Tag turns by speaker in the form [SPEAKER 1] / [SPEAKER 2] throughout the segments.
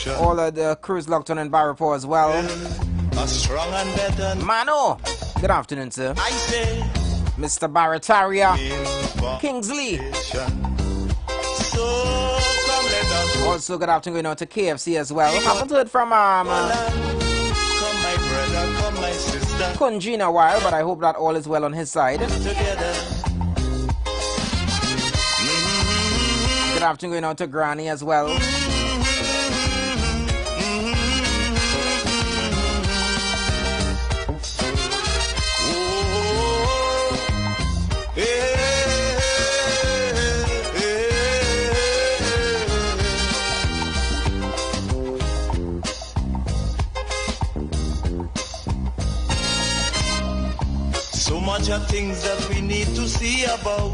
[SPEAKER 1] All of the crews locked on in Barrapo as well. Mano, good afternoon, sir. Mr. Barataria, Kingsley. Also, good afternoon going out to KFC as well. Haven't heard from Kunji in a while, but I hope that all is well on his side. Good afternoon going out to Granny as well.
[SPEAKER 2] So much of things that we need to see about.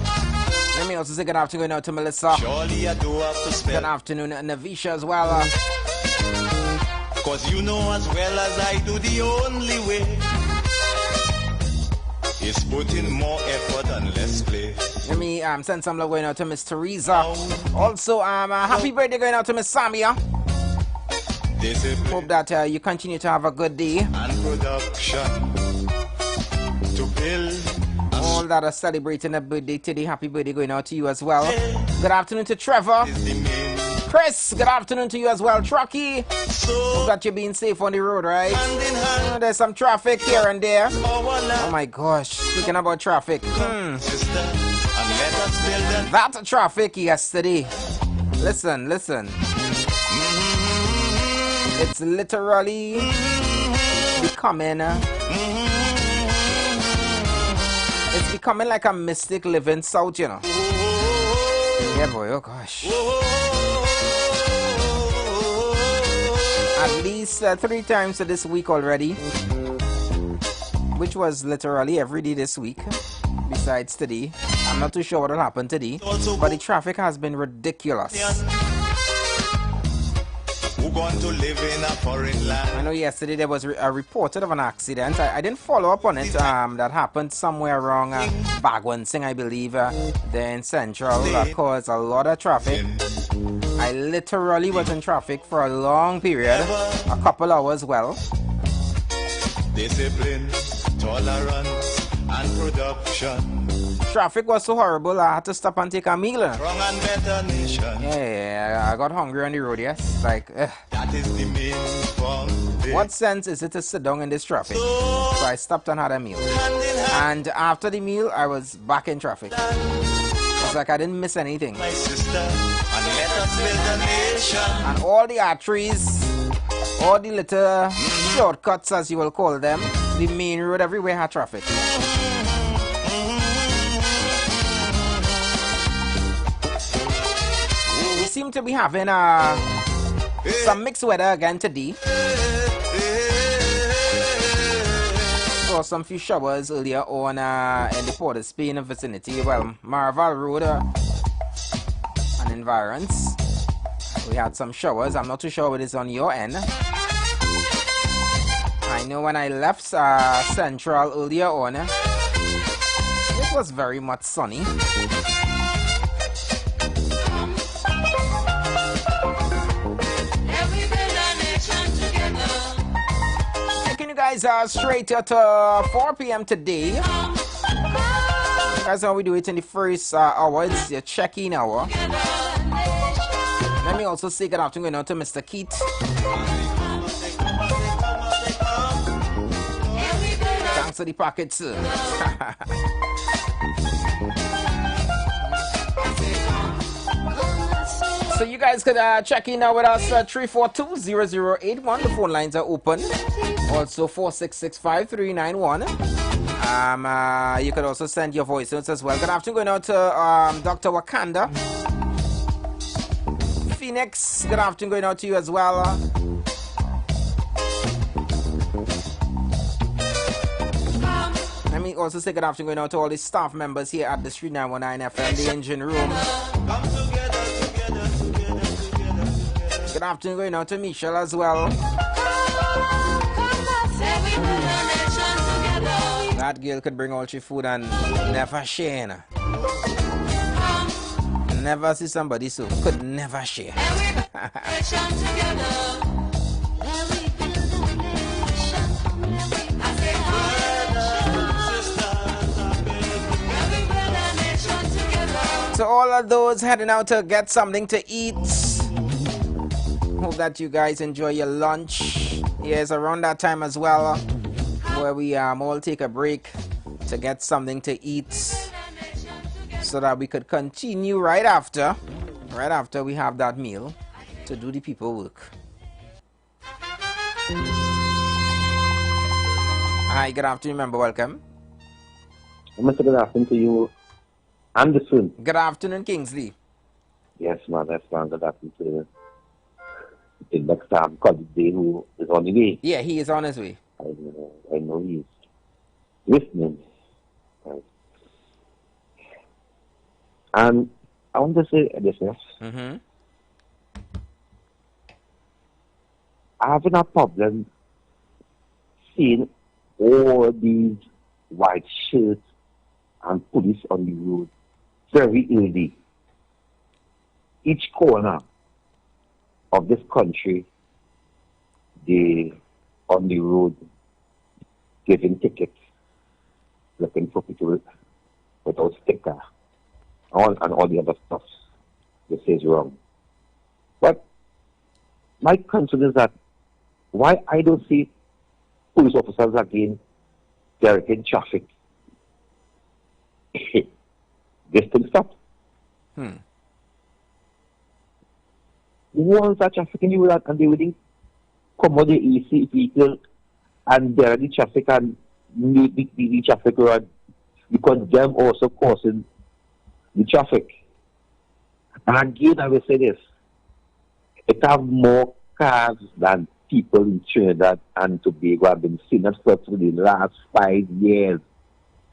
[SPEAKER 1] Let me also say good afternoon out to Melissa.
[SPEAKER 2] Surely I do have to spend.
[SPEAKER 1] Good afternoon Navisha as well.
[SPEAKER 2] Cause you know as well as I do, the only way is putting more effort and less play.
[SPEAKER 1] Let me send some love going out to Miss Teresa. Also, happy birthday going out to Miss Samia. Hope that you continue to have a good day.
[SPEAKER 2] And production. To build
[SPEAKER 1] all that are celebrating a birthday today, happy birthday going out to you as well. Good afternoon to Trevor. Chris, good afternoon to you as well. Trucky, hope that you're being safe on the road, right? There's some traffic here and there. Oh my gosh, speaking about traffic. That traffic yesterday. Listen. It's literally becoming... It's becoming like a mystic living south, you know. Yeah, boy, oh gosh. At least 3 times this week already. Which was literally every day this week. Besides today. I'm not too sure what will happen today. But the traffic has been ridiculous.
[SPEAKER 2] Going to live in a foreign land.
[SPEAKER 1] I know yesterday there was a report of an accident. I didn't follow up on it. That happened somewhere around Bagwansing, I believe, there in Central. That caused a lot of traffic. I literally was in traffic for a long period, a couple hours well.
[SPEAKER 2] Discipline, tolerance, and production.
[SPEAKER 1] Traffic was so horrible, I had to stop and take a meal.
[SPEAKER 2] Strong and better nation.
[SPEAKER 1] Yeah, I got hungry on the road, yes. Like,
[SPEAKER 2] that is the main foundation.
[SPEAKER 1] What sense is it to sit down in this traffic? So I stopped and had a meal. And after the meal, I was back in traffic. It's like I didn't miss anything.
[SPEAKER 2] My sister, and let us build a nation.
[SPEAKER 1] And all the arteries, all the little shortcuts, as you will call them, the main road everywhere had traffic. We seem to be having some mixed weather again today. Saw some few showers earlier on in the Port of Spain vicinity. Well, Marval Road and environs. We had some showers. I'm not too sure what is on your end. I know when I left Central earlier on, it was very much sunny. Taking you guys straight at 4 p.m. today. That's how we do it in the first hour. It's the check-in hour. Let me also say good afternoon now to Mr. Keith. Thanks for the packets. So you guys could check in now with us 342-0081. The phone lines are open. Also 4665391. You could also send your voice notes as well. Good afternoon going out to Dr. Wakanda. Phoenix, good afternoon going out to you as well. Let me also say good afternoon going out to all the staff members here at the Street 919 FM, the engine room. Good afternoon going out to Michelle as well. That girl could bring all she food and never share. Never see somebody so could never share. So all of those heading out to get something to eat, hope that you guys enjoy your lunch. Yes, around that time as well, where we all take a break to get something to eat, so that we could continue right after we have that meal to do the people work. Hi, good afternoon, member. Welcome.
[SPEAKER 3] Mr. Good afternoon to you. Anderson.
[SPEAKER 1] Good afternoon, Kingsley.
[SPEAKER 3] Yes, man. That's man. Good afternoon to you. The next time, God, the day who is on the way.
[SPEAKER 1] Yeah, he is on his way.
[SPEAKER 3] I know he's listening. Right. And I want to say this, yes.
[SPEAKER 1] Mm-hmm.
[SPEAKER 3] I have a problem seeing all these white shirts and police on the road very early. Each corner of this country, they on the road giving tickets, looking for people without sticker, and all the other stuff they say is wrong. But my concern is that why I don't see police officers again directing traffic. This thing stopped. Once that traffic in you and they wouldn't come on the AC vehicle and there the traffic and make the traffic run, because them also causing the traffic. And again, I will say this: it have more cars than people in Trinidad and Tobago have been seen as for the last 5 years.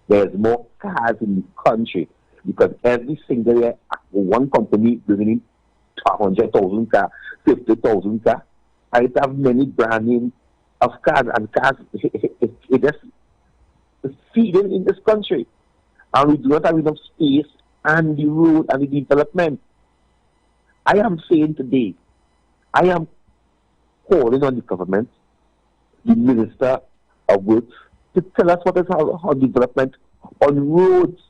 [SPEAKER 3] There's more cars in the country because every single year, one company bringing in 100,000 cars, 50,000 cars. I have many brand names of cars, and cars it just feeding in this country. And we do not have enough space and the road and the development. I am saying today, I am calling on the government, the Minister of Works, to tell us what is our development on roads.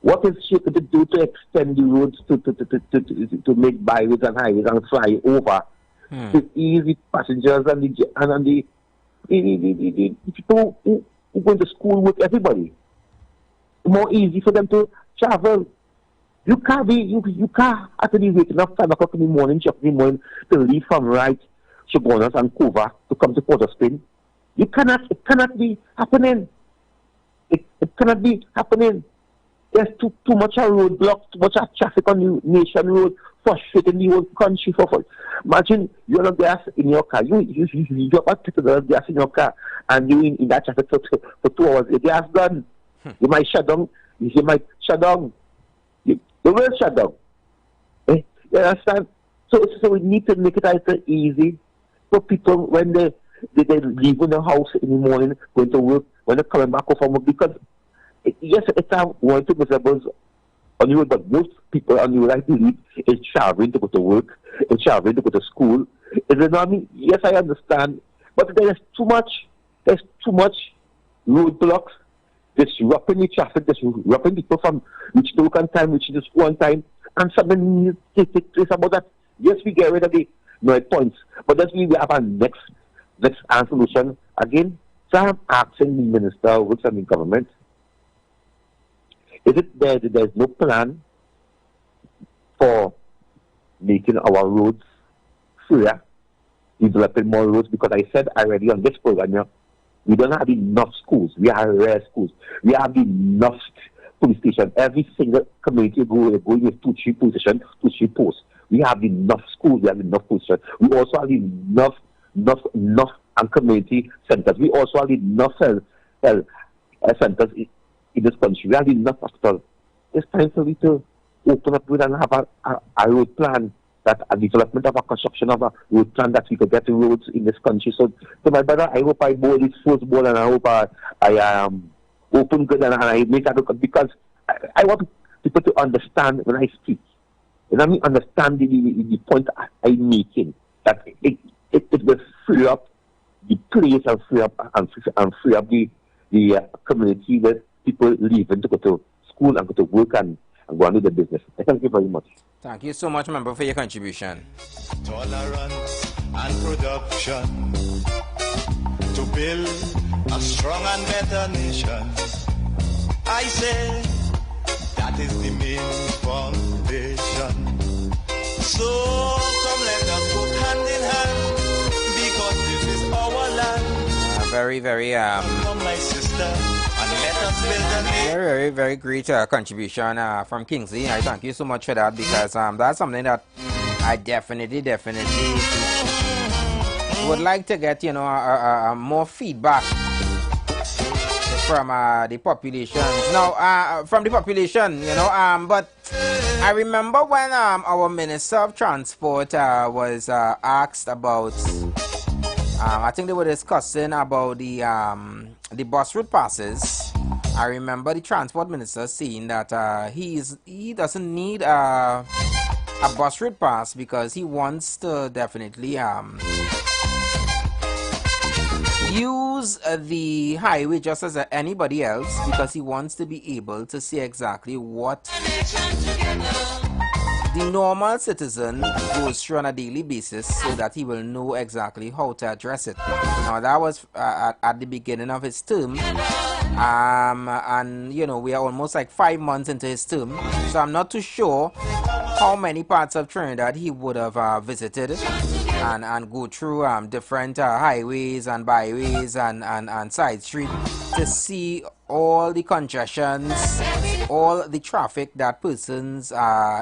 [SPEAKER 3] What is she going to do to extend the roads to make byways and highways and fly over to ease the passengers and the people who go to school with everybody? More easy for them to travel. You can't after the waking up 5 o'clock in the morning, 6 in the morning, to leave from right Chagonas and Cova to come to Port of Spain. It cannot be happening. It cannot be happening. There's too much roadblocks, too much traffic on the nation road, frustrating the whole country. Imagine you have gas in your car. You drop a $50 gas in your car, and you in that traffic for 2 hours. The gas gone. You might shut down. You might shut down. The will shut down. You understand? So we need to make it as easy for people when they leave in the house in the morning, going to work, when they're coming back from work, because yes, it's one or two miserables on the road, but most people on the road, I believe, is traveling to go to work, is traveling to go to school. Is it not me? Yes, I understand, but there's too much roadblocks, disrupting the traffic, disrupting people from which to work on time, which to school on time, and something needs to take place about that. Yes, we get rid of the points, but that's we have our next solution. Again, so I'm asking the Minister of Works and the government, is it there's no plan for making our roads freer, developing more roads? Because I said already on this program here, we don't have enough schools. We have rare schools. We have enough police stations. Every single community going with 2-3 positions, 2-3 posts. We have enough schools. We have enough police stations. We also have enough and community centers. We also have enough centers in this country. We have enough hospitals. It's time for we to open up with and have a road plan, that a development of a construction of a road plan that we could get the roads in this country. So my brother, I hope I bowl this first ball, and I hope I open good and I make that look, because I want people to understand when I speak. You know, I mean, understand the point I'm making, that it will free up the place and free up the community that people live in to go to school and go to work and go and do their business. Thank you very much.
[SPEAKER 1] Thank you so much, member, for your contribution.
[SPEAKER 2] Tolerance and production to build a strong and better nation. I say that is the main foundation. So come let us go hand in hand, because this is our land.
[SPEAKER 1] Very, very
[SPEAKER 2] Come my sister, and let us build a nation.
[SPEAKER 1] very, very, very great contribution from Kingsley. I thank you so much for that, because that's something that I definitely would like to get, you know, more feedback from the population. Now, from the population, you know, but I remember when our Minister of Transport was asked about, I think they were discussing about the bus route passes. I remember the Transport Minister saying that he doesn't need a bus route pass because he wants to definitely use the highway just as anybody else, because he wants to be able to see exactly what the normal citizen goes through on a daily basis, so that he will know exactly how to address it. Now, that was at the beginning of his term, and you know, we are almost like 5 months into his term, so I'm not too sure how many parts of Trinidad he would have visited and go through different highways and byways and side streets to see all the congestions, all the traffic that persons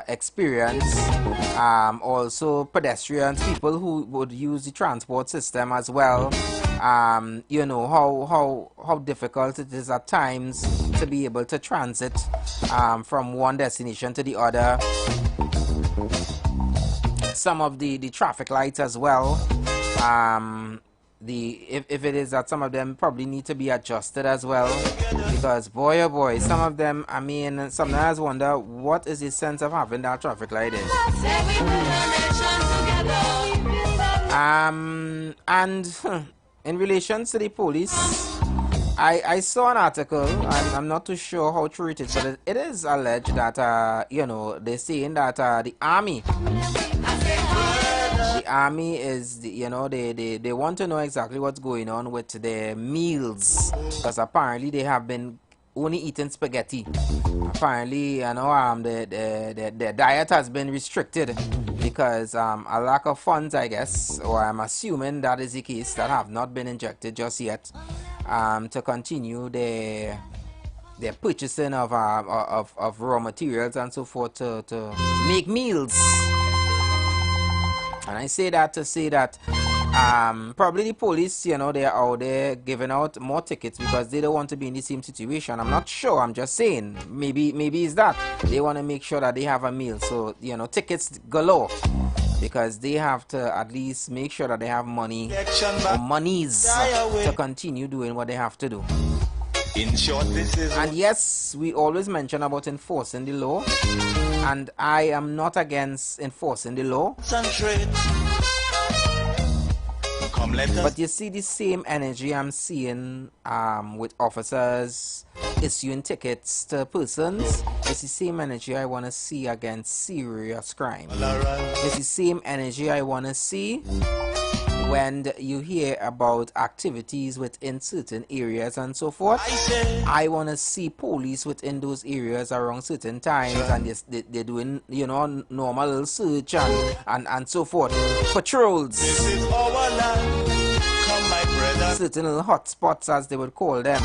[SPEAKER 1] experience, also pedestrians, people who would use the transport system as well. You know, how difficult it is at times to be able to transit from one destination to the other. Some of the traffic lights as well. If it is that some of them probably need to be adjusted as well, because boy oh boy, some of them, I mean, sometimes I wonder what is the sense of having that traffic light in. And in relation to the police, I saw an article, I'm not too sure how true it is, but it is alleged that you know, they're saying that the army is, you know, they want to know exactly what's going on with their meals, because apparently they have been only eating spaghetti. Apparently, you know, their diet has been restricted because a lack of funds, I guess, or I'm assuming that is the case, that have not been injected just yet to continue their purchasing of raw materials and so forth to make meals. And I say that to say that probably the police, you know, they are out there giving out more tickets because they don't want to be in the same situation. I'm not sure, I'm just saying, maybe it's that they want to make sure that they have a meal, so, you know, tickets galore, because they have to at least make sure that they have money or monies to continue doing what they have to do.
[SPEAKER 2] In short, this is...
[SPEAKER 1] And yes, we always mention about enforcing the law, and I am not against enforcing the law. But you see the same energy I'm seeing with officers issuing tickets to persons. It's the same energy I want to see against serious crime. It's the same energy I want to see when you hear about activities within certain areas and so forth. I want to see police within those areas around certain times, and they're doing, you know, normal search and so forth. Patrols.
[SPEAKER 2] This is our land. Come, my brother.
[SPEAKER 1] Certain little hot spots, as they would call them.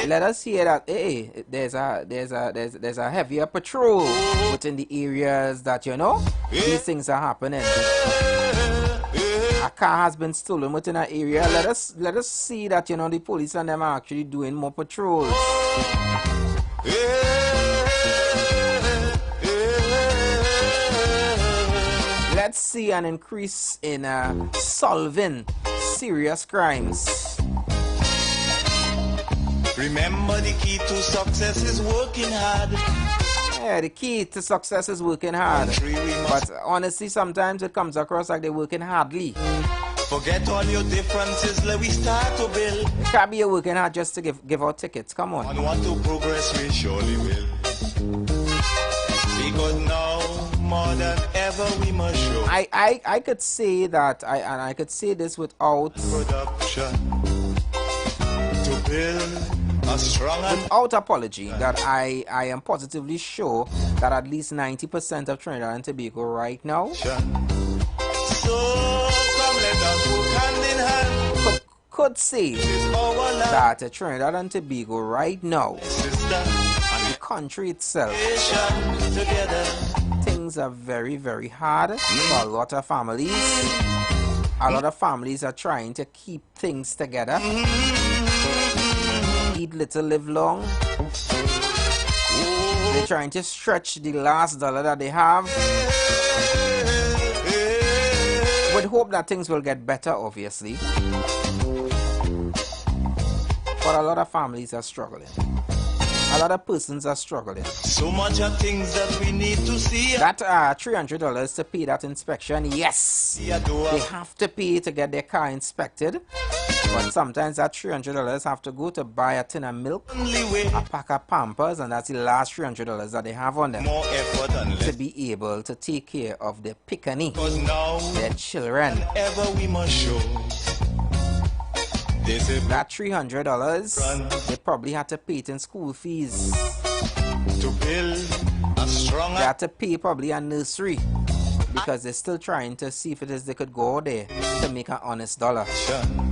[SPEAKER 1] Let us hear that, hey, there's a heavier patrol within the areas that, you know, these things are happening. A car has been stolen within an area. Let us see that, you know, the police and them are actually doing more patrols. Let's see an increase in solving serious crimes.
[SPEAKER 2] Remember, the key to success is working hard.
[SPEAKER 1] Yeah, the key to success is working hard. But honestly, sometimes it comes across like they're working hardly.
[SPEAKER 2] Forget all your differences, let we start to build.
[SPEAKER 1] It can't be working hard just to give out tickets. Come on.
[SPEAKER 2] And want to progress, we surely will. Because now, more than ever, we must show.
[SPEAKER 1] I could say that, and I could say this without
[SPEAKER 2] Production to build a strong and
[SPEAKER 1] without apology, that I am positively sure that at least 90% of Trinidad and Tobago right now
[SPEAKER 2] so come let us work hand in hand.
[SPEAKER 1] could say
[SPEAKER 2] It's our life,
[SPEAKER 1] that Trinidad and Tobago right now,
[SPEAKER 2] sister,
[SPEAKER 1] and the country itself,
[SPEAKER 2] nation together.
[SPEAKER 1] things are very, very hard for a lot of families. A lot of families are trying to keep things together. Eat little, live long. They're trying to stretch the last dollar that they have, with hope that things will get better, obviously. But a lot of families are struggling. A lot of persons are struggling.
[SPEAKER 2] So much of things that we need to see.
[SPEAKER 1] That $300 to pay that inspection, yes, they have to pay to get their car inspected. But sometimes that $300 have to go to buy a tin of milk,
[SPEAKER 2] Only way,
[SPEAKER 1] a pack of Pampers, and that's the last $300 that they have on them
[SPEAKER 2] more effort and
[SPEAKER 1] to
[SPEAKER 2] less.
[SPEAKER 1] be able to take care of their pickaninny,
[SPEAKER 2] Because now,
[SPEAKER 1] their children.
[SPEAKER 2] ever we must show. They say
[SPEAKER 1] That $300, they probably had to pay it in school fees.
[SPEAKER 2] to build a strong
[SPEAKER 1] They had to pay probably a nursery, because they're still trying to see if it is they could go out there to make an honest dollar.
[SPEAKER 2] nation.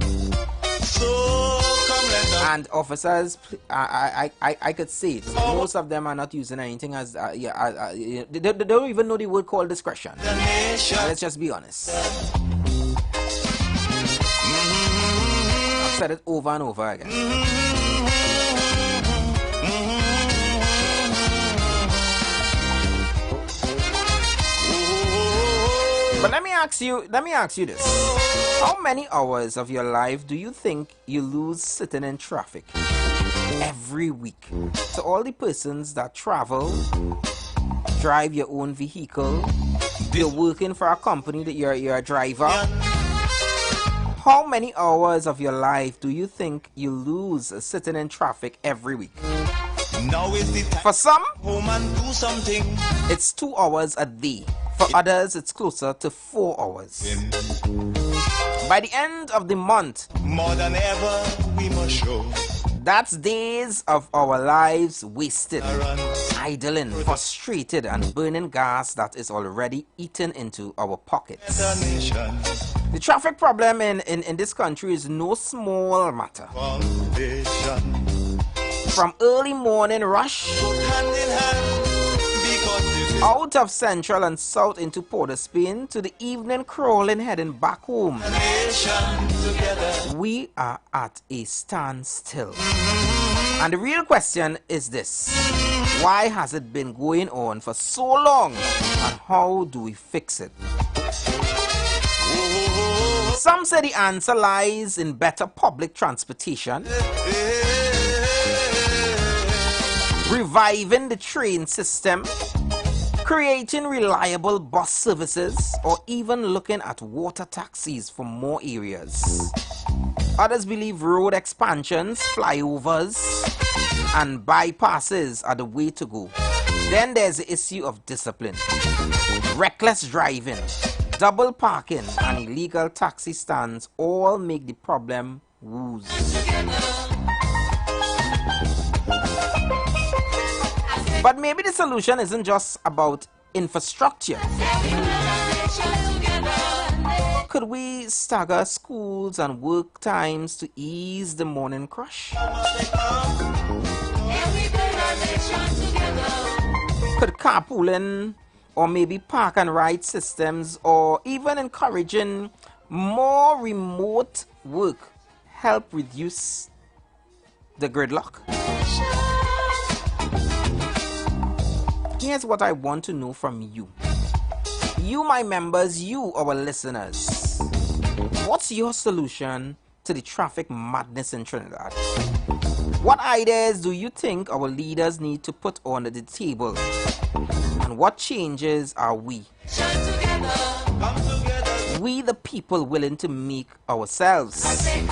[SPEAKER 2] So come let us
[SPEAKER 1] And officers, I could see it. Most of them are not using anything as they don't even know the word called discretion.
[SPEAKER 2] the nation.
[SPEAKER 1] Let's just be honest. I've said it over and over again. But let me ask you this. How many hours of your life do you think you lose sitting in traffic every week? To all the persons that travel, drive your own vehicle, you're working for a company that you're a driver. How many hours of your life do you think you lose sitting in traffic every week?
[SPEAKER 2] Now is the time
[SPEAKER 1] For some,
[SPEAKER 2] home and do something.
[SPEAKER 1] it's 2 hours a day. For others, it's closer to 4 hours. By the end of the month,
[SPEAKER 2] More than ever we must show.
[SPEAKER 1] that's days of our lives wasted,
[SPEAKER 2] Run
[SPEAKER 1] idling, frustrated, and burning gas that is already eaten into our pockets.
[SPEAKER 2] the nation.
[SPEAKER 1] The traffic problem in this country is no small matter.
[SPEAKER 2] Foundation.
[SPEAKER 1] From early morning rush
[SPEAKER 2] Hand in hand. Because this is
[SPEAKER 1] out of Central and South into Port of Spain to the evening crawling heading back home,
[SPEAKER 2] the nation together.
[SPEAKER 1] we are at a standstill. And the real question is this: why has it been going on for so long, and how do we fix it? Some say the answer lies in better public transportation, reviving the train system, creating reliable bus services, or even looking at water taxis for more areas. Others believe road expansions, flyovers, and bypasses are the way to go. Then there's the issue of discipline, reckless driving, double parking, and illegal taxi stands all make the problem worse. But maybe the solution isn't just about infrastructure. Could we stagger schools and work times to ease the morning crush? Could carpooling or maybe park and ride systems, or even encouraging more remote work, help reduce the gridlock? Here's what I want to know from you. You, my members, you, our listeners. What's your solution to the traffic madness in Trinidad? What ideas do you think our leaders need to put on the table? And what changes are we the people, willing to make ourselves? And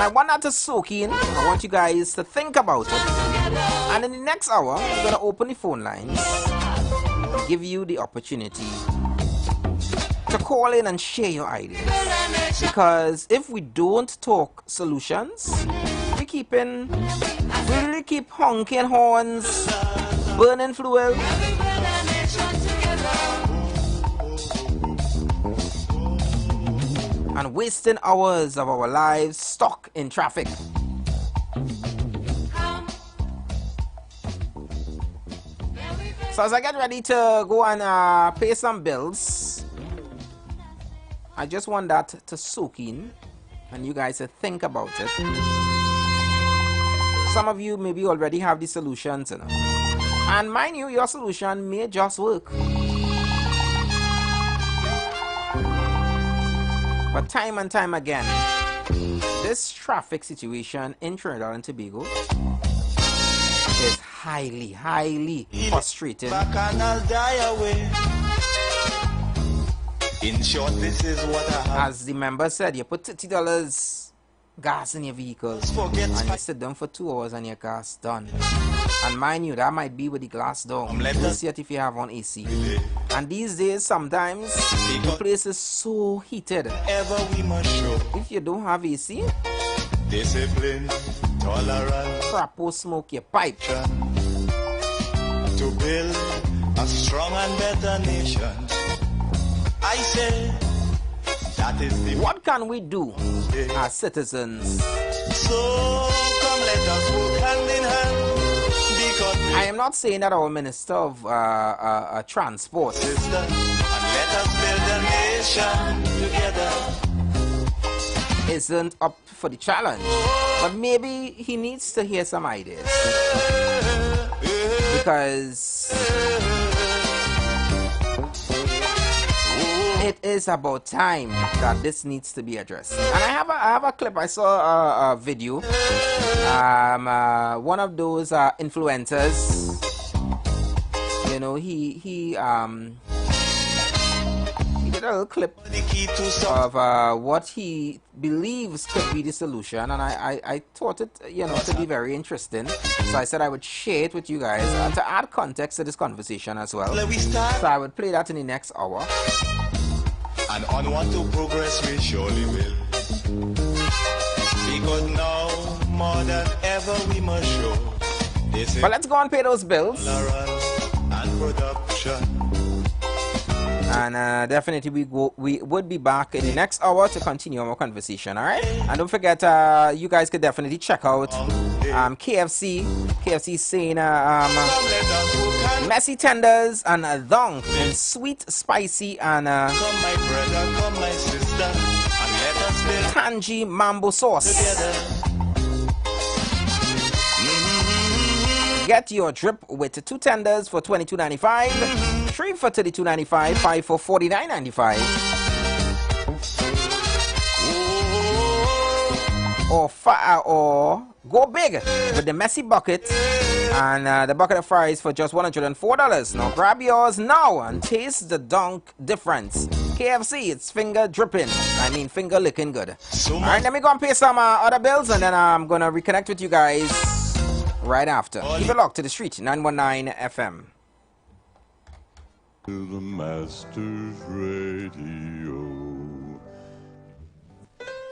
[SPEAKER 1] I want that to soak in. I want you guys to think about it. And in the next hour, we're going to open the phone lines and give you the opportunity to call in and share your ideas. Because if we don't talk solutions, we really keep honking horns, burning fuel, and wasting hours of our lives stuck in traffic. So as I get ready to go and pay some bills, I just want that to soak in and you guys to think about it. Some of you maybe already have the solutions, you know. And mind you, your solution may just work. But time and time again, this traffic situation in Trinidad and Tobago is highly frustrating.
[SPEAKER 2] In short, this is what I have.
[SPEAKER 1] As the member said, you put $30 gas in your vehicle and you sit down for 2 hours and your gas done. And mind you, that might be with the glass down. You'll see it if you have on AC. And these days, sometimes the place is so heated. If you don't have AC,
[SPEAKER 2] discipline, tolerance,
[SPEAKER 1] crapo smoke your pipe.
[SPEAKER 2] To build a strong and better nation, I say that is the.
[SPEAKER 1] What can we do as citizens?
[SPEAKER 2] So come let us work hand in hand.
[SPEAKER 1] I am not saying that our Minister of Transport
[SPEAKER 2] Sister, and let us build a nation together.
[SPEAKER 1] Isn't up for the challenge, but maybe he needs to hear some ideas, because it is about time that this needs to be addressed. And I have a clip. I saw a video. One of those influencers. You know, he did a little clip of what he believes could be the solution, and I thought it, you know, to be very interesting. So I said I would share it with you guys to add context to this conversation as well. So I would play that in the next hour.
[SPEAKER 2] And onward to progress we surely will. Because now more than ever we must show.
[SPEAKER 1] But let's go and pay those bills.
[SPEAKER 2] And production.
[SPEAKER 1] And definitely we would be back in the next hour to continue our conversation, all right? And don't forget, you guys could definitely check out KFC saying messy tenders and dong and sweet, spicy, and
[SPEAKER 2] come my brother, come my sister, and let us build
[SPEAKER 1] tangy mambo sauce
[SPEAKER 2] together.
[SPEAKER 1] Get your drip with 2 tenders for $22.95, 3 for $32.95, 5 for $49.95. Or go big with the messy bucket and the bucket of fries for just $104. Now grab yours now and taste the dunk difference. KFC, it's finger dripping. I mean finger licking good. Alright, let me go and pay some other bills and then I'm gonna reconnect with you guys right after. Keep it locked to the street, 919 FM.
[SPEAKER 4] To the Master's Radio.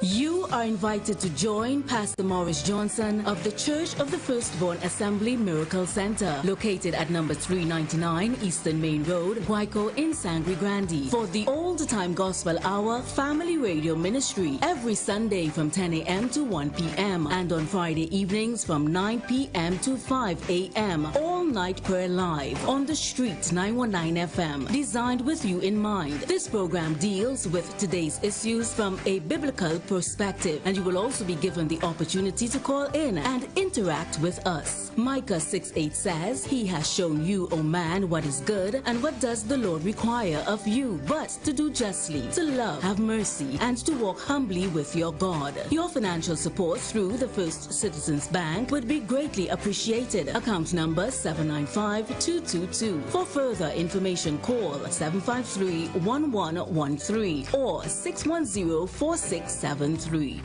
[SPEAKER 5] You are invited to join Pastor Morris Johnson of the Church of the Firstborn Assembly Miracle Center, located at number 399 Eastern Main Road, Waiko in Sangre Grande, for the Old Time Gospel Hour Family Radio Ministry every Sunday from 10 a.m. to 1 p.m. and on Friday evenings from 9 p.m. to 5 a.m. All all-night prayer live on The Street 919 FM, designed with you in mind. This program deals with today's issues from a biblical perspective, and you will also be given the opportunity to call in and interact with us. Micah 6:8 says, "He has shown you, O man, what is good, and what does the Lord require of you, but to do justly, to love, have mercy, and to walk humbly with your God." Your financial support through the First Citizens Bank would be greatly appreciated. Account number 795-222. For further information, call 753-1113 or 610-4673.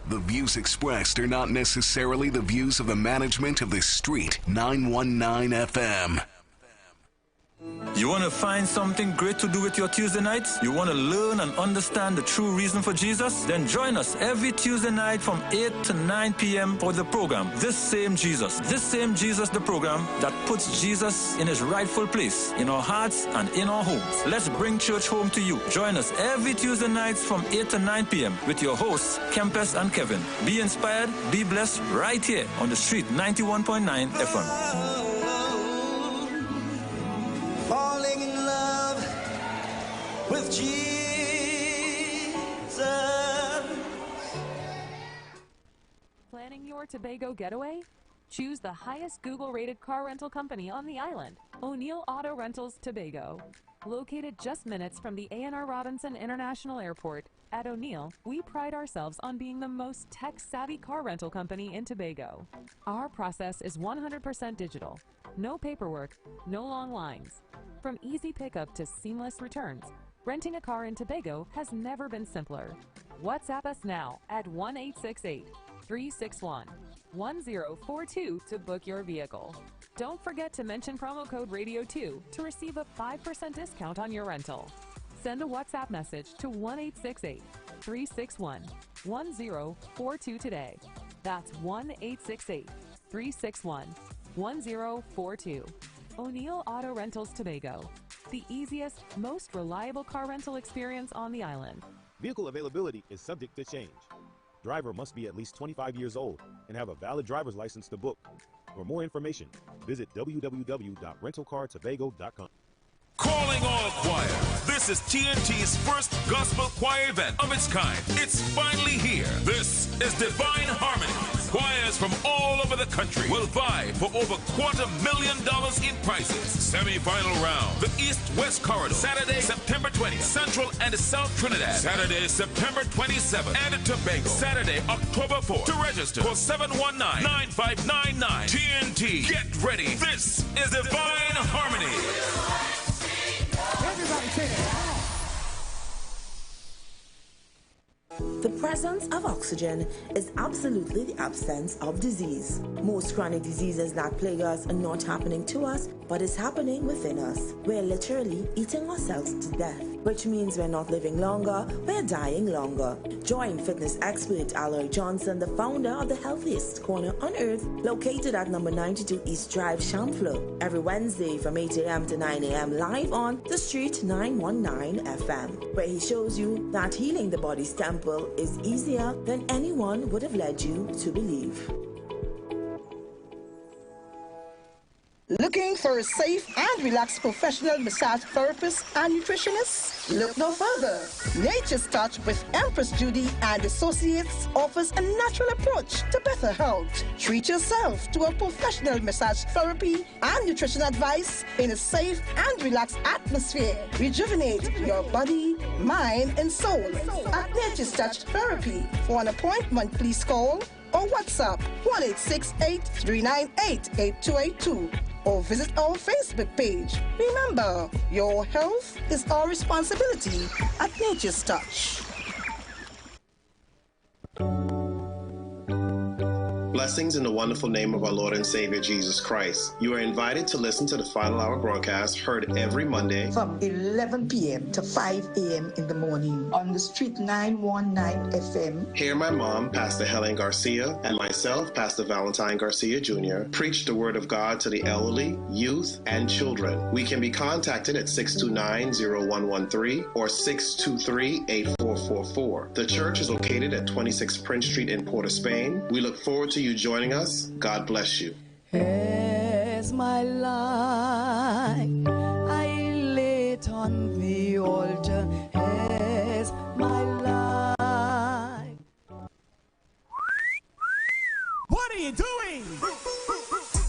[SPEAKER 6] The views expressed are not necessarily the views of the management of The Street 919 FM.
[SPEAKER 7] You want to find something great to do with your Tuesday nights? You want to learn and understand the true reason for Jesus? Then join us every Tuesday night from 8 to 9 p.m. for the program, This Same Jesus. This Same Jesus, the program that puts Jesus in his rightful place in our hearts and in our homes. Let's bring church home to you. Join us every Tuesday nights from 8 to 9 p.m. with your hosts, Kempes and Kevin. Be inspired, be blessed right here on The Street 91.9 FM.
[SPEAKER 2] Falling in love with Jesus.
[SPEAKER 8] Planning your Tobago getaway? Choose the highest Google-rated car rental company on the island, O'Neill Auto Rentals Tobago. Located just minutes from the A&R Robinson International Airport, at O'Neill, we pride ourselves on being the most tech-savvy car rental company in Tobago. Our process is 100% digital. No paperwork, no long lines. From easy pickup to seamless returns, renting a car in Tobago has never been simpler. WhatsApp us now at 1-868-361-1042 to book your vehicle. Don't forget to mention promo code RADIO2 to receive a 5% discount on your rental. Send a WhatsApp message to 1-868-361-1042 today. That's 1-868-361-1042. O'Neill Auto Rentals Tobago, the easiest, most reliable car rental experience on the island.
[SPEAKER 9] Vehicle availability is subject to change. Driver must be at least 25 years old and have a valid driver's license to book. For more information, visit www.rentalcartobago.com.
[SPEAKER 10] Calling all choir. This is TNT's first gospel choir event of its kind. It's finally here. This is Divine Harmony. Choirs from all over the country will vie for over $250,000 in prizes. Semi-final round. The East-West Corridor. Saturday, September 20th. Central and South Trinidad. Saturday, September 27th. And Tobago. Saturday, October 4th. To register, call 719-9599. TNT. Get ready. This is Divine Harmony.
[SPEAKER 11] Everybody say that. The presence of oxygen is absolutely the absence of disease. Most chronic diseases that plague us are not happening to us, but is happening within us. We're literally eating ourselves to death, which means we're not living longer, we're dying longer. Join fitness expert Aloy Johnson, the founder of the healthiest corner on earth, located at number 92 East Drive, Chamfleur, every Wednesday from 8 a.m. to 9 a.m. live on The Street 919 FM, where he shows you that healing the body's temple is easier than anyone would have led you to believe.
[SPEAKER 12] Looking for a safe and relaxed professional massage therapist and nutritionist? Look no further. Nature's Touch with Empress Judy and Associates offers a natural approach to better health. Treat yourself to a professional massage therapy and nutrition advice in a safe and relaxed atmosphere. Rejuvenate your body, mind, and soul at Nature's Touch Therapy. For an appointment, please call or WhatsApp 1-868-398-8282 or visit our Facebook page. Remember, your health is our responsibility at Nature's Touch.
[SPEAKER 13] Blessings in the wonderful name of our Lord and Savior Jesus Christ. You are invited to listen to the Final Hour broadcast heard every Monday
[SPEAKER 14] from 11 p.m. to 5 a.m. in the morning on the Street 919 FM.
[SPEAKER 13] Hear my mom, Pastor Helen Garcia, and myself, Pastor Valentine Garcia Jr., preach the Word of God to the elderly, youth, and children. We can be contacted at 629-0113 or 623-8444. The church is located at 26 Prince Street in Port of Spain. We look forward to you joining us. God bless you.
[SPEAKER 15] Here's my life, I lay it on the altar. Here's my life.
[SPEAKER 16] What are you doing?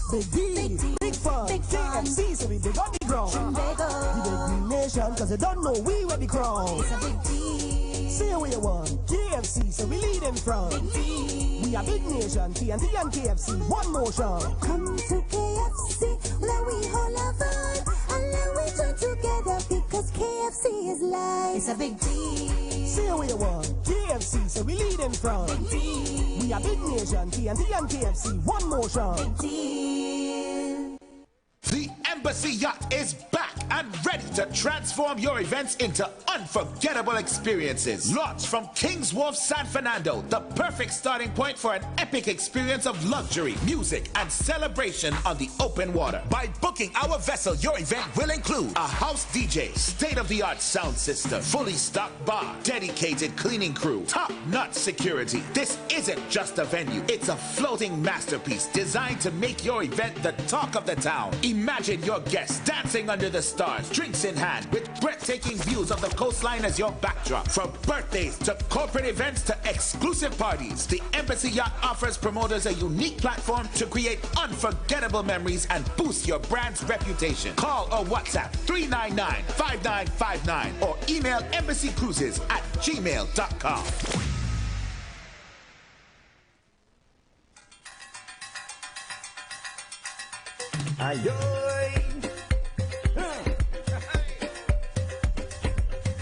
[SPEAKER 16] Big D, big fun, TFC, so we big on the ground. The big nation, cause you don't know we were the crown. Say what you want, KFC, so we lead in front. We are big nation, TNT and KFC, one motion.
[SPEAKER 17] Come to KFC, let we hold our vibe, and let we join together, because KFC is life.
[SPEAKER 15] It's a big D. Say what you want, KFC, so we lead in front. We are big nation, TNT and KFC, one motion.
[SPEAKER 18] The Embassy Yacht is back and ready to transform your events into unforgettable experiences. Launched from Kings Wharf, San Fernando, the perfect starting point for an epic experience of luxury, music, and celebration on the open water. By booking our vessel, your event will include a house DJ, state-of-the-art sound system, fully stocked bar, dedicated cleaning crew, top-notch security. This isn't just a venue, it's a floating masterpiece designed to make your event the talk of the town. Imagine your guests dancing under the stars, drinks in hand, with breathtaking views of the coastline as your backdrop. From birthdays to corporate events to exclusive parties, the Embassy Yacht offers promoters a unique platform to create unforgettable memories and boost your brand's reputation. Call or WhatsApp 399-5959 or email embassycruises@gmail.com.
[SPEAKER 16] Ayoy.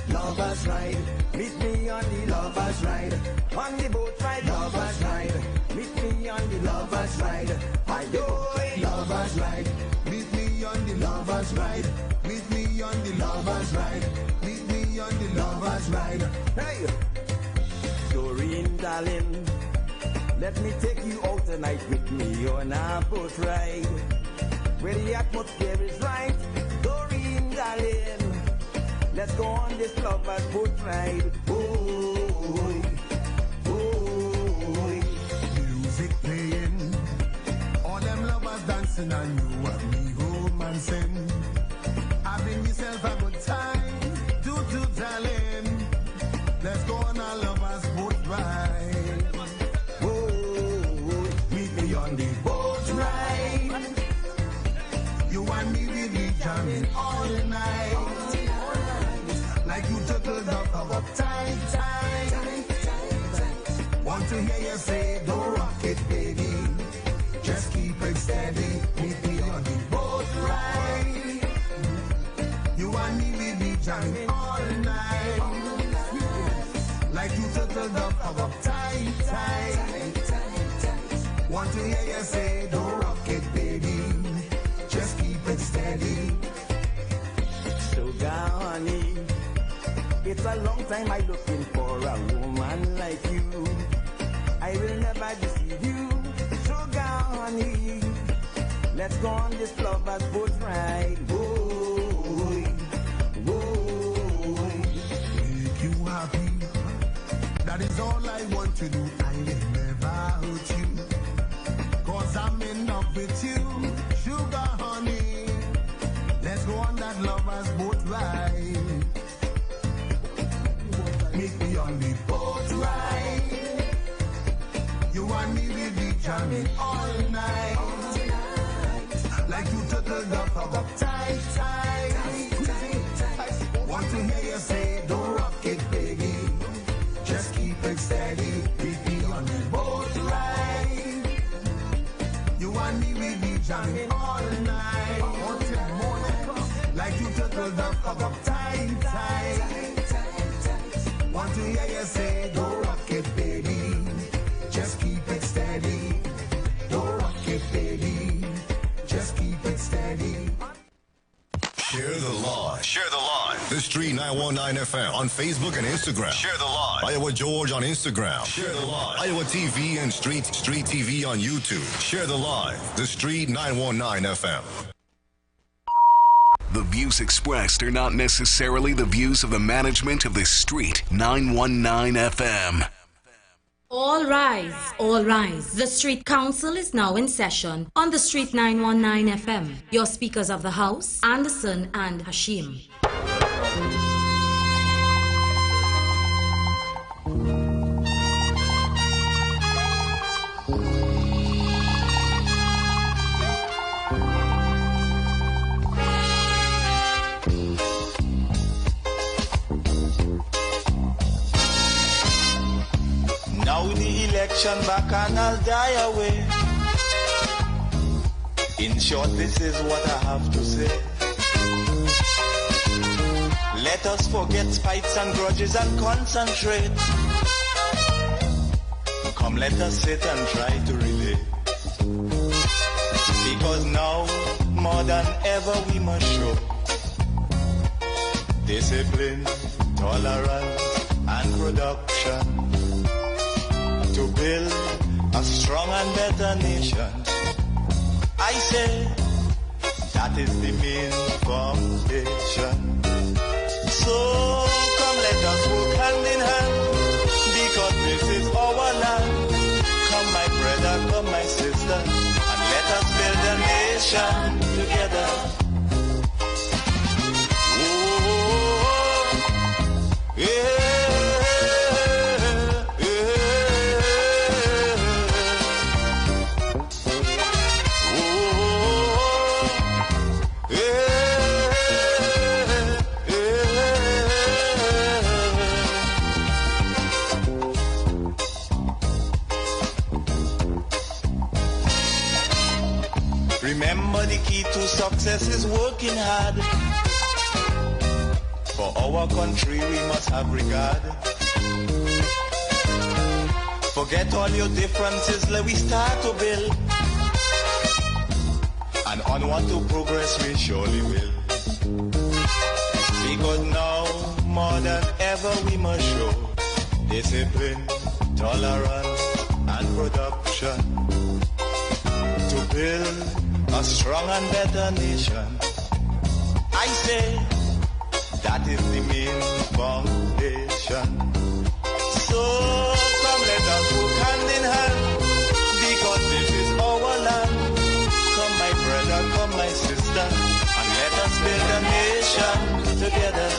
[SPEAKER 16] Lovers ride, meet me on the lovers ride. On the boat ride, lovers ride. Meet me on the lovers ride. Ayoy. Lovers ride, meet me on the lovers ride. Meet me on the lovers ride. Meet me on the lovers ride. Hey, Doreen, darling, let me take you out tonight with me on a boat ride. Where the atmosphere is right, Doreen, darling, let's go on this lover's boat ride. Oh, music playing, all them lovers dancing, and you and me romancing, having yourself a good time. Do, darling, let's go on a lover's boat ride. Oh, meet me on the boat ride. You and me, we be jamming all night. Like you turtled up tight. Want to hear you say, don't rock it, baby. Just keep it steady. Meet me on the boat ride. You and me, we be jamming all night. Like you turtled up tight. Want to hear you say, don't rock it, baby. Just keep it steady. Sugar honey, it's a long time I looking for a woman like you. I will never deceive you. Sugar honey, let's go on this lover's boat ride. Boy, make you happy. That is all I want to do. I will never hurt you, 'cause I'm in love with you. Sugar honey, let's go on that lover's boat ride. Meet me on the boat ride. You and me, we be jamming all night. Like you turtled up tight. Want to hear you say, don't rock it, baby. Just keep it steady. Meet me on the boat ride. You and me, we be jamming all night. Like you turtled up tight. Want to hear you say, don't rock it, baby. Just keep it steady. Don't rock it, baby. Just keep it steady.
[SPEAKER 19] Share the live. Share the live. The Street 919 FM on Facebook and Instagram. Share the live. Iowa George on Instagram. Share the live. Iowa TV and Street TV on YouTube. Share the live. The Street 919 FM.
[SPEAKER 6] The views expressed are not necessarily the views of the management of the Street 919 FM.
[SPEAKER 5] All rise, all rise. The Street Council is now in session on the Street 919 FM. Your speakers of the house, Anderson and Hashim.
[SPEAKER 2] Now the election back and I'll die away. In short, this is what I have to say. Let us forget fights and grudges and concentrate. Come, let us sit and try to relate. Because now, more than ever, we must show discipline, tolerance, and production to build a strong and better nation. I say that is the main foundation. So come, let us work hand in hand, because this is our land. Come, my brother, come, my sister, and let us build a nation together. Oh, yeah. Remember, the key to success is working hard. For our country we must have regard. Forget all your differences, let we start to build. And onward to progress we surely will. Because now, more than ever, we must show discipline, tolerance, and production to build a strong and better nation. I say that is the main foundation. So come, let us work hand in hand, because this is our land. Come, my brother, come, my sister, and let us build a nation together.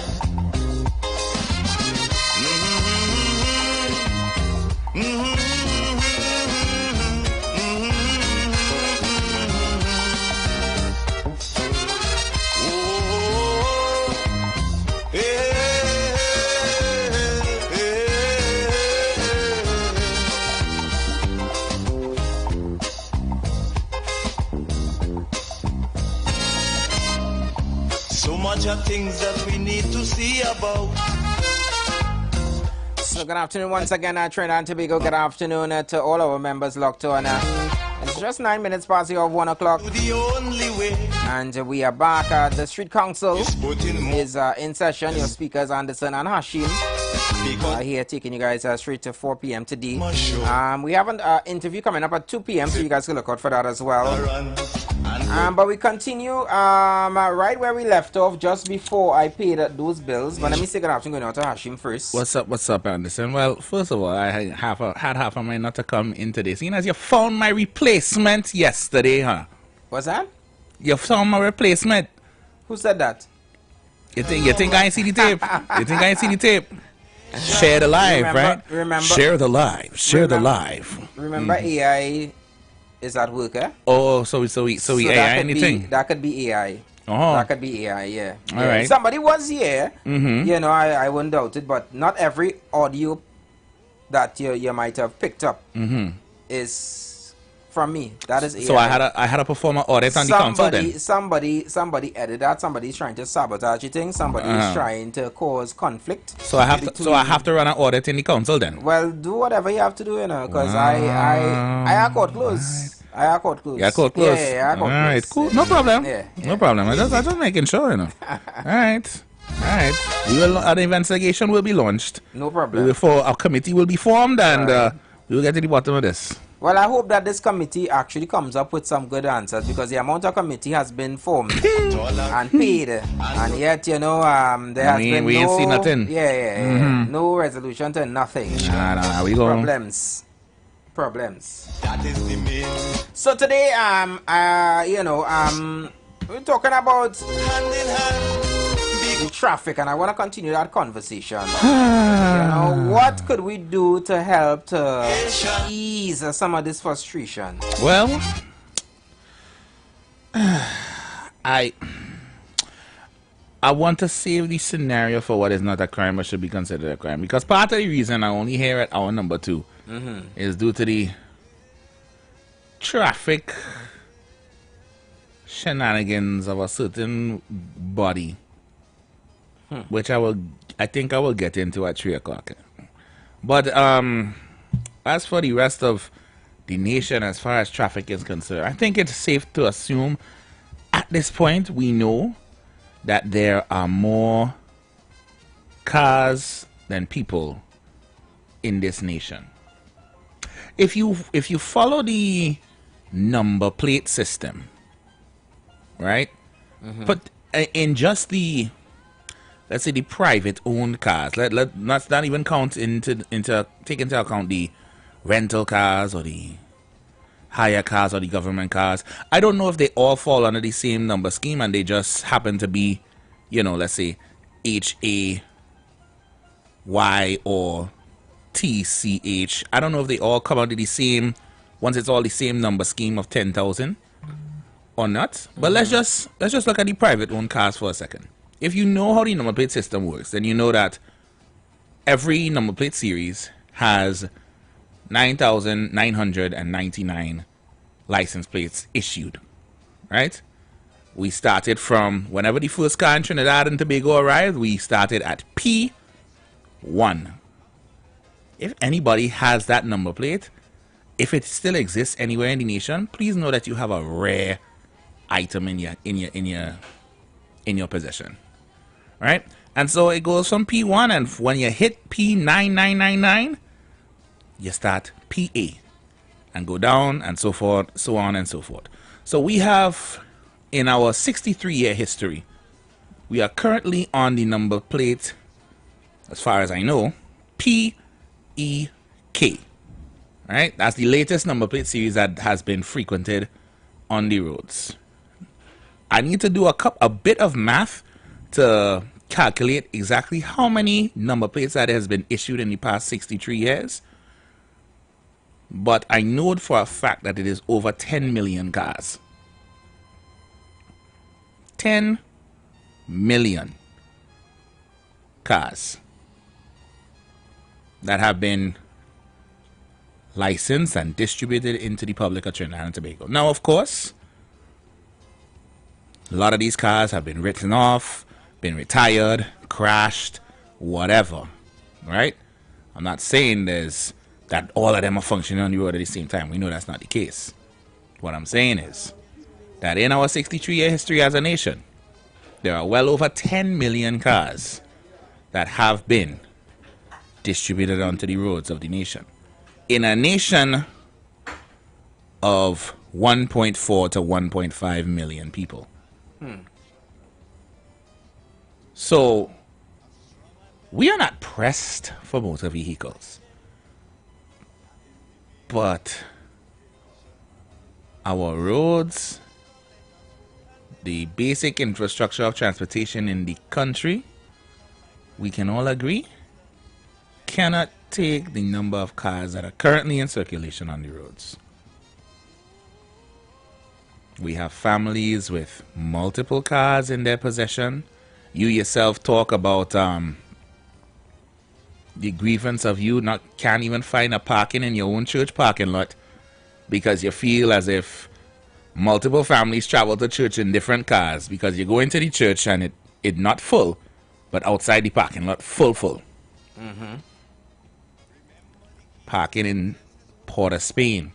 [SPEAKER 2] So much of things that we need to see about.
[SPEAKER 1] So good afternoon once again, Trinidad and Tobago. Good afternoon to all our members locked on. It's just 9 minutes past the hour of 1 o'clock.
[SPEAKER 2] The only way.
[SPEAKER 1] And we are back. The Street Council is in session. Your speakers, Anderson and Hashim, here taking you guys straight to 4 p.m. today. We have an interview coming up at 2 p.m. so you guys can look out for that as well. But we continue right where we left off just before I paid those bills. But let me say good afternoon going out to Hashim first.
[SPEAKER 20] What's up, Anderson? Well, first of all, I had half a mind not to come in today. Seeing as you found my replacement yesterday, huh?
[SPEAKER 1] What's that?
[SPEAKER 20] You found my replacement.
[SPEAKER 1] Who said that?
[SPEAKER 20] You think I ain't see the tape? You think I ain't see the tape? Share the live, right? Share the live. Share the live.
[SPEAKER 1] Remember, AI is at work, eh?
[SPEAKER 20] Oh, so AI anything?
[SPEAKER 1] That could be AI.
[SPEAKER 20] Oh.
[SPEAKER 1] That could be AI, yeah.
[SPEAKER 20] All right.
[SPEAKER 1] Somebody was here, you know, I wouldn't doubt it, but not every audio that you might have picked up is from me. That is AI.
[SPEAKER 20] So I had a performer audit on the council then?
[SPEAKER 1] Somebody edited that. Somebody's trying to sabotage your thing. Somebody's trying to cause conflict.
[SPEAKER 20] So I have to run an audit in the council then?
[SPEAKER 1] Well, do whatever you have to do, you know, because I are court closed. I are court closed.
[SPEAKER 20] Yeah, court closed.
[SPEAKER 1] Yeah, I court
[SPEAKER 20] all right,
[SPEAKER 1] closed.
[SPEAKER 20] cool. No problem.
[SPEAKER 1] Yeah.
[SPEAKER 20] No problem. I just making sure, you know. All right. An investigation will be launched.
[SPEAKER 1] No problem.
[SPEAKER 20] Before our committee will be formed and we will get to the bottom of this.
[SPEAKER 1] Well, I hope that this committee actually comes up with some good answers, because the amount of committee has been formed and paid, and yet, you know, there has been
[SPEAKER 20] we ain't seen nothing.
[SPEAKER 1] Yeah. No resolution to nothing.
[SPEAKER 20] Nah, we go.
[SPEAKER 1] Problems. So today, we're talking about the traffic, and I want to continue that conversation. What could we do to help to ease some of this frustration?
[SPEAKER 20] Well, I want to save the scenario for what is not a crime but should be considered a crime, because part of the reason I only hear at hour number 2 is due to the traffic shenanigans of a certain body, which I think I will get into at 3 o'clock. But as for the rest of the nation, as far as traffic is concerned, I think it's safe to assume at this point we know that there are more cars than people in this nation. If you follow the number plate system, right? But in just the, let's say, the private owned cars, let's not even count take into account the rental cars or the hire cars or the government cars. I don't know if they all fall under the same number scheme and they just happen to be, let's say HAY or TCH. I don't know if they all come under the same, once it's all the same number scheme of 10,000 or not. But let's just look at the private owned cars for a second. If you know how the number plate system works, then you know that every number plate series has 9,999 license plates issued, right? We started from whenever the first car in Trinidad and Tobago arrived, we started at P1. If anybody has that number plate, if it still exists anywhere in the nation, please know that you have a rare item in your possession, right? And so it goes from P1, and when you hit P9999, you start PA and go down and so forth, so on and so forth. So we have, in our 63-year history, we are currently on the number plate, as far as I know, PEK. Right? That's the latest number plate series that has been frequented on the roads. I need to do a bit of math to calculate exactly how many number plates that has been issued in the past 63 years. But I know for a fact that it is over 10 million cars. 10 million cars that have been licensed and distributed into the public of Trinidad and Tobago. Now, of course, a lot of these cars have been written off, been retired, crashed, whatever, right? I'm not saying that all of them are functioning on the road at the same time. We know that's not the case. What I'm saying is that in our 63-year history as a nation, there are well over 10 million cars that have been distributed onto the roads of the nation. In a nation of 1.4 to 1.5 million people. So, we are not pressed for motor vehicles. But our roads, the basic infrastructure of transportation in the country, we can all agree, cannot take the number of cars that are currently in circulation on the roads. We have families with multiple cars in their possession. You yourself talk about the grievance of you can't even find a parking in your own church parking lot because you feel as if multiple families travel to church in different cars, because you go into the church and it not full, but outside the parking lot full. Parking in Port of Spain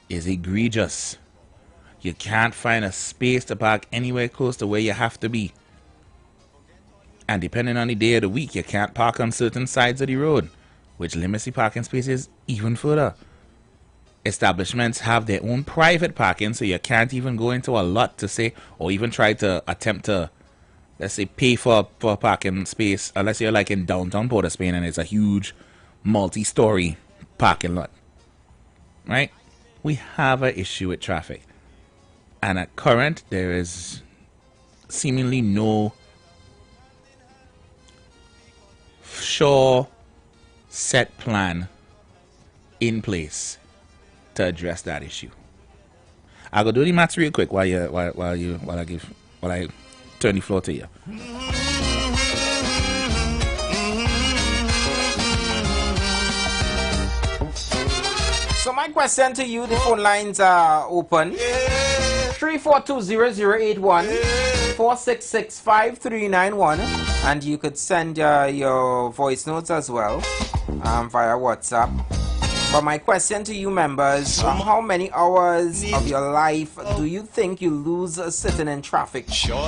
[SPEAKER 20] is egregious. You can't find a space to park anywhere close to where you have to be. And depending on the day of the week, you can't park on certain sides of the road, which limits the parking spaces even further. establishments have their own private parking, so you can't even go into a lot to say, or even try to attempt to, let's say, pay for a parking space, unless you're like in downtown Port of Spain and it's a huge multi-story parking lot. Right? We have an issue with traffic. And at current, there is seemingly no sure set plan in place to address that issue. I'll go do the maths real quick while I turn the floor to you.
[SPEAKER 1] So my question to you, the phone lines are open. 3420081, 4665391, and you could send your voice notes as well via WhatsApp. But my question to you members, how many hours of your life do you think you lose sitting in traffic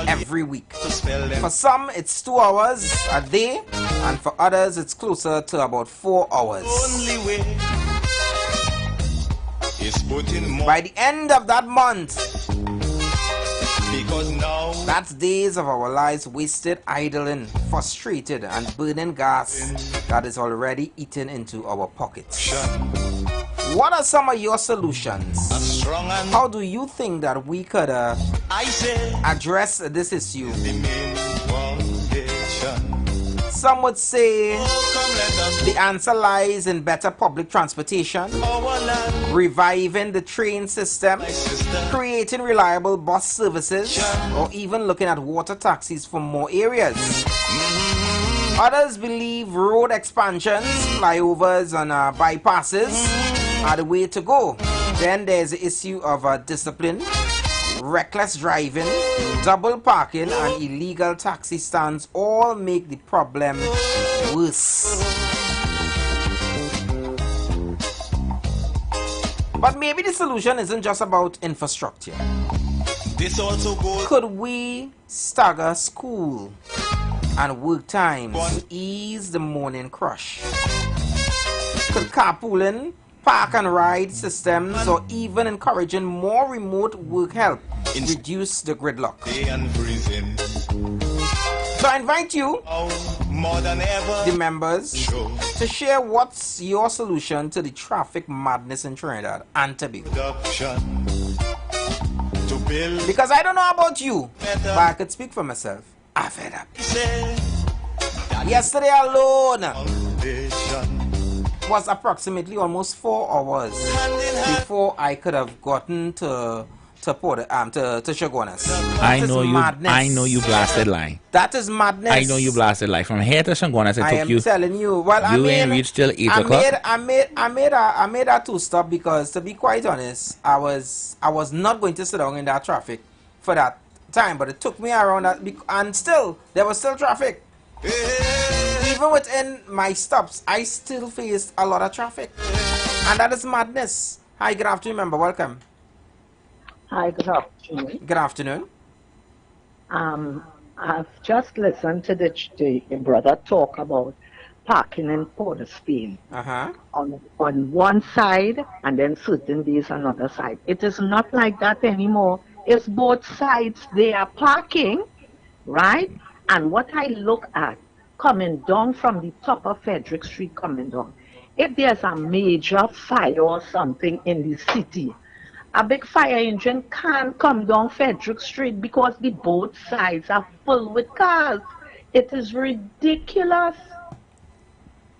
[SPEAKER 1] every week? For some, it's 2 hours a day, and for others, it's closer to about 4 hours. By the end of that month, because now that's days of our lives wasted idling, frustrated, and burning gas that is already eaten into our pockets. What are some of your solutions? How do you think that we could address this issue? Some would say the answer lies in better public transportation, reviving the train system, creating reliable bus services, or even looking at water taxis for more areas. Others believe road expansions, flyovers, and bypasses are the way to go. Then there's the issue of discipline, reckless driving, double parking, and illegal taxi stands all make the problem worse. But maybe the solution isn't just about infrastructure. This also goes. Could we stagger school and work times to ease the morning crush? Could carpooling, park and ride systems, or even encouraging more remote work help reduce the gridlock? So I invite you, more than ever, the members, to share what's your solution to the traffic madness in Trinidad and Tobago. Because I don't know about you, but I could speak for myself. I've fed up. Yesterday alone was approximately almost 4 hours before I could have gotten to Chaguanas.
[SPEAKER 20] I know you blasted lie.
[SPEAKER 1] That is madness.
[SPEAKER 20] I know you blasted lie. From here to Chaguanas, it took you.
[SPEAKER 1] I am telling you. Well,
[SPEAKER 20] you ain't reached till 8 o'clock.
[SPEAKER 1] I made a two-stop because, to be quite honest, I was not going to sit down in that traffic for that time, but it took me around that, and still there was still traffic. Even within my stops, I still faced a lot of traffic, and that is madness. Hi, good afternoon, member. Welcome.
[SPEAKER 21] Hi, good afternoon.
[SPEAKER 1] Good afternoon.
[SPEAKER 21] I've just listened to the brother talk about parking in Port of Spain. On one side, and then certain days another side. It is not like that anymore. It's both sides. They are parking, right? And what I look at, coming down from the top of Frederick Street, coming down, if there's a major fire or something in the city, a big fire engine can't come down Frederick Street because the both sides are full with cars. It is ridiculous.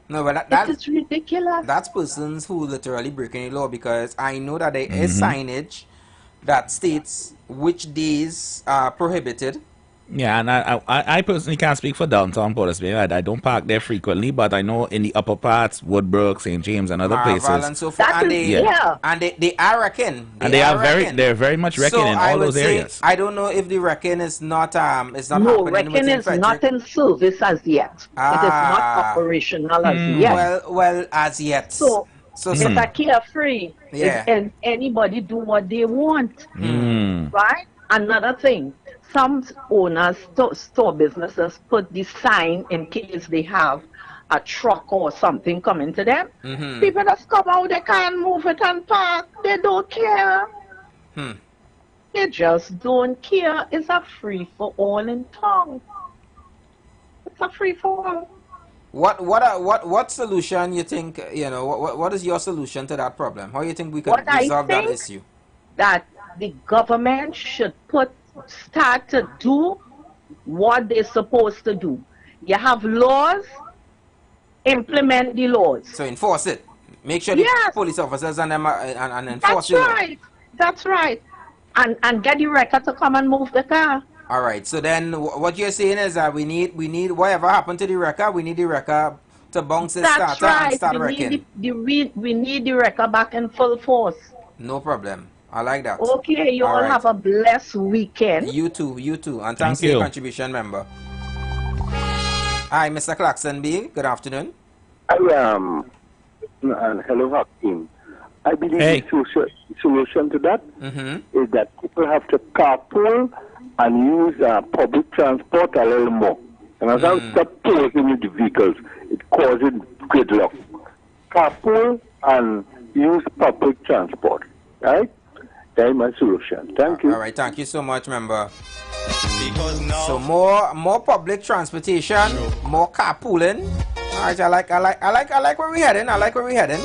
[SPEAKER 1] No, but it is ridiculous. That's persons who literally breaking the law, because I know that there is signage that states which days are prohibited.
[SPEAKER 20] Yeah, and I personally can't speak for downtown Port of Spain. I don't park there frequently, but I know in the upper parts, Woodbrook, St. James, and other places.
[SPEAKER 1] And so forth. And they are reckoning.
[SPEAKER 20] They're very much reckoning in all those areas.
[SPEAKER 1] I don't know if the reckoning is not
[SPEAKER 21] no,
[SPEAKER 1] happening.
[SPEAKER 21] Reckoning is not in service as yet. It is not operational as yet.
[SPEAKER 1] Well, as yet.
[SPEAKER 21] So it's a carefree.
[SPEAKER 1] Yeah.
[SPEAKER 21] And anybody do what they want. Right? Another thing. Some owners, store businesses, put the sign in case they have a truck or something coming to them. People just come out, they can't move it and park. They don't care. They just don't care. It's a free for all in town. It's a free for all.
[SPEAKER 1] What solution you think, you know, what is your solution to that problem? How do you think we could resolve that issue?
[SPEAKER 21] That the government should start to do what they're supposed to do. You have laws, implement the laws.
[SPEAKER 1] So enforce it. Make sure the police officers and them and enforce it.
[SPEAKER 21] That's right. That's right. And get the wrecker to come and move the car.
[SPEAKER 1] All right. So then, what you're saying is that we need whatever happened to the wrecker, we need the wrecker to bounce the starter and start wrecking.
[SPEAKER 21] We need the wrecker back in full force.
[SPEAKER 1] No problem. I like that.
[SPEAKER 21] Okay, you all have a blessed weekend.
[SPEAKER 1] You too. And thanks for your contribution, member. Hi, Mr. Clarkson B. Good afternoon.
[SPEAKER 3] And hello, Hawk team. I believe the solution to that is that people have to carpool and use public transport a little more. And as I stop closing with the vehicles, it causes gridlock. Carpool and use public transport. Right? That's my solution. Thank you.
[SPEAKER 1] All right, thank you so much, member. So more public transportation, more carpooling. All right, I like where we're heading. I like where we're heading.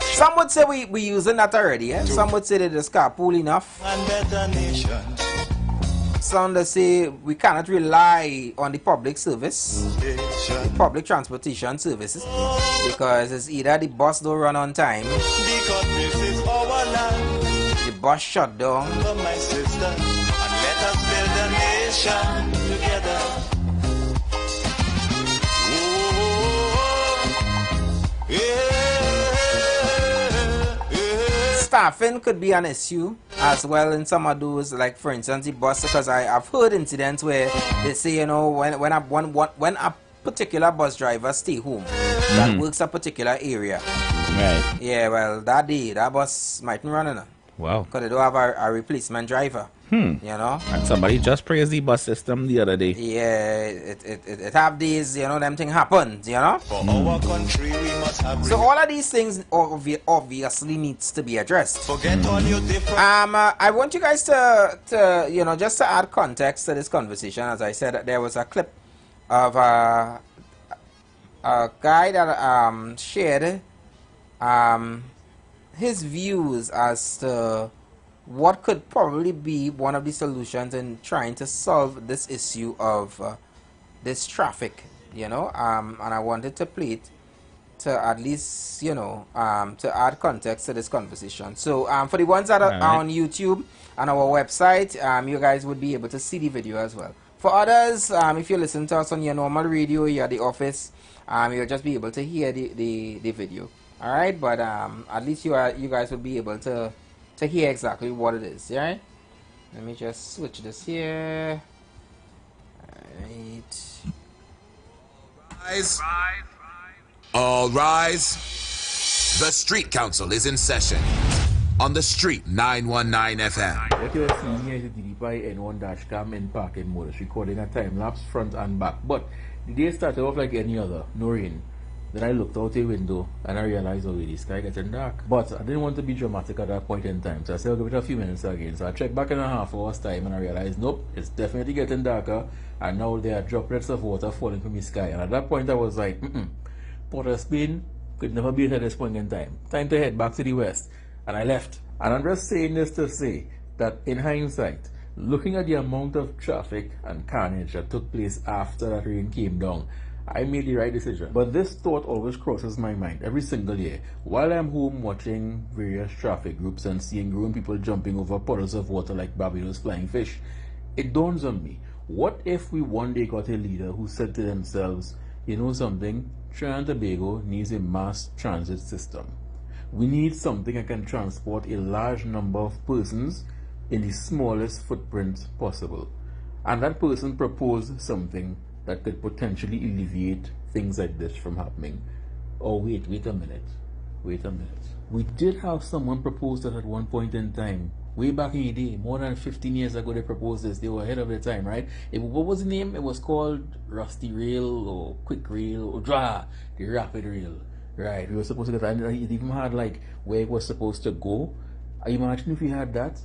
[SPEAKER 1] Some would say we using that already. Some would say that it's carpool enough. Some would say we cannot rely on the public service, the public transportation services, because it's either the bus don't run on time, the bus shut down.
[SPEAKER 2] My sister, and let us build a nation together.
[SPEAKER 1] Staffing could be an issue as well in some of those, like for instance the bus, because I've heard incidents where they say, you know, when a particular bus driver stay home that works a particular area,
[SPEAKER 20] right?
[SPEAKER 1] Yeah, well, that day that bus mightn't run enough.
[SPEAKER 20] Wow.
[SPEAKER 1] Because they don't have a replacement driver. You know?
[SPEAKER 20] And somebody just praised the bus system the other day.
[SPEAKER 1] Yeah, it have these, you know, them thing happens, you know?
[SPEAKER 2] For our country, we must have.
[SPEAKER 1] So all of these things obviously needs to be addressed.
[SPEAKER 2] Forget all your different.
[SPEAKER 1] I want you guys to you know, just to add context to this conversation. As I said, there was a clip of a guy that shared his views as to what could probably be one of the solutions in trying to solve this issue of this traffic, you know, and I wanted to play it to at least, you know, to add context to this conversation. So for the ones that are on YouTube and our website, you guys would be able to see the video as well. For others, if you listen to us on your normal radio, you're at the office, you'll just be able to hear the video. All right, but at least you guys will be able to hear exactly what it is. Yeah, right? Let me just switch this here. Right.
[SPEAKER 22] All rise. The Street Council is in session on the Street 919 FM.
[SPEAKER 23] N1 dash cam in parking mode. It's recording a time lapse front and back. But the day started off like any other, no rain. Then I looked out a window and I realized already the sky getting dark. But I didn't want to be dramatic at that point in time, so I said I'll give it a few minutes again. So I checked back in a half hour's time and I realized nope, it's definitely getting darker, and now there are droplets of water falling from the sky. And at that point I was like, Port of Spain could never be at this point in time. Time to head back to the west. And I left. And I'm just saying this to say that in hindsight, looking at the amount of traffic and carnage that took place after that rain came down, I made the right decision. But this thought always crosses my mind every single year while I'm home watching various traffic groups and seeing grown people jumping over puddles of water like Barbados flying fish. It dawns on me, what if we one day got a leader who said to themselves, you know something, Trinidad and Tobago needs a mass transit system. We need something that can transport a large number of persons in the smallest footprint possible. And that person proposed something that could potentially alleviate things like this from happening. Oh wait a minute. We did have someone propose that at one point in time, Way back in the day, more than 15 years ago, they proposed this. They were ahead of their time, right? What was the name? It was called Rusty Rail or Quick Rail or the Rapid Rail, right? We were supposed to get, and it even had like where it was supposed to go. Imagine if we had that,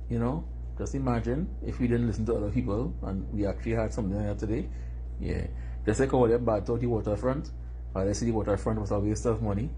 [SPEAKER 23] you know? Just imagine if we didn't listen to other people and we actually had something like that today. Yeah. Just like how they bad out the waterfront, or they see the waterfront was a waste of money.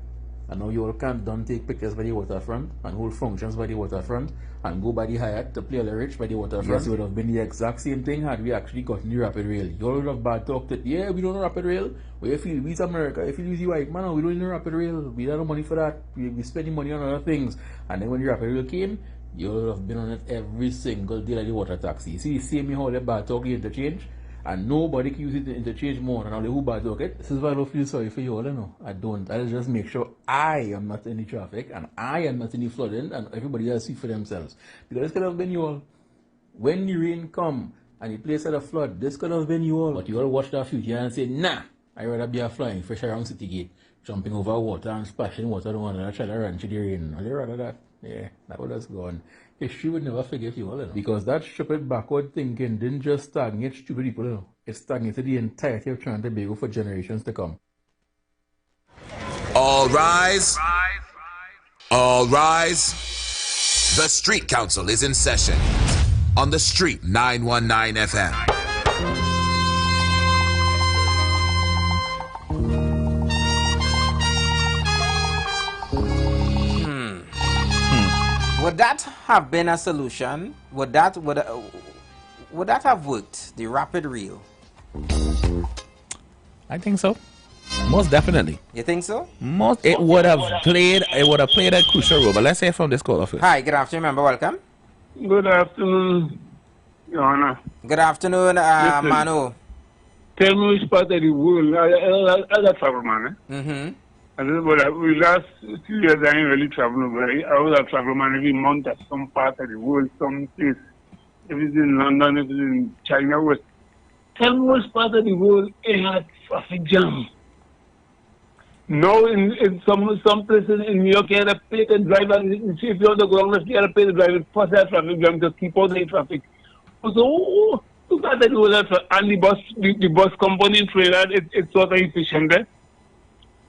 [SPEAKER 23] And now you all don't take pictures by the waterfront and hold functions by the waterfront and go by the Hyatt to play all the rich by the waterfront. Yes, it would have been the exact same thing had we actually gotten the rapid rail. You all would have bad talked it. Yeah, we don't know rapid rail. We feel we's America. If you use the white man, we don't need rapid rail. We don't have money for that. We spending money on other things. And then when the rapid rail came, you all would have been on it every single day like the water taxi. See, me how they bad talk the interchange. And nobody can use it to interchange more than all the who bad talk it. This is why I don't feel sorry for you all, you know. I don't. I just make sure I am not in the traffic and I am not in the flooding and everybody else see for themselves. Because this could have been you all. When the rain come and the place had a flood, this could have been you all. But you all watch that future and say, nah, I'd rather be a flying fish around City Gate, jumping over water and splashing water on and try to run to the rain. I'd rather that. Yeah, that would have gone. History would never forgive you all, you know? Because that stupid backward thinking didn't just stagnate stupid people, you know? It stagnated the entirety of Trinidad and Tobago for generations to come.
[SPEAKER 22] All rise. All rise. The Street Council is in session on the Street 919 FM.
[SPEAKER 1] Would that have been a solution? Would that have worked? The rapid rail?
[SPEAKER 20] I think so. Most definitely.
[SPEAKER 1] You think so?
[SPEAKER 20] It would have played a crucial role. But let's say from this call office.
[SPEAKER 1] Hi, good afternoon, member. Welcome.
[SPEAKER 4] Good afternoon, Your Honor.
[SPEAKER 1] Good afternoon, Manu.
[SPEAKER 4] Tell me which part of the world I got travel, man.
[SPEAKER 1] Mm-hmm.
[SPEAKER 4] I don't know, but we last 2 years I ain't really traveling. I was a travel man every month at some part of the world, some place. If it's in London, if it's in China, West. Tell me which part of the world it had traffic jam. No, in some places in New York, you had to pay the driver. If you have to go on, you had to pay the driver for that traffic jam to keep out the traffic. So, look at that. And the bus company in Trinidad, it's sort of efficient there.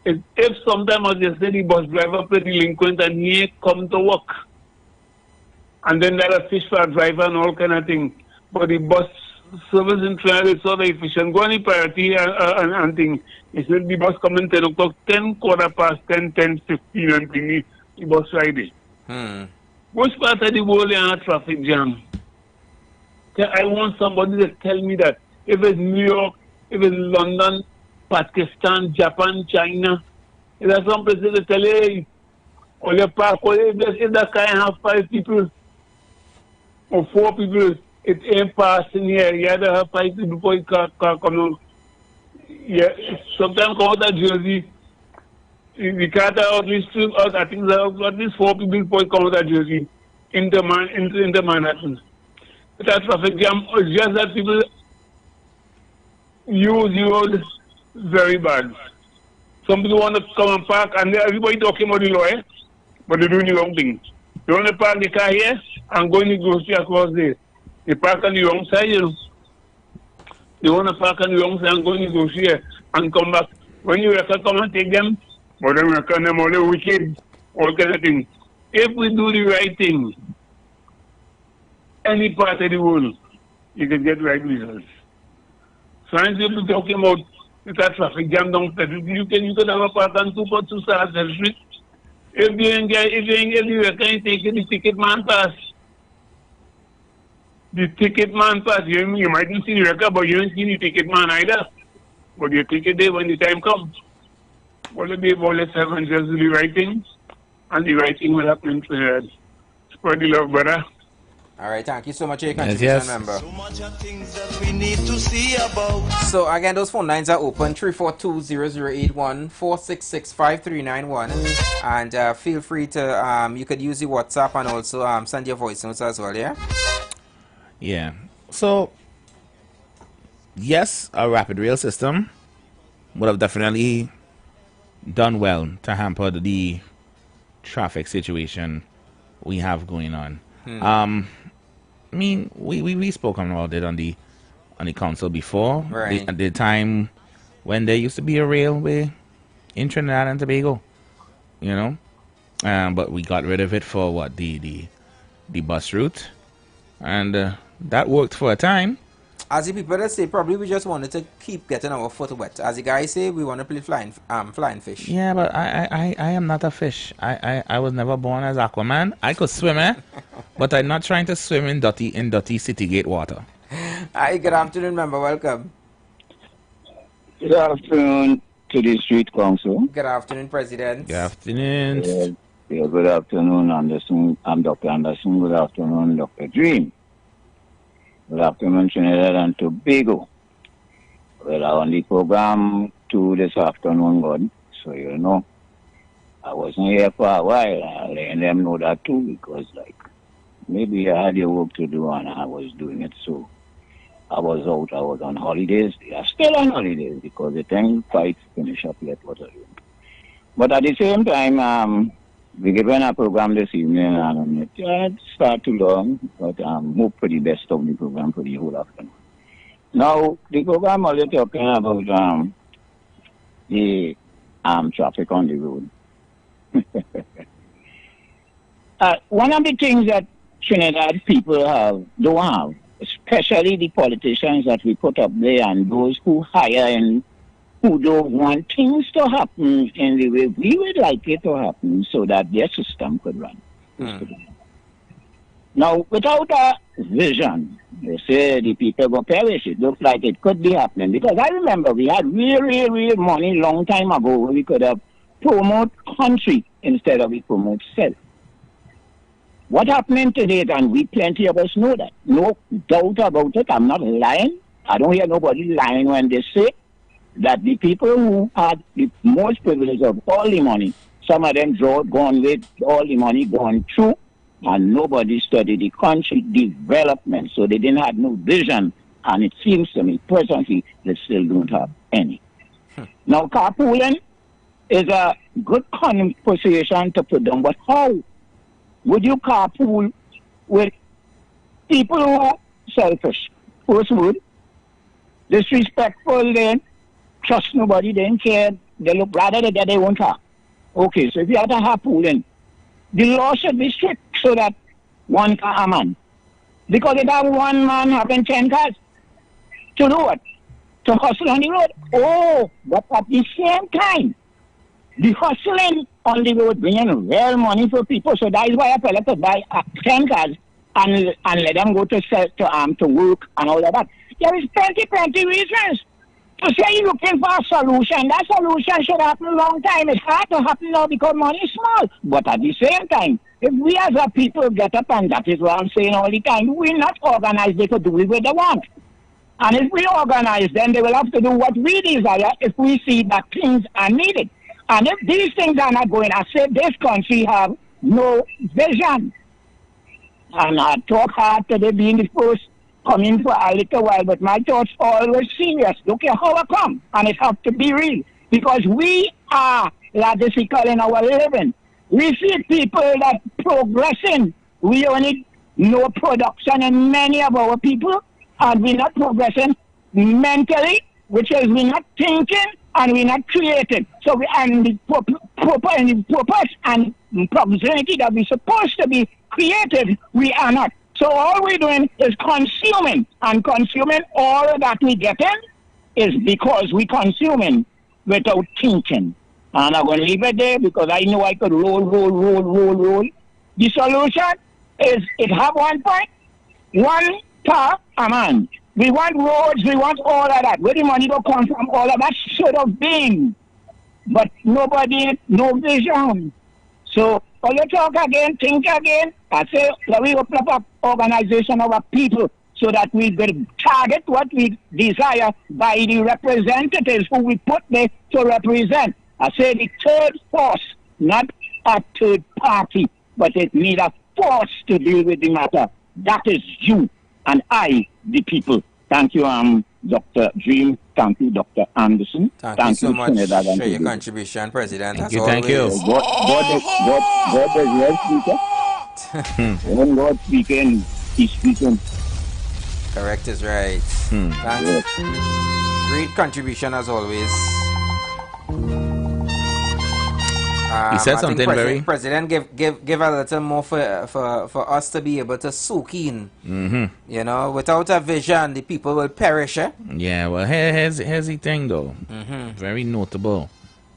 [SPEAKER 4] If sometimes, as you say, the bus driver play delinquent and he come to work, and then there are fish for a driver and all kind of thing. But the bus service in Trinidad is sort of efficient. Go on the priority and thing. It's not the bus coming 10 o'clock, 10, quarter past 10, 10, 15 and thing, the bus Friday. Which part of the world you have traffic jam? I want somebody to tell me that. If it's New York, if it's London, Pakistan, Japan, China. There are some places that tell you, hey, all your park, if that car have 5 people or 4 people, it ain't passing here. You have to have 5 people before your car come out. Yeah, sometimes come out of Jersey. The car at least I think there are at least 4 people before you come out of Jersey into Manhattan. That traffic jam is just that people use the road very bad. Some people want to come and park, and everybody talking about the law, but they're doing the wrong thing. They want to park the car here and go in the grocery across there. They park on the wrong side, you know. They want to park on the wrong side and go in the grocery here and come back. When you reckon come and take them, but then reckon them all the wicked, all kind of things. If we do the right thing, any part of the world, you can get right results. So I'm people talking about that traffic jam downstairs. You can have a part on 2.2 South Street. If you ain't everywhere, can you take the ticket man pass? The ticket man pass, you mightn't see the record, but you don't see the ticket man either. But you take it there when the time comes. All the day, all let's have and just do the right thing, and the right thing will happen to her. Spread the love, brother.
[SPEAKER 1] All right, thank you so much for your contribution, member.
[SPEAKER 2] So much of things that we need to see about.
[SPEAKER 1] So again, those phone lines are open: 342-0081, 466-5391, and feel free to you could use the WhatsApp and also send your voice notes as well. Yeah.
[SPEAKER 20] Yeah. So yes, a rapid rail system would have definitely done well to hamper the traffic situation we have going on. I mean, we spoken about it on the council before.
[SPEAKER 1] Right.
[SPEAKER 20] At the time when there used to be a railway in Trinidad and Tobago, you know, but we got rid of it for what the bus route, and that worked for a time.
[SPEAKER 1] As the people that say, probably we just wanted to keep getting our foot wet. As the guys say, we want to play flying fish.
[SPEAKER 20] Yeah, but I am not a fish. I was never born as Aquaman. I could swim, but I'm not trying to swim in dirty city gate water.
[SPEAKER 1] Hi, good afternoon, member. Welcome.
[SPEAKER 7] Good afternoon to the Street Council.
[SPEAKER 1] Good afternoon, President.
[SPEAKER 20] Good afternoon.
[SPEAKER 7] Yeah, good afternoon, Anderson. I'm Dr. Anderson. Good afternoon, Dr. Dream. Good afternoon, Trinidad and Tobago. Well, I'm on the program 2 this afternoon, God. So, you know, I wasn't here for a while. I'll let them know that too, because, like, maybe I had your work to do and I was doing it. So, I was out. I was on holidays. They are still on holidays because the thing quite finish up yet what I do. But at the same time, we given a program this evening, and it start too long, but hope for the best of the program for the whole afternoon. Now, the program only talking about the traffic on the road. One of the things that Trinidad people don't have, especially the politicians that we put up there and those who hire and who don't want things to happen in the way we would like it to happen so that their system could run. Now, without a vision, they say the people will perish. It looks like it could be happening. Because I remember we had real money long time ago where we could have promote country instead of we promote self. What happening today, and we plenty of us know that. No doubt about it. I'm not lying. I don't hear nobody lying when they say that the people who had the most privilege of all the money, some of them gone with all the money gone through, and nobody studied the country development, so they didn't have no vision, and it seems to me, personally, they still don't have any. Now, carpooling is a good conversation to put down, but how would you carpool with people who are selfish? First word, disrespectful, then trust nobody, they don't care, they look rather they get their own car. Okay, so if you have to have pooling, the law should be strict so that one car a man. Because if that one man having 10 cars, to do what? To hustle on the road. Oh, but at the same time, the hustling on the road bringing real money for people. So that is why I feel like to buy 10 cars and let them go to work and all of that. There is plenty reasons to say you're looking for a solution. That solution should happen a long time. It's hard to happen now because money is small. But at the same time, if we as a people get up, and that is what I'm saying all the time, we're not organized, they could do it what they want. And if we organize, then they will have to do what we desire if we see that things are needed. And if these things are not going, I say this country have no vision. And I talk hard today being the first coming for a little while, but my thoughts always serious. Look at how I come, and it has to be real. Because we are logistical in our living. We see people that progressing. We only know production in many of our people, and we're not progressing mentally, which is we're not thinking and we're not creating. So we and the purpose and proximity that we're supposed to be creative, we are not. So all we're doing is consuming, and consuming all that we get in is because we're consuming without thinking. And I'm going to leave it there because I know I could roll. The solution is it have one point, one car a man. We want roads, we want all of that. Where the money will come from, all of that should have been. But nobody, no vision. So, all you talk again, think again. I say, let me open up an organization of our people so that we will target what we desire by the representatives who we put there to represent. I say the third force, not a third party, but it needs a force to deal with the matter. That is you and I, the people. Thank you, Dr. Dream. Thank you, Dr. Anderson.
[SPEAKER 1] Thank you so much for your contribution, President.
[SPEAKER 20] Thank you.
[SPEAKER 7] God bless you, Speaker. When God speaking, He's speaking.
[SPEAKER 1] Correct is right. Thanks. Great contribution as always.
[SPEAKER 20] He said something
[SPEAKER 1] President give a little more for us to be able to soak in. You know, without a vision, the people will perish.
[SPEAKER 20] Yeah, well, here's the thing though. Very notable.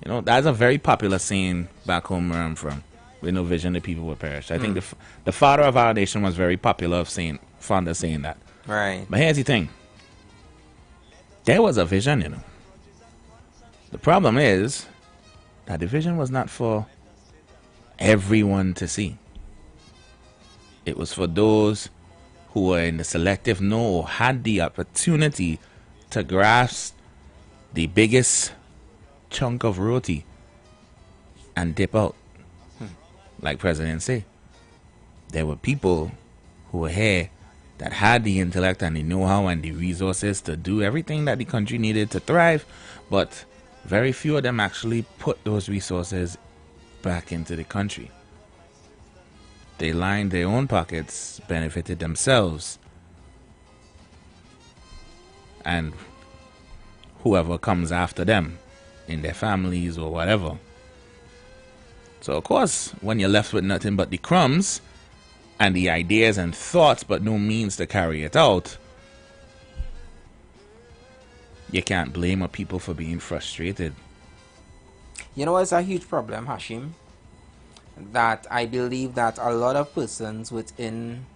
[SPEAKER 20] You know, that's a very popular saying back home where I'm from. With no vision, the people will perish. I think the father of our nation was very popular fond of saying that.
[SPEAKER 1] Right.
[SPEAKER 20] But here's the thing. There was a vision, you know. The problem is that the vision was not for everyone to see. It was for those who were in the selective know or had the opportunity to grasp the biggest chunk of roti and dip out. Like President say, there were people who were here that had the intellect and the know-how and the resources to do everything that the country needed to thrive, but very few of them actually put those resources back into the country. They lined their own pockets, benefited themselves, and whoever comes after them in their families or whatever. So of course, when you're left with nothing but the crumbs and the ideas and thoughts but no means to carry it out, you can't blame a people for being frustrated.
[SPEAKER 1] You know, it's a huge problem, Hashim, that I believe that a lot of persons within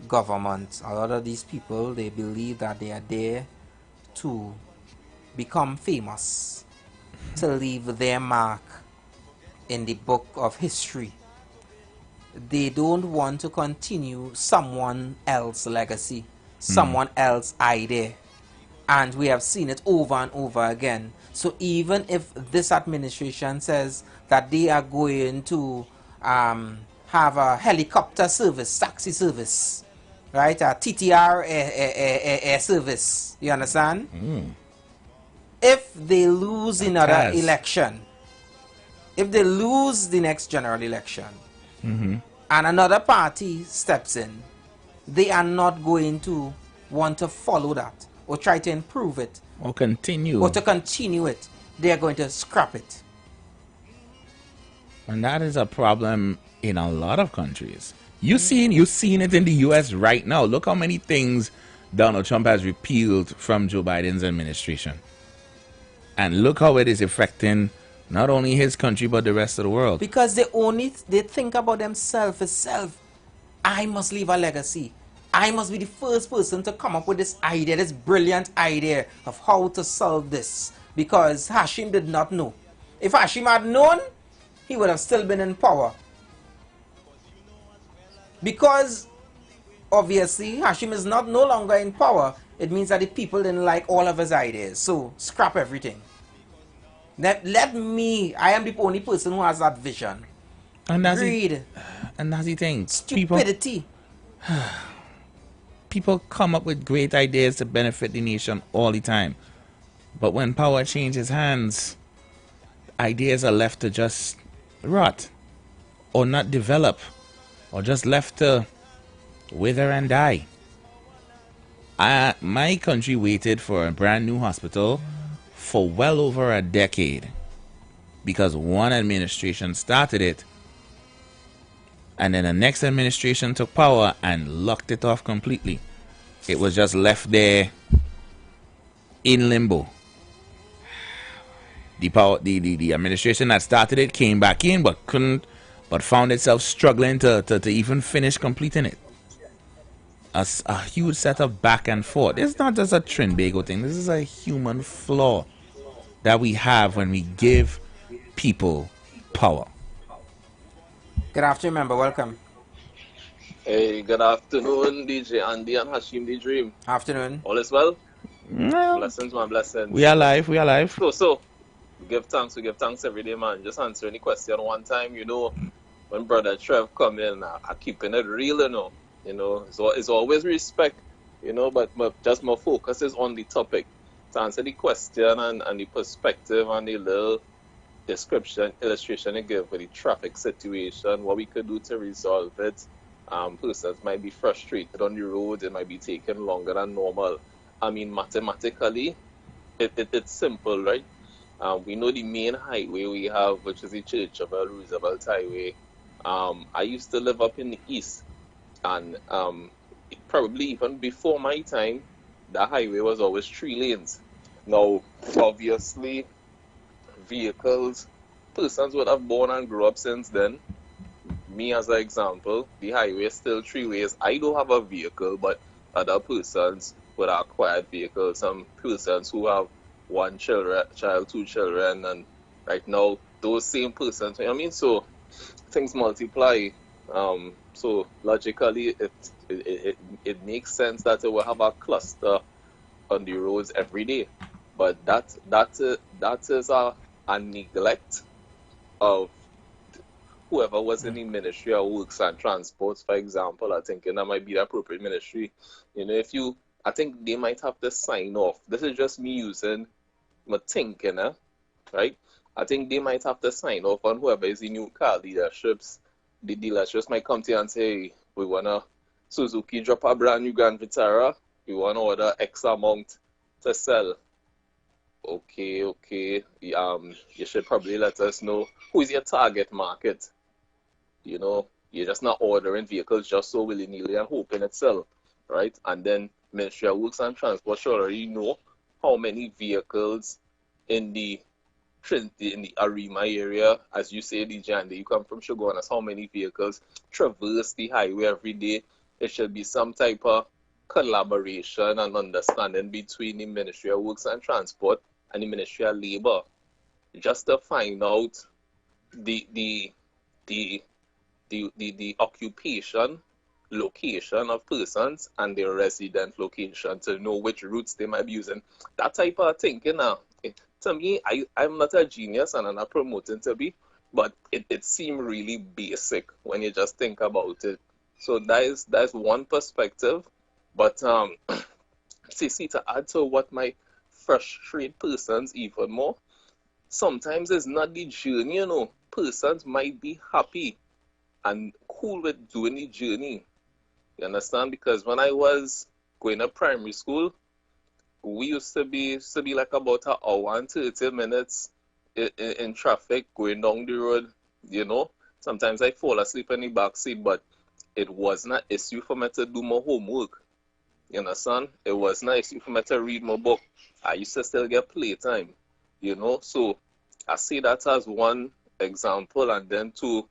[SPEAKER 1] government, a lot of these people, they believe that they are there to become famous, to leave their mark in the book of history. They don't want to continue someone else's legacy, someone else's idea. And we have seen it over and over again. So even if this administration says that they are going to have a helicopter service, taxi service, right? A TTR air service, you understand? If they lose another election, if they lose the next general election, and another party steps in, they are not going to want to follow that or try to improve it
[SPEAKER 20] or continue
[SPEAKER 1] it. They are going to scrap it.
[SPEAKER 20] And that is a problem in a lot of countries. You've seen it in the US right now. Look how many things Donald Trump has repealed from Joe Biden's administration. And look how it is affecting not only his country but the rest of the world.
[SPEAKER 1] Because they think about themselves as self. I must leave a legacy. I must be the first person to come up with this idea, this brilliant idea of how to solve this. Because Hashim did not know. If Hashim had known, he would have still been in power. Because obviously Hashim is no longer in power. It means that the people didn't like all of his ideas. So scrap everything. Let me, I am the only person who has that vision.
[SPEAKER 20] And that's
[SPEAKER 1] Greed.
[SPEAKER 20] And that's the thing.
[SPEAKER 1] Stupidity.
[SPEAKER 20] People come up with great ideas to benefit the nation all the time. But when power changes hands, ideas are left to just rot or not develop or just left to wither and die. My country waited for a brand new hospital for well over a decade because one administration started it and then the next administration took power and locked it off completely. It was just left there in limbo. The administration that started it came back in but found itself struggling to even finish completing it. A huge set of back and forth. It's not just a Trinbago thing. This is a human flaw that we have when we give people power.
[SPEAKER 1] Good afternoon, member. Welcome.
[SPEAKER 8] Hey, good afternoon, DJ Andy and Hashim the Dream.
[SPEAKER 1] Afternoon.
[SPEAKER 8] All is well?
[SPEAKER 20] Well,
[SPEAKER 8] blessings, man, blessings.
[SPEAKER 20] We are live.
[SPEAKER 8] So, we give thanks every day, man. Just answer any question one time, you know. When Brother Trev come in, I keeping it real, you know. So it's always respect, you know, but just my focus is on the topic. To answer the question and the perspective and the little illustration you give for the traffic situation, what we could do to resolve it. Persons might be frustrated on the road, it might be taking longer than normal. I mean, mathematically, it's simple, right? We know the main highway we have, which is the Churchill-Roosevelt Highway. I used to live up in the east, and probably even before my time, the highway was always 3 lanes. Now, obviously, persons would have born and grew up since then. Me as an example, the highway is still 3 ways. I don't have a vehicle, but other persons would have acquired vehicles. Some persons who have 1 child, 2 children, and right now those same persons. I mean, so things multiply. So logically, it makes sense that it will have a cluster on the roads every day. But that is a neglect of whoever was in the Ministry of Works and Transports, for example. I think that might be the appropriate ministry. You know, I think they might have to sign off. This is just me using my thinking, right? I think they might have to sign off on whoever is the new car leaderships. The dealerships might come to you and say, hey, we want to Suzuki drop a brand new Grand Vitara. We want to order X amount to sell. Okay. You should probably let us know who is your target market. You know, you're just not ordering vehicles just so willy-nilly and hoping it sell, right? And then Ministry of Works and Transport should already know how many vehicles in the Arima area, as you say, DJ, and you come from Shogunas, how many vehicles traverse the highway every day. There should be some type of collaboration and understanding between the Ministry of Works and Transport and the Ministry of Labor, just to find out the occupation location of persons and their resident location, to know which routes they might be using. That type of thinking now. To me, I'm not a genius and I'm not promoting to be, but it seems really basic when you just think about it. So that is one perspective. But to add to what might frustrate persons even more, sometimes it's not the journey, you know. Persons might be happy and cool with doing the journey. You understand? Because when I was going to primary school, we used to be like about an hour and 30 minutes in traffic going down the road, you know. Sometimes I fall asleep in the back seat, but it wasn't an issue for me to do my homework. You understand? It was not an issue for me to read my book. I used to still get playtime, you know. So I see that as one example, and then to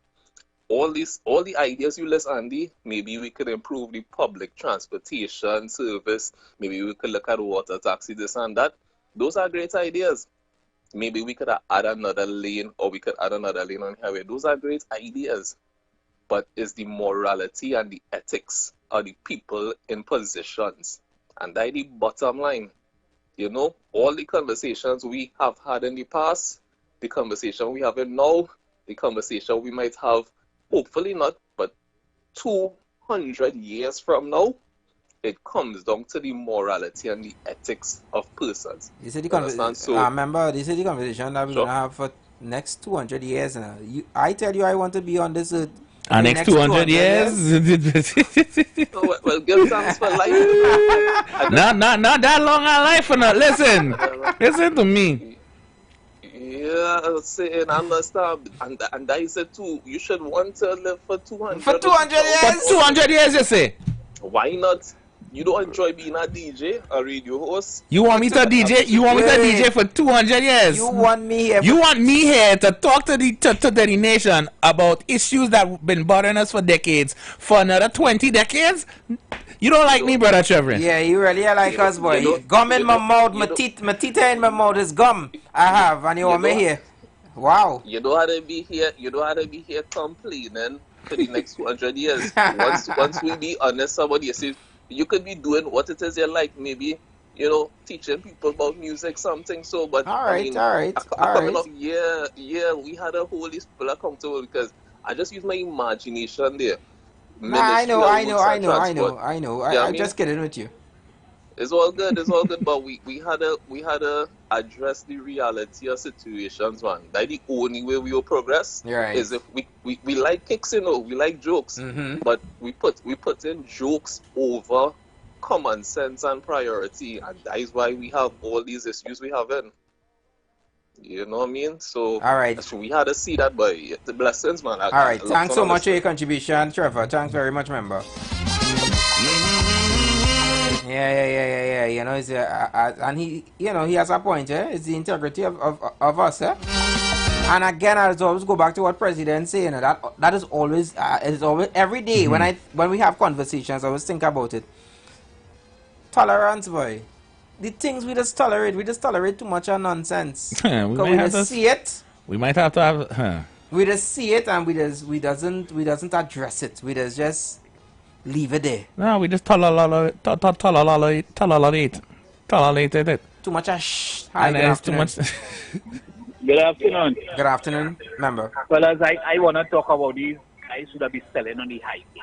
[SPEAKER 8] all the ideas you list, Andy, maybe we could improve the public transportation service. Maybe we could look at water taxi, this and that. Those are great ideas. Maybe we could add another lane, or we could add another lane on the highway. Those are great ideas. But it's the morality and the ethics of the people in positions. And that's the bottom line. You know, all the conversations we have had in the past, the conversation we have now, the conversation we might have, hopefully not, but 200 years from now, it comes down to the morality and the ethics of persons.
[SPEAKER 1] This is the conversation. Remember, this is the conversation that we're going to have for next 200 years. I tell you, I want to be on this earth.
[SPEAKER 20] Next 200 years?
[SPEAKER 8] Well, give thanks for life.
[SPEAKER 20] Not that long a life for not. Listen to me.
[SPEAKER 8] Yeah, I'm saying, I understand. And I said too, you should want to live for 200.
[SPEAKER 1] For 200 years?
[SPEAKER 20] For 200 years, you say?
[SPEAKER 8] Why not? You don't enjoy being a DJ, a radio host?
[SPEAKER 20] You want me to DJ? You want me to DJ for 200 years?
[SPEAKER 1] You want me here?
[SPEAKER 20] You want me here to talk to the nation about issues that have been bothering us for decades for another 20 decades? You don't like me, brother Trevor?
[SPEAKER 1] Yeah, you really like us, boy. Gum in my mouth, my teeth in my mouth is gum. I have, and you want me here? Wow.
[SPEAKER 8] You don't have to be here. You don't have to be here complaining for the next 200 years. Once we be honest, somebody says you could be doing what it is you like, maybe, you know, teaching people about music, something. So, but
[SPEAKER 1] all right.
[SPEAKER 8] Yeah, we had a whole list full of comfortable because I just use my imagination there.
[SPEAKER 1] I know. I'm just kidding with you.
[SPEAKER 8] It's all good. It's all good. But we had to address the reality of situations, man. That the only way we will progress is if we like kicks, you know, we like jokes, but we put in jokes over common sense and priority, and that is why we have all these issues we have in. You know what I mean? So
[SPEAKER 1] all right.
[SPEAKER 8] So we had to see that, but the blessings, man.
[SPEAKER 1] All right. Thanks so much for your contribution, Trevor. Thanks very much, member. Yeah. You know, it's and he, you know, he has a point. It's the integrity of us. And again, I always go back to what President saying. You know, that is always every day when we have conversations, I always think about it. Tolerance, boy. The things we just tolerate too much of nonsense. We just see it.
[SPEAKER 20] We might have to have.
[SPEAKER 1] We just see it and we doesn't address it. We just leave it there.
[SPEAKER 20] No, we just tolerate it.
[SPEAKER 1] Too much ash.
[SPEAKER 20] Hi, good afternoon.
[SPEAKER 1] Too much.
[SPEAKER 9] Good afternoon.
[SPEAKER 1] Good afternoon, member.
[SPEAKER 9] Well, as I want to talk about these guys who be selling on the highway.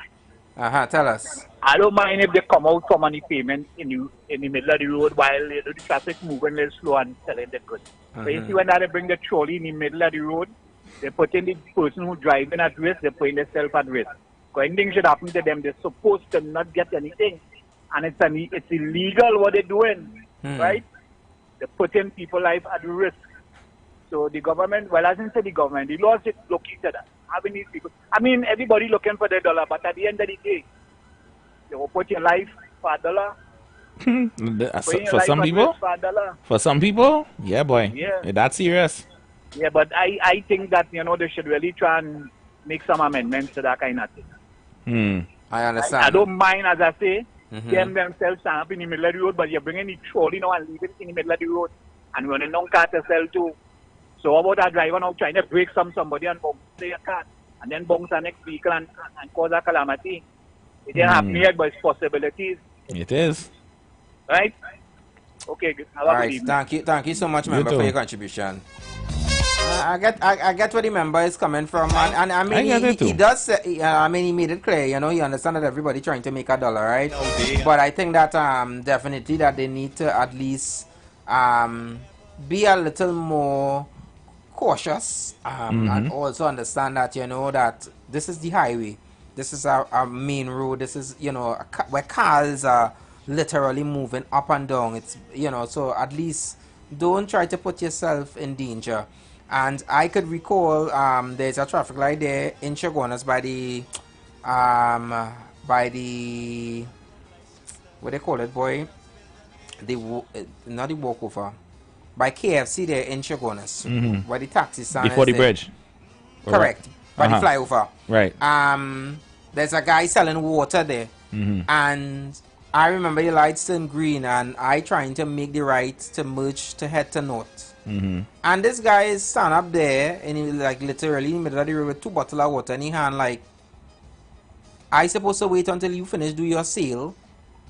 [SPEAKER 1] Tell us.
[SPEAKER 9] I don't mind if they come out from any payment in the middle of the road while the traffic moving a little slow and selling the goods. So you see when they bring the trolley in the middle of the road, they put in the person who driving at risk, they put in themselves at risk. So anything should happen to them, they're supposed to not get anything. And it's illegal what they're doing, right? They're putting people's life at risk. So the government, well, I didn't say the government, the laws is looking at that. Having these people, I mean, everybody looking for the dollar, but at the end of the day, you will put your life for a dollar.
[SPEAKER 20] For some people, yeah, boy, that's serious.
[SPEAKER 9] Yeah, but I think that, you know, they should really try and make some amendments to that kind of thing.
[SPEAKER 1] I understand.
[SPEAKER 9] I don't mind, as I say, them themselves stand up in the middle of the road, but you're bringing the trolley now and leave it in the middle of the road, and running down car to sell too. So how about that driver now trying to break somebody and bounce their car, and then bounce the next vehicle and cause a calamity? It didn't happen yet, but it's possibilities.
[SPEAKER 20] It is.
[SPEAKER 9] Right? Okay, good.
[SPEAKER 1] All right, thank you so much, member, for your contribution. I get where the member is coming from, and I mean he does say, I mean he made it clear, you know, he understands that everybody trying to make a dollar, right? But I think that definitely that they need to at least be a little more cautious and also understand that, you know, that this is the highway, this is our main road, this is, you know, where cars are literally moving up and down. It's, you know, so at least don't try to put yourself in danger. And I could recall there's a traffic light there in Chaguanas by the what they call it, boy, not the walkover, by KFC there in Chaguanas, where the taxi stand
[SPEAKER 20] before the
[SPEAKER 1] there.
[SPEAKER 20] bridge.
[SPEAKER 1] Correct. By the flyover.
[SPEAKER 20] Right.
[SPEAKER 1] There's a guy selling water there, and I remember the lights turned green, and I trying to make the right to merge to head to north. And this guy is stand up there, and he like literally in the middle of the road with 2 bottles of water in his hand, like, I supposed to wait until you finish do your sale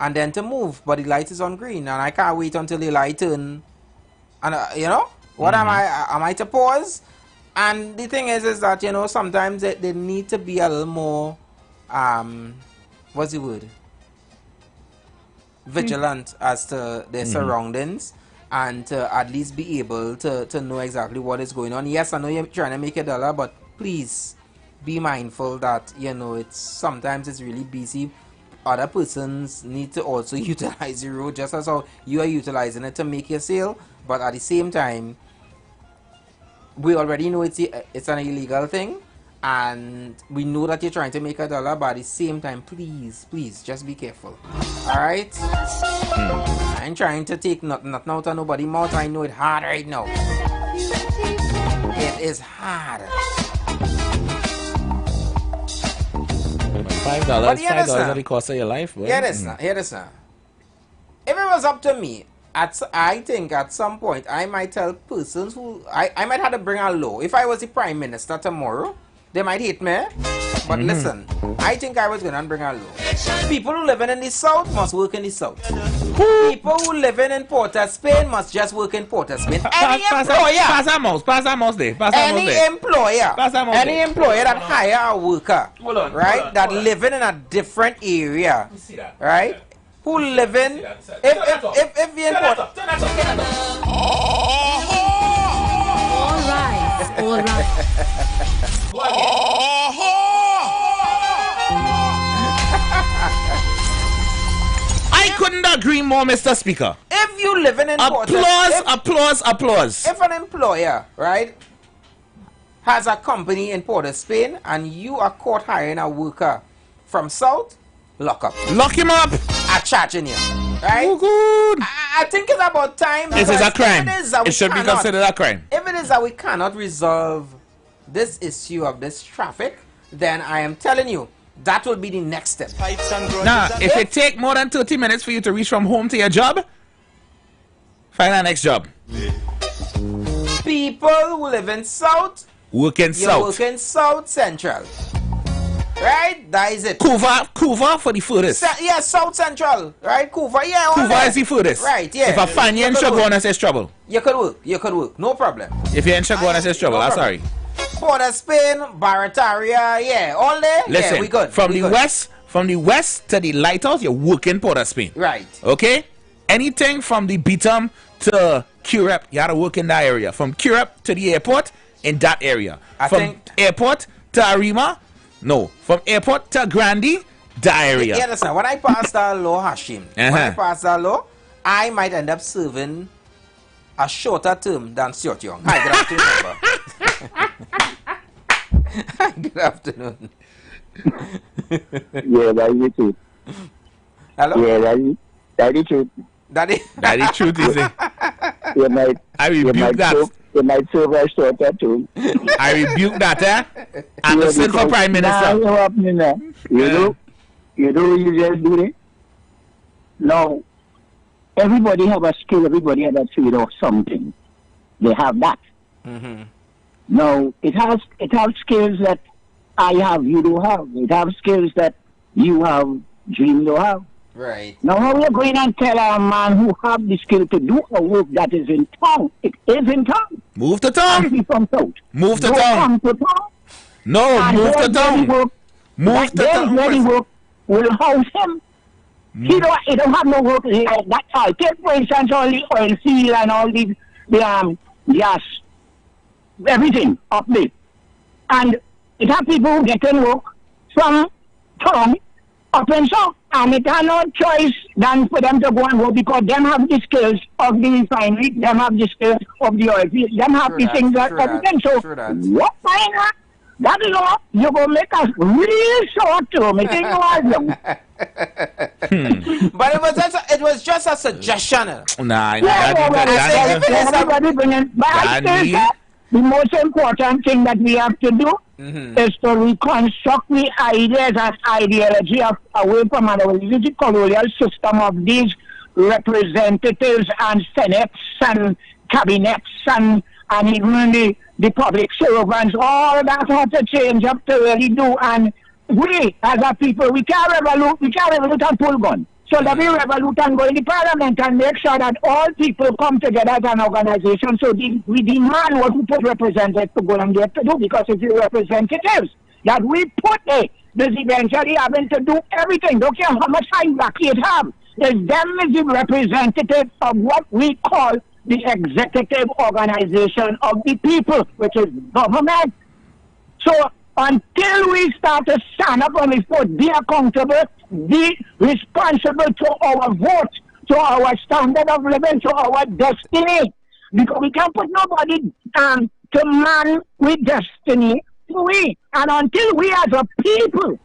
[SPEAKER 1] and then to move, but the light is on green, and I can't wait until the light turn. And you know what, am I to pause? And the thing is that, you know, sometimes they need to be a little more what's the word, vigilant as to their surroundings, and to at least be able to know exactly what is going on. Yes, I know you're trying to make a dollar, but please be mindful that, you know, it's sometimes it's really busy. Other persons need to also utilize the road just as how you are utilizing it to make your sale. But at the same time, we already know it's an illegal thing, and we know that you're trying to make a dollar, but at the same time, please just be careful. Alright? I ain't trying to take nothing out of nobody's mouth. I know it's hard right now. It is hard.
[SPEAKER 20] $5 at the cost of your life, boy.
[SPEAKER 1] Hear this now. If it was up to me, I think at some point I might tell persons who I might have to bring a law. If I was the Prime Minister tomorrow, they might hate me. But listen, I think I was going to bring a law. People who living in the South must work in the South. People who living in Port of Spain must just work in Port of Spain. Any employer that hire a worker, right, that living in a different area, right, who live in, if we import.
[SPEAKER 5] All right.
[SPEAKER 20] I couldn't agree more, Mr. Speaker.
[SPEAKER 1] If you live in imported,
[SPEAKER 20] applause.
[SPEAKER 1] If an employer, right, has a company in Port of Spain and you are caught hiring a worker from South, lock up.
[SPEAKER 20] Lock him up.
[SPEAKER 1] I'm charging you. Right?
[SPEAKER 20] Oh, good.
[SPEAKER 1] I think it's about time.
[SPEAKER 20] It is a crime. It should be considered a crime.
[SPEAKER 1] If it is that we cannot resolve this issue of this traffic, then I am telling you, that will be the next step.
[SPEAKER 20] Now, if it take more than 30 minutes for you to reach from home to your job, find our next job.
[SPEAKER 1] People who live in South,
[SPEAKER 20] working
[SPEAKER 1] South Central. Right? That is it.
[SPEAKER 20] Couva for the furthest.
[SPEAKER 1] Yeah, South Central. Right? Couva, yeah.
[SPEAKER 20] Couva is the furthest.
[SPEAKER 1] Right, yeah.
[SPEAKER 20] If I find you in Shagwana, says trouble.
[SPEAKER 1] You could work. No problem.
[SPEAKER 20] If you're in Shagwana, says trouble. I'm sorry.
[SPEAKER 1] Port of Spain, Barataria, yeah, all there.
[SPEAKER 20] Listen,
[SPEAKER 1] yeah, we good.
[SPEAKER 20] From the west to the lighthouse, you're working Port of Spain.
[SPEAKER 1] Right.
[SPEAKER 20] Okay? Anything from the Beatum to Curep, you gotta work in that area. From Curep to the airport, in that area. From airport to Arima, no. From airport to Grandi, that area.
[SPEAKER 1] You understand? When I pass that law, Hashim, when I pass that law, I might end up serving a shorter term than Stuart Young. Hi, good afternoon.
[SPEAKER 7] Yeah, that's the truth.
[SPEAKER 1] Hello?
[SPEAKER 7] Yeah, that's the truth.
[SPEAKER 1] Daddy
[SPEAKER 20] truth is it?
[SPEAKER 7] You might,
[SPEAKER 20] I rebuke that.
[SPEAKER 7] You might serve a shorter term.
[SPEAKER 20] I rebuke that, eh? And the sit for Prime Minister.
[SPEAKER 7] You know you just do it? No. Everybody have a skill, everybody has a skill of something. They have that.
[SPEAKER 1] Mm-hmm.
[SPEAKER 7] No, it has skills that I have, you don't have. It has skills that you have, Dream don't have.
[SPEAKER 1] Right.
[SPEAKER 7] Now how are you going and tell a man who have the skill to do a work that is in town? It is in town.
[SPEAKER 20] Move to town.
[SPEAKER 7] From South.
[SPEAKER 20] Move to
[SPEAKER 7] don't
[SPEAKER 20] town.
[SPEAKER 7] Come to town.
[SPEAKER 20] No,
[SPEAKER 7] and
[SPEAKER 20] move to town. Move to town.
[SPEAKER 7] Where he work will house him. He don't have no work here. That's all. Take for instance all the oil field and all the gas, everything up there. And it have people who get in work from town up and south. And it has no choice than for them to go and work because them have the skills of the refinery, them have the skills of the oil field, them have the things that everything. So what fine that is all. You go make us real short term. It ain't no long.
[SPEAKER 1] But it was just a suggestion.
[SPEAKER 20] Nah,
[SPEAKER 7] the most important thing that we have to do is to reconstruct the ideas and ideology away from our colonial system of these representatives and senates and cabinets and even the public servants. All that has to change up to really do. And we, as a people, we can't revolute and pull gun. So let me revolute and go in the parliament and make sure that all people come together as an organization. So we demand what we put representatives to go and get to do, because if you representatives that we put there, there's eventually having to do everything. Don't care how much hierarchy it have. There's them is the representative of what we call the executive organization of the people, which is government. So until we start to stand up on this foot, be accountable, be responsible to our vote, to our standard of living, to our destiny. Because we can't put nobody to man with destiny. We. And until we as a people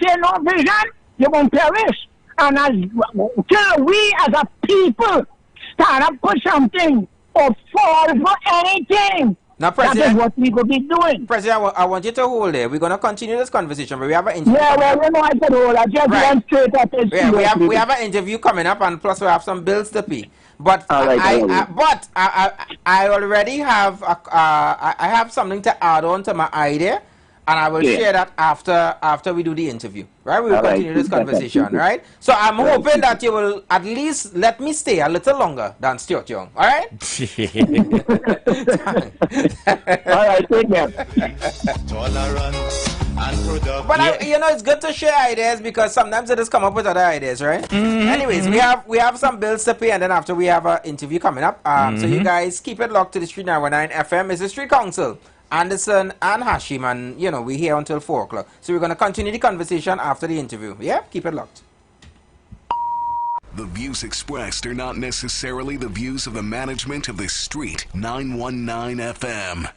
[SPEAKER 7] say no vision, you won't perish. And until we as a people stand up for something or fall for anything,
[SPEAKER 1] now, President,
[SPEAKER 7] that is what we could be doing.
[SPEAKER 1] President, I want you to hold there. We're going to continue this conversation, but we have an interview.
[SPEAKER 7] Yeah, well, you know, I said hold. I just went straight at it.
[SPEAKER 1] Yeah, we have an interview coming up, and plus we have some bills to pay. But I already have I have something to add on to my idea, and I will share that after we do the interview. Right? We will continue this conversation. Right? So I'm hoping that you will at least let me stay a little longer than Stuart Young. All right?
[SPEAKER 7] All right, take care.
[SPEAKER 2] Tolerance and production.
[SPEAKER 1] But you know, it's good to share ideas because sometimes it just come up with other ideas, right? Anyways, we have some bills to pay, and then after we have an interview coming up. So you guys keep it locked to the Street 919 FM. It's the Street Council, Anderson and Hashim, and you know we're here until 4 o'clock. So we're gonna continue the conversation after the interview. Yeah, keep it locked.
[SPEAKER 6] The views expressed are not necessarily the views of the management of the Street 919 FM.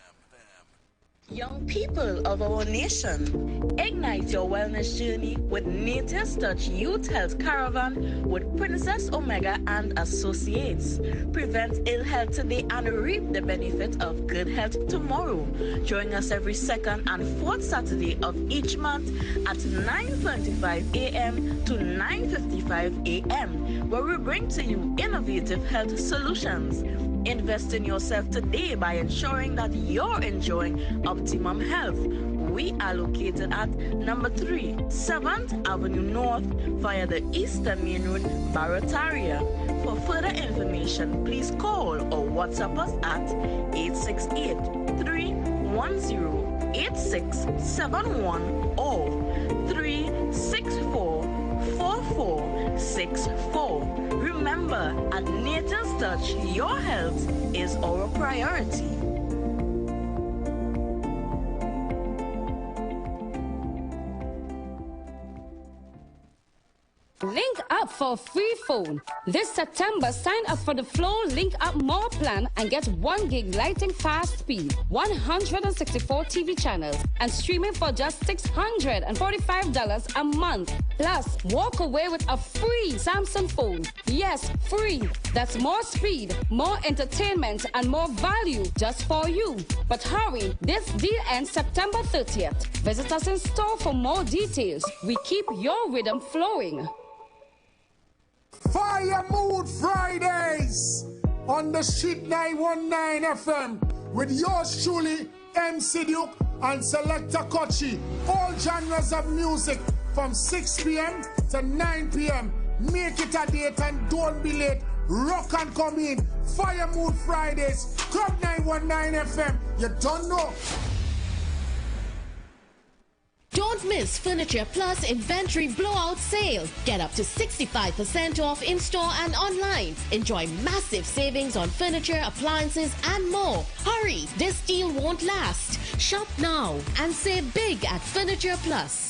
[SPEAKER 5] Young people of our nation, ignite your wellness journey with Nature's Touch Youth Health Caravan with Princess Omega and Associates. Prevent ill health today and reap the benefit of good health tomorrow. Join us every second and fourth Saturday of each month at 9:25 a.m. to 9:55 a.m., where we bring to you innovative health solutions. Invest in yourself today by ensuring that you're enjoying optimum health. We are located at number 3, 7th Avenue North via the Eastern Main Road, Barataria. For further information, please call or WhatsApp us at 868-310-8671 or 364-4464. Remember, at Nature's Touch, your health is our priority.
[SPEAKER 10] Link up for a free phone. This September, sign up for the Flow Link Up More plan and get 1 gig lighting fast speed, 164 TV channels, and streaming for just $645 a month. Plus, walk away with a free Samsung phone. Yes, free. That's more speed, more entertainment, and more value just for you. But hurry, this deal ends September 30th. Visit us in store for more details. We keep your rhythm flowing.
[SPEAKER 11] Fire Mood Fridays on the Street 919 FM with yours truly, MC Duke and Selector Kochi. All genres of music from 6 p.m. to 9 p.m. Make it a date and don't be late. Rock and come in. Fire Mood Fridays, Club 919 FM. You don't know.
[SPEAKER 12] Don't miss Furniture Plus Inventory Blowout Sale. Get up to 65% off in-store and online. Enjoy massive savings on furniture, appliances, and more. Hurry, this deal won't last. Shop now and save big at Furniture Plus.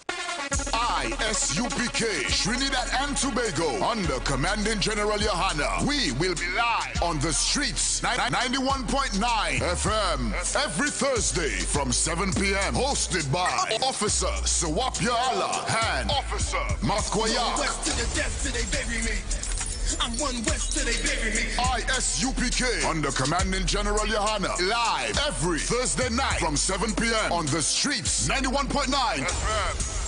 [SPEAKER 24] ISUPK, Trinidad and Tobago, under Commanding General Johanna. We will be live on the streets, 91.9 FM, every Thursday from 7 p.m. Hosted by Officer Sawapya Allah and Officer Makwaya.
[SPEAKER 25] West to the death till they bury me. I'm one west till they bury me.
[SPEAKER 24] ISUPK, under Commanding General Johanna, live every Thursday night from 7 p.m. on the streets, 91.9 FM.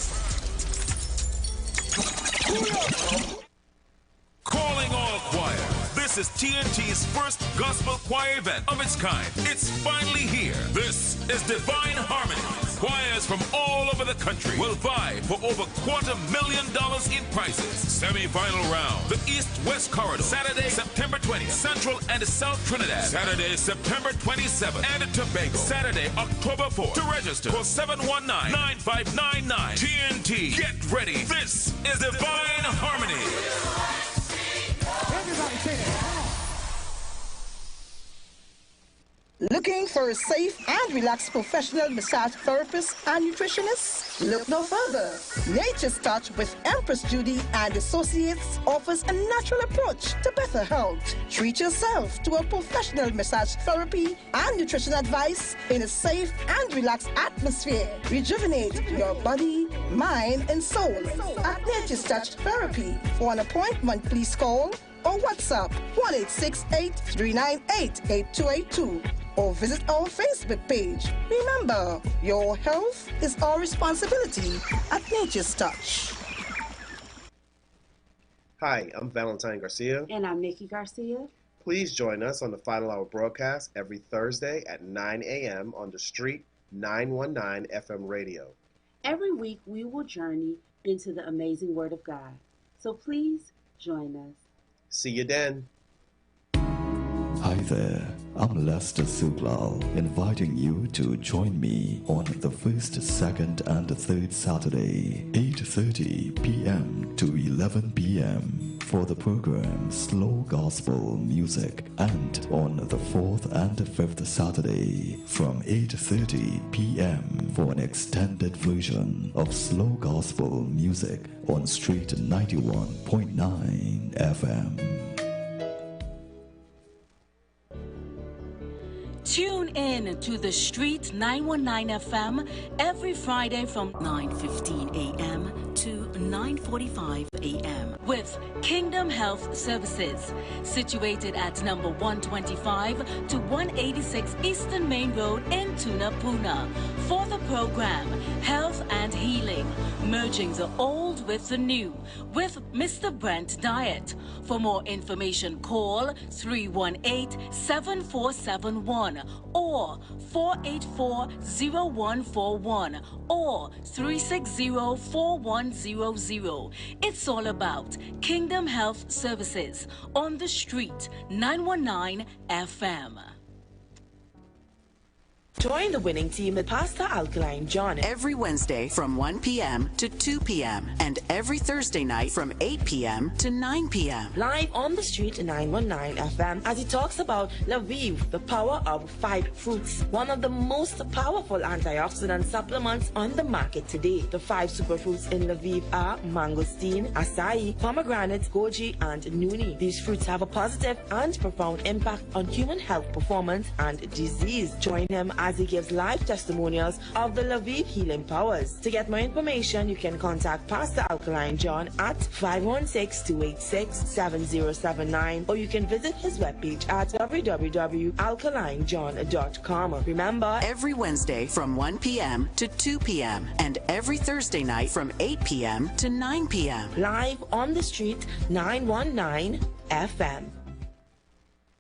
[SPEAKER 26] Calling all choir. This is TNT's first gospel choir event of its kind. It's finally here. This is Divine Harmony. Choirs from all over the country will vie for over $250,000 in prizes. Semi-final round, the East-West Corridor, Saturday, September 20th, Central and South Trinidad, Saturday, September 27th, and Tobago, Saturday, October 4th. To register, call 719-9599. TNT, get ready. This is Divine Harmony.
[SPEAKER 25] Everybody say that.
[SPEAKER 27] Looking for a safe and relaxed professional massage therapist and nutritionist? Look no further. Nature's Touch with Empress Judy and Associates offers a natural approach to better health. Treat yourself to a professional massage therapy and nutrition advice in a safe and relaxed atmosphere. Rejuvenate your body, mind, and soul at Nature's Touch Therapy. For an appointment, please call or WhatsApp 1-868-398-8282 or visit our Facebook page. Remember, your health is our responsibility at Nature's Touch.
[SPEAKER 13] Hi, I'm Valentine Garcia.
[SPEAKER 28] And I'm Nikki Garcia.
[SPEAKER 13] Please join us on the Final Hour broadcast every Thursday at 9 a.m. on the Street 919 FM radio.
[SPEAKER 28] Every week we will journey into the amazing Word of God. So please join us.
[SPEAKER 13] See you then.
[SPEAKER 3] Hi there, I'm Lester Suglal, inviting you to join me on the first, second, and third Saturday, 8:30 p.m. to 11 p.m. for the program Slow Gospel Music, and on the fourth and fifth Saturday from 8:30 p.m. for an extended version of Slow Gospel Music on Street 91.9 FM.
[SPEAKER 5] Tune in to The Street 919 FM every Friday from 9:15 a.m. to 9:45 a.m. with Kingdom Health Services, situated at number 125 to 186 Eastern Main Road in Tunapuna, for the program Health and Healing, merging the old with the new, with Mr. Brent Diet. For more information, call 318-7471 or 484-0141 or 360-4100. It's all about Kingdom Health Services on The Street 919 FM.
[SPEAKER 14] Join the winning team with Pastor Alkaline John
[SPEAKER 15] every Wednesday from 1 p.m. to 2 p.m. and every Thursday night from 8 p.m. to 9 p.m.
[SPEAKER 14] live on The Street 919 FM as he talks about LaVive, the power of 5 fruits, one of the most powerful antioxidant supplements on the market today. The 5 superfruits in LaVive are mangosteen, acai, pomegranate, goji, and nuni. These fruits have a positive and profound impact on human health performance and disease. Join him as he gives live testimonials of the LaVive healing powers. To get more information, you can contact Pastor Alkaline John at 516-286-7079, or you can visit his webpage at www.alkalinejohn.com. Remember,
[SPEAKER 15] every Wednesday from 1 p.m. to 2 p.m. and every Thursday night from 8 p.m. to 9 p.m.
[SPEAKER 14] live on The Street 919 FM.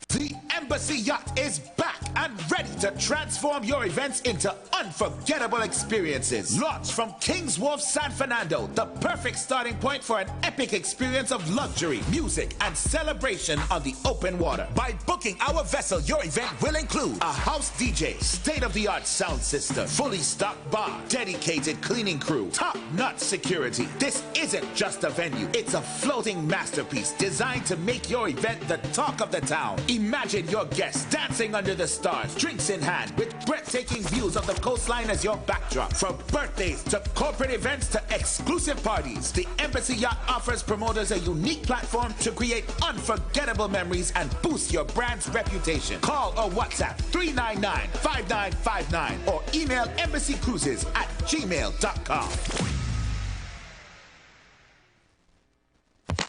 [SPEAKER 16] The Embassy Yacht is back and ready to transform your events into unforgettable experiences. Launched from King's Wharf, San Fernando, the perfect starting point for an epic experience of luxury, music, and celebration on the open water. By booking our vessel, your event will include a house DJ, state-of-the-art sound system, fully stocked bar, dedicated cleaning crew, top-notch security. This isn't just a venue, it's a floating masterpiece designed to make your event the talk of the town. Imagine your guests dancing under the stars, drinks in hand, with breathtaking views of the coastline as your backdrop. From birthdays to corporate events to exclusive parties, the Embassy Yacht offers promoters a unique platform to create unforgettable memories and boost your brand's reputation. Call or WhatsApp 399-5959 or email embassycruises@gmail.com.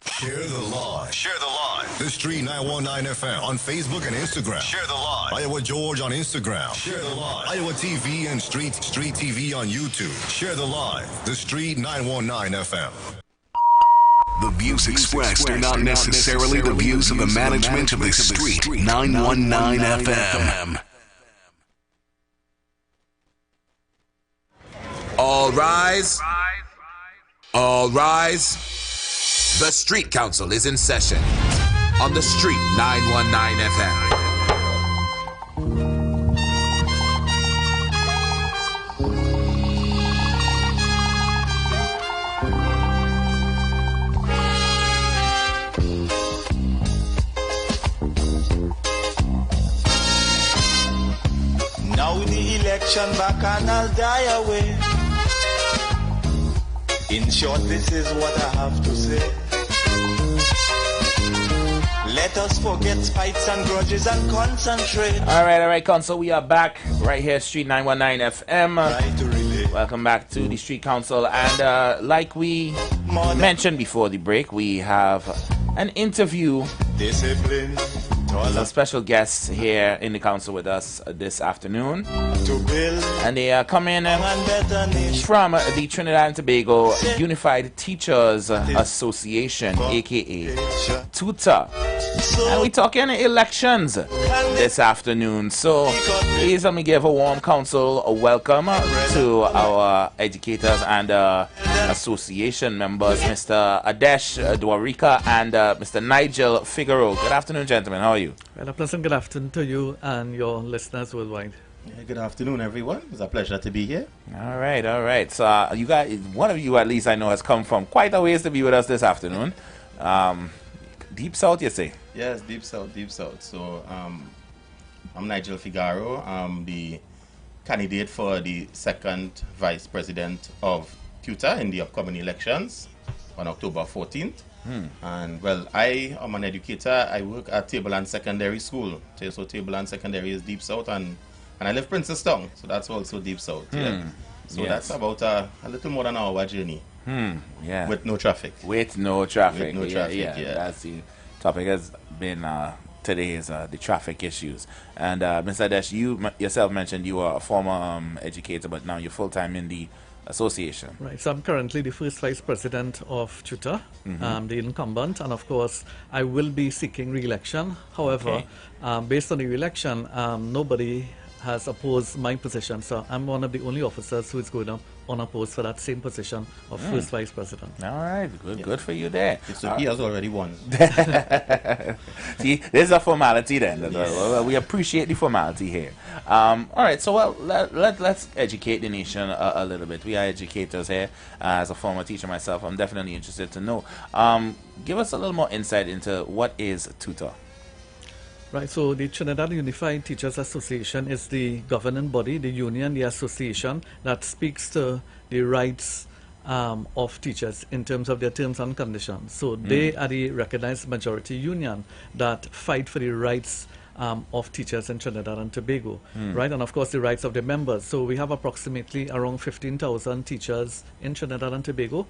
[SPEAKER 17] Share the live. Share the live. The Street 919 FM on Facebook and Instagram. Share the live. Iowa George on Instagram. Share the live. Iowa TV and Street TV on YouTube. Share the live. The Street 919 FM.
[SPEAKER 6] The views expressed are not necessarily the views of the management of the Street 919 FM.
[SPEAKER 22] All rise. All rise. The Street Council is in session on the Street 919 FM.
[SPEAKER 2] Now the election back and I'll die away. In short, this is what I have to say. Let us forget spites and grudges and concentrate.
[SPEAKER 20] All right, Council. We are back right here, Street 919 FM. Welcome back to the Street Council. And like we mentioned before the break, we have an interview.
[SPEAKER 2] Discipline.
[SPEAKER 20] Some special guests here in the council with us this afternoon. And they are coming from the Trinidad and Tobago Unified Teachers Association, aka TUTA. And we talking elections this afternoon. So please let me give a warm council a welcome to our educators and association members, Mr. Adesh Dwarika and Mr. Nigel Figaro. Good afternoon, gentlemen. How are you?
[SPEAKER 4] Well, a pleasant good afternoon to you and your listeners worldwide.
[SPEAKER 7] Yeah, good afternoon, everyone. It's a pleasure to be here.
[SPEAKER 20] All right. So you guys, one of you at least I know has come from quite a ways to be with us this afternoon. Deep South, you say?
[SPEAKER 7] Yes, Deep South. So I'm Nigel Figaro. I'm the candidate for the second vice president of TUTA in the upcoming elections on October 14th. And well, I am an educator. I work at Tableland Secondary School. So Tableland Secondary is Deep South, and I live Princestown, so that's also Deep South. Yeah. So that's about a little more than an hour journey.
[SPEAKER 20] Yeah.
[SPEAKER 7] With no traffic.
[SPEAKER 20] Yeah. That's the topic has been today is the traffic issues. And Mr. Adesh, you yourself mentioned you are a former educator, but now you're full-time in the association.
[SPEAKER 4] Right, so I'm currently the first vice president of TUTA, the incumbent, and of course I will be seeking re-election. However, based on the re-election, nobody has opposed my position, so I'm one of the only officers who is going up unopposed for that same position of first vice president.
[SPEAKER 20] All right, good for you there.
[SPEAKER 7] So he has already won.
[SPEAKER 20] See, there's a formality then. Yes. We appreciate the formality here. All right, so let's educate the nation a little bit. We are educators here. As a former teacher myself, I'm definitely interested to know. Give us a little more insight into what is TUTA.
[SPEAKER 4] Right, so the Trinidad Unified Teachers Association is the governing body, the union, the association that speaks to the rights of teachers in terms of their terms and conditions. So they are the recognized majority union that fight for the rights of teachers in Trinidad and Tobago, right? And of course the rights of the members. So we have approximately around 15,000 teachers in Trinidad and Tobago.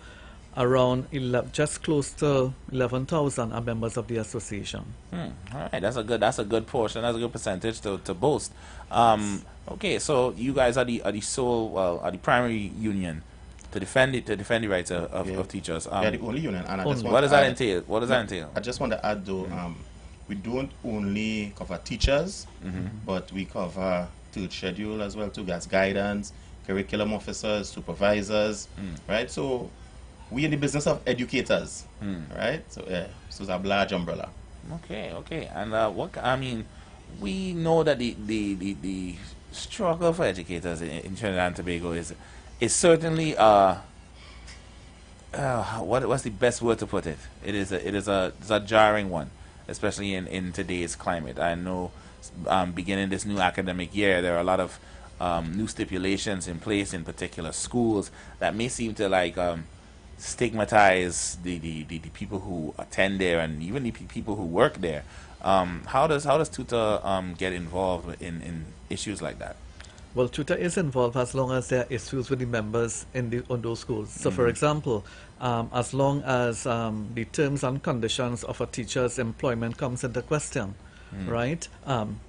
[SPEAKER 4] Around just close to 11,000 are members of the association.
[SPEAKER 20] All right, that's a good portion. That's a good percentage to boast. Okay, so you guys are the sole, are the primary union to defend the rights of teachers.
[SPEAKER 7] The only union. And
[SPEAKER 20] what does that entail? I
[SPEAKER 7] just want to add though, we don't only cover teachers, but we cover third schedule as well too, as guidance, curriculum officers, supervisors, right? So we in the business of educators, right? So so it's a large umbrella.
[SPEAKER 20] Okay. And we know that the struggle for educators in Trinidad and Tobago is certainly what's the best word to put it? It's a jarring one, especially in today's climate. I know beginning this new academic year, there are a lot of new stipulations in place in particular schools that may seem to stigmatize the people who attend there and even the people who work there. How does TUTA get involved in issues like that?
[SPEAKER 4] Well, TUTA is involved as long as there are issues with the members on those schools. So, for example, as long as the terms and conditions of a teacher's employment comes into question, right?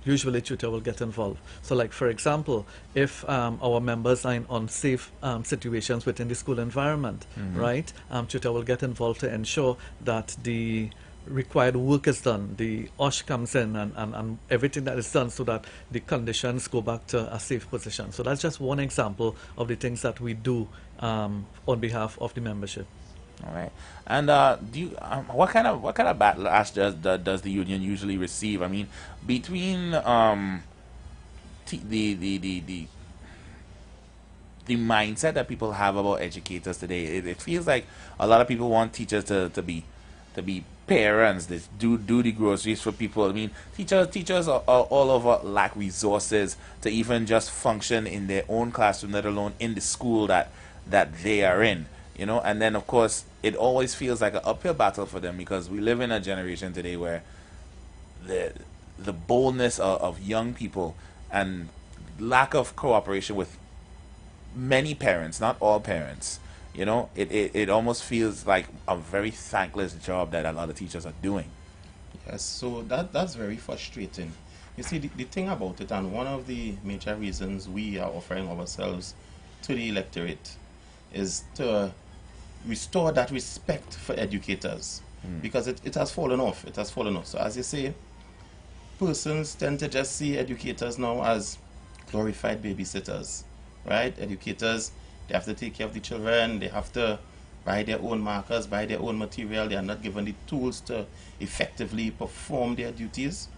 [SPEAKER 4] Usually TUTA will get involved. So like for example, if our members are in unsafe situations within the school environment, right? TUTA will get involved to ensure that the required work is done, the OSH comes in and everything that is done so that the conditions go back to a safe position. So that's just one example of the things that we do on behalf of the membership.
[SPEAKER 20] All right, and do you what kind of backlash does the union usually receive? I mean, between the mindset that people have about educators today, it feels like a lot of people want teachers to be parents that do the groceries for people. I mean, teachers are all over lack resources to even just function in their own classroom, let alone in the school that they are in. You know, and then of course it always feels like an uphill battle for them because we live in a generation today where the boldness of young people and lack of cooperation with many parents, not all parents, you know, it almost feels like a very thankless job that a lot of teachers are doing.
[SPEAKER 7] Yes, so that's very frustrating. You see, the thing about it, and one of the major reasons we are offering ourselves to the electorate is to restore that respect for educators. because it has fallen off. It has fallen off. So as you say, persons tend to just see educators now as glorified babysitters, right? Educators, they have to take care of the children, they have to buy their own markers, buy their own material, they are not given the tools to effectively perform their duties,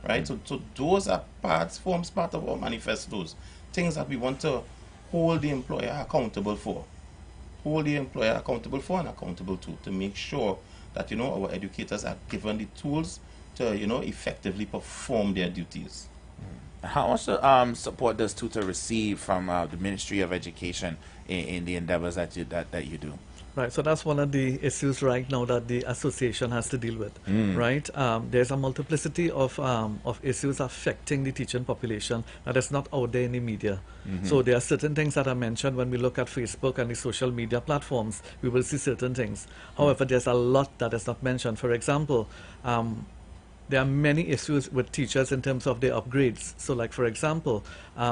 [SPEAKER 7] right? So those are forms part of our manifestos, things that we want to hold the employer accountable for. Hold the employer accountable for and accountable to make sure that, you know, our educators are given the tools to, you know, effectively perform their duties.
[SPEAKER 20] How much support does tutor receive from the Ministry of Education in the endeavors that you do?
[SPEAKER 4] Right, so that's one of the issues right now that the association has to deal with, right? There's a multiplicity of issues affecting the teaching population that is not out there in the media. So there are certain things that are mentioned when we look at Facebook and the social media platforms. We will see certain things. However, there's a lot that is not mentioned. For example, there are many issues with teachers in terms of their upgrades. So like, for example,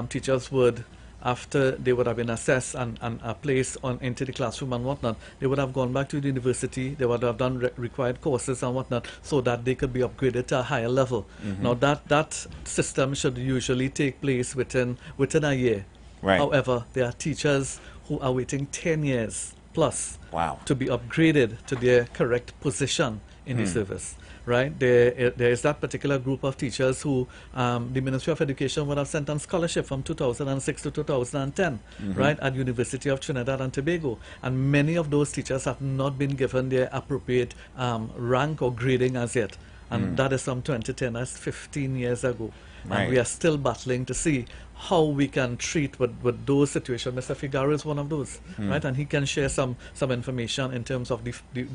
[SPEAKER 4] teachers would, after they would have been assessed and placed into the classroom and whatnot, they would have gone back to the university, they would have done required courses and whatnot so that they could be upgraded to a higher level. Now that system should usually take place within a year.
[SPEAKER 20] Right.
[SPEAKER 4] However, there are teachers who are waiting 10 years plus to be upgraded to their correct position in the service. Right, there is that particular group of teachers who the Ministry of Education would have sent on scholarship from 2006 to 2010, right, at University of Trinidad and Tobago, and many of those teachers have not been given their appropriate rank or grading as yet, and that is from 2010. That's 15 years ago, and we are still battling to see how we can treat with those situations. Mr. Figaro is one of those, right? And he can share some information in terms of the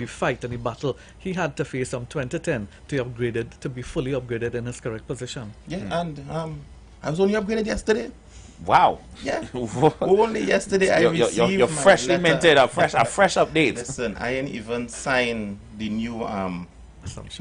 [SPEAKER 4] fight and the battle he had to face from 2010 to be fully upgraded in his correct position.
[SPEAKER 7] Yeah, and I was only upgraded yesterday.
[SPEAKER 20] Wow.
[SPEAKER 7] Yeah. Only yesterday I received
[SPEAKER 20] you're freshly minted, a fresh update.
[SPEAKER 7] Listen, I ain't even signed the new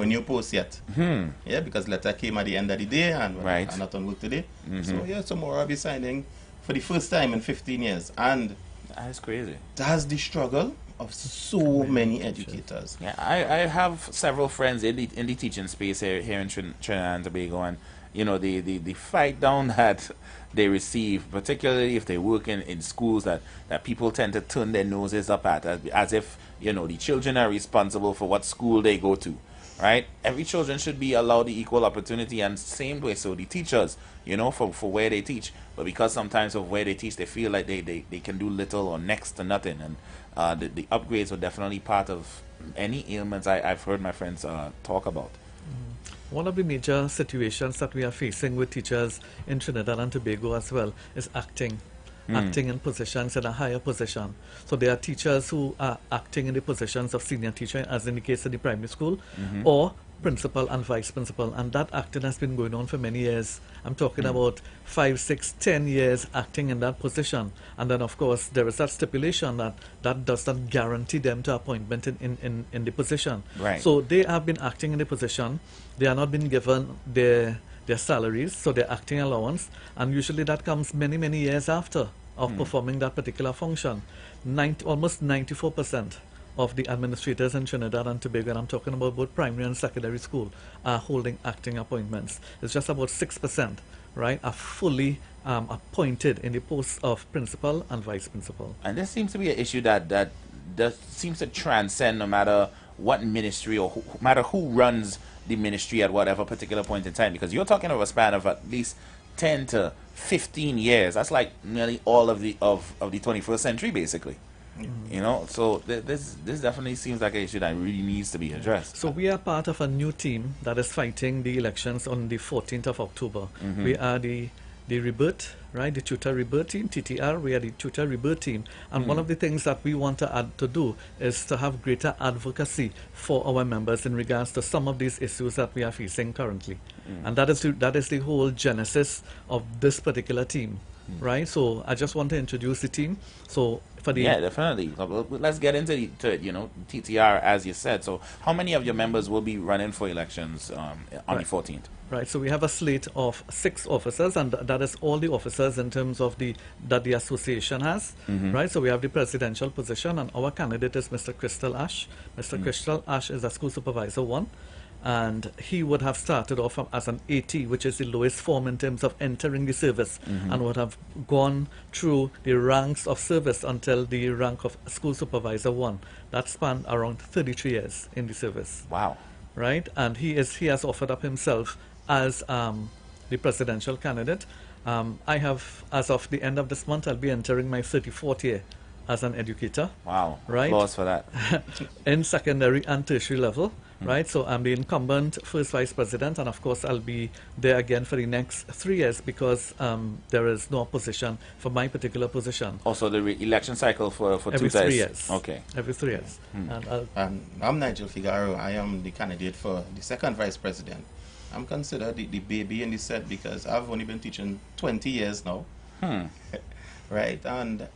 [SPEAKER 7] new post yet. Yeah, because letter came at the end of the day and I'm not on work today. So yeah, tomorrow I'll be signing for the first time in 15 years. And
[SPEAKER 20] that's crazy.
[SPEAKER 7] That's the struggle of so many educators.
[SPEAKER 20] Yeah, I have several friends in the teaching space here in Trinidad and Tobago, and you know the fight down that they receive, particularly if they work in schools that people tend to turn their noses up at, as if, you know, the children are responsible for what school they go to. Right? Every children should be allowed the equal opportunity, and same way so the teachers, you know, for where they teach. But because sometimes of where they teach, they feel like they can do little or next to nothing, and the upgrades are definitely part of any ailments I've heard my friends talk about.
[SPEAKER 4] One of the major situations that we are facing with teachers in Trinidad and Tobago as well is acting in positions in a higher position. So there are teachers who are acting in the positions of senior teacher, as in the case of the primary school, or principal and vice principal, and that acting has been going on for many years. I'm talking about 5, 6, 10 years acting in that position, and then of course there is that stipulation that does not guarantee them to appointment in the position.
[SPEAKER 20] Right.
[SPEAKER 4] So they have been acting in the position, they are not been given their salaries, so their acting allowance, and usually that comes many years after of performing that particular function. Almost 94% of the administrators in Trinidad and Tobago, and I'm talking about both primary and secondary school, are holding acting appointments. It's just about 6%, right, are fully appointed in the posts of principal and vice principal.
[SPEAKER 20] And this seems to be an issue that seems to transcend no matter what ministry or no matter who runs the ministry at whatever particular point in time, because you're talking of a span of at least 10 to 15 years. That's like nearly all of the 21st century, basically. You know, so this definitely seems like an issue that really needs to be addressed.
[SPEAKER 4] So we are part of a new team that is fighting the elections on the 14th of October. We are the Rebirth, right? The Tutor Rebirth team, TTR. We are the Tutor Rebirth team, and one of the things that we want to do is to have greater advocacy for our members in regards to some of these issues that we are facing currently, and that is the whole genesis of this particular team. right? So I just want to introduce the team. So for the
[SPEAKER 20] yeah, definitely. Let's get into TTR as you said. So how many of your members will be running for elections on the 14th?
[SPEAKER 4] Right, so we have a slate of 6 officers, and that is all the officers in terms of that the association has, right? So we have the presidential position, and our candidate is Mr. Crystal Ash. Mr. Crystal Ash is a school supervisor 1, and he would have started off as an AT, which is the lowest form in terms of entering the service, and would have gone through the ranks of service until the rank of school supervisor 1. That spanned around 33 years in the service.
[SPEAKER 20] Wow.
[SPEAKER 4] Right, and he has offered up himself as the presidential candidate. I have, as of the end of this month, I'll be entering my 34th year as an educator.
[SPEAKER 20] Wow,
[SPEAKER 4] right?
[SPEAKER 20] Applause for that.
[SPEAKER 4] In secondary and tertiary level, right? So I'm the incumbent first vice president, and of course I'll be there again for the next 3 years because there is no opposition for my particular position.
[SPEAKER 20] Also, the election cycle for
[SPEAKER 4] every
[SPEAKER 20] 3
[SPEAKER 4] years.
[SPEAKER 20] Okay.
[SPEAKER 4] Every 3 years.
[SPEAKER 7] And I'm Nigel Figaro. I am the candidate for the second vice president. I'm considered the baby in the set because I've only been teaching 20 years now. Right? And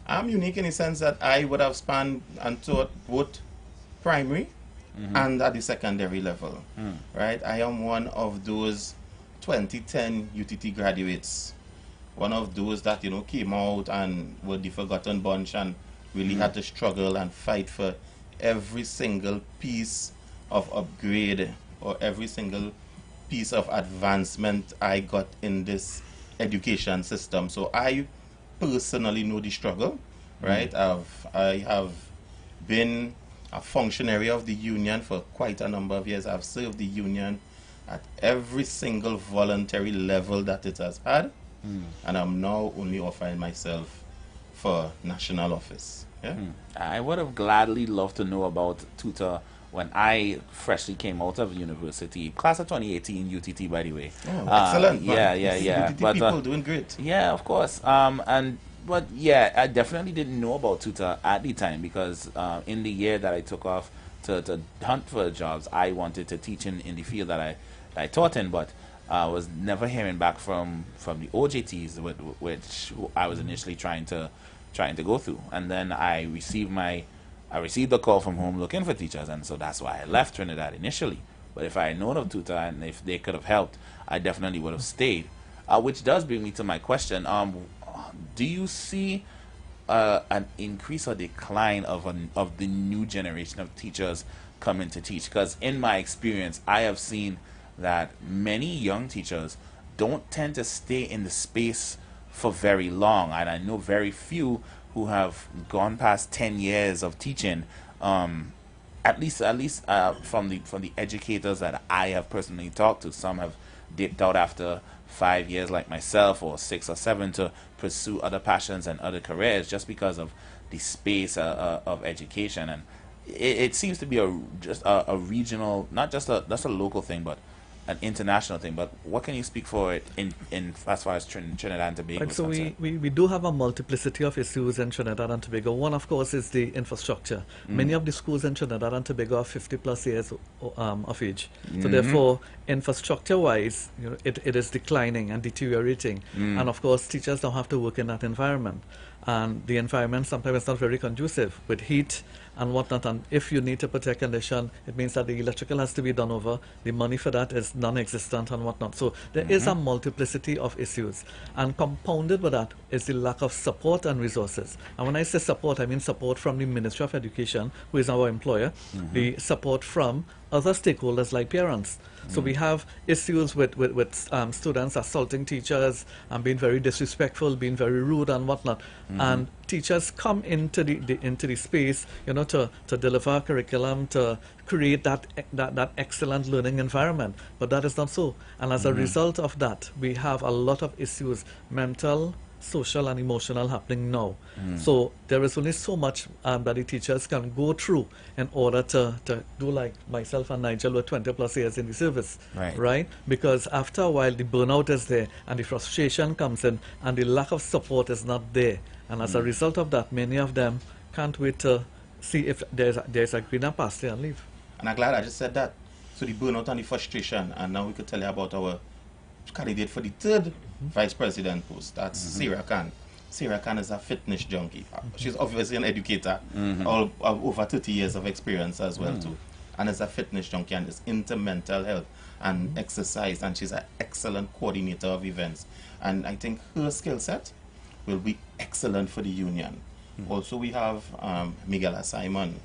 [SPEAKER 7] I'm unique in the sense that I would have spanned and taught both primary and at the secondary level. Right? I am one of those 2010 UTT graduates. One of those that, came out and were the forgotten bunch and really had to struggle and fight for every single piece of upgrade or every single piece of advancement I got in this education system. So I personally know the struggle, right? I have been a functionary of the union for quite a number of years. I've served the union at every single voluntary level that it has had, and I'm now only offering myself for national office. Yeah?
[SPEAKER 20] I would have gladly loved to know about tutor when I freshly came out of university, class of 2018 UTT, by the way.
[SPEAKER 7] Oh, excellent.
[SPEAKER 20] Yeah.
[SPEAKER 7] UTT
[SPEAKER 20] But
[SPEAKER 7] people doing great.
[SPEAKER 20] Yeah, of course. But yeah, I definitely didn't know about tutor at the time because in the year that I took off to hunt for jobs, I wanted to teach in the field that I taught in, but was never hearing back from the OJTs, which I was initially trying to go through, and then I received a call from home looking for teachers, and so that's why I left Trinidad initially. But if I had known of tutor and if they could have helped, I definitely would have stayed. Which does bring me to my question. Do you see an increase or decline of the new generation of teachers coming to teach? Because in my experience, I have seen that many young teachers don't tend to stay in the space for very long, and I know very few who have gone past 10 years of teaching. At least from the educators that I have personally talked to, some have dipped out after 5 years, like myself, or 6 or 7, to pursue other passions and other careers just because of the space of education. And it seems to be just a regional, not just a local thing, but an international thing. But what can you speak for it in as far as Trinidad and Tobago is concerned? So
[SPEAKER 4] we do have a multiplicity of issues in Trinidad and Tobago. One, of course, is the infrastructure. Many of the schools in Trinidad and Tobago are 50 plus years of age. So therefore, infrastructure-wise, it is declining and deteriorating. And of course, teachers don't have to work in that environment. And the environment sometimes is not very conducive with heat and whatnot. And if you need to put air condition, it means that the electrical has to be done over. The money for that is non-existent and whatnot. So there is a multiplicity of issues. And compounded with that is the lack of support and resources. And when I say support, I mean support from the Ministry of Education, who is our employer, the support from other stakeholders like parents. So we have issues with students assaulting teachers and being very disrespectful, being very rude and whatnot. And teachers come into the space, to deliver curriculum, to create that excellent learning environment. But that is not so. And as a result of that, we have a lot of issues, mental, social and emotional, happening now. So there is only so much that the teachers can go through in order to do like myself and Nigel with 20 plus years in the service, right? Because after a while the burnout is there and the frustration comes in and the lack of support is not there, and as a result of that, many of them can't wait to see if there's a greener pasture and leave.
[SPEAKER 7] And I'm glad I just said that. So the burnout and the frustration, and now we could tell you about our candidate for the third vice president post. That's Sarah Khan. Sarah Khan is a fitness junkie. She's obviously an educator, all over 30 years of experience as well too, and is a fitness junkie and is into mental health and exercise, and she's an excellent coordinator of events. And I think her skill set will be excellent for the union. Also, we have Miguela Simon,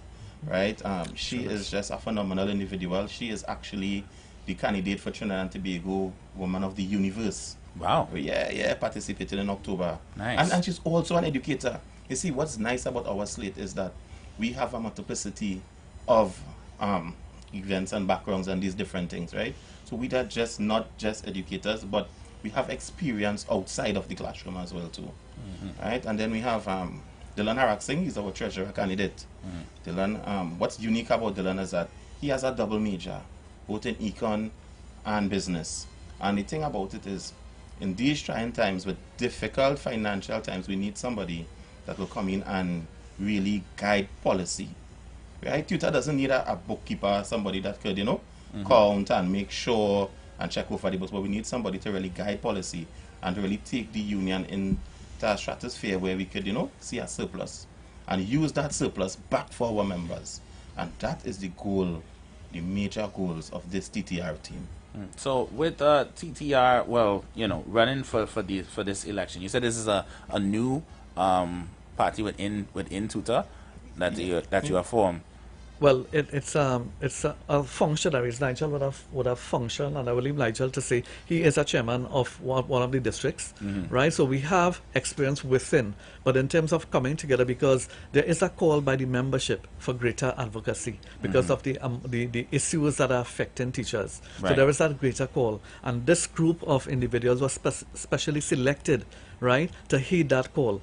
[SPEAKER 7] right? She is just a phenomenal individual. She is actually the candidate for Trinidad and Tobago Woman of the Universe.
[SPEAKER 20] Wow.
[SPEAKER 7] Yeah, participated in October.
[SPEAKER 20] Nice.
[SPEAKER 7] And she's also an educator. You see, what's nice about our slate is that we have a multiplicity of events and backgrounds and these different things, right? So we are just not just educators, but we have experience outside of the classroom as well too, right? And then we have Dylan Harak Singh. He's our treasurer candidate. Dylan, what's unique about Dylan is that he has a double major, both in econ and business. And the thing about it is, in these trying times, with difficult financial times, we need somebody that will come in and really guide policy. Right? Tutor doesn't need a bookkeeper, somebody that could, count and make sure and check over the books, but we need somebody to really guide policy and to really take the union into a stratosphere where we could, see a surplus and use that surplus back for our members. And that is the goal, the major goals of this TTR team.
[SPEAKER 20] So with TTR, well, running for this election, you said this is a new party within TUTA that you have formed.
[SPEAKER 4] Well, it's a functionaries. Nigel would have functioned, and I will leave Nigel to say he is a chairman of one of the districts, right? So we have experience within, but in terms of coming together, because there is a call by the membership for greater advocacy because of the issues that are affecting teachers.
[SPEAKER 20] Right.
[SPEAKER 4] So there is that greater call, and this group of individuals was specially selected, right, to heed that call.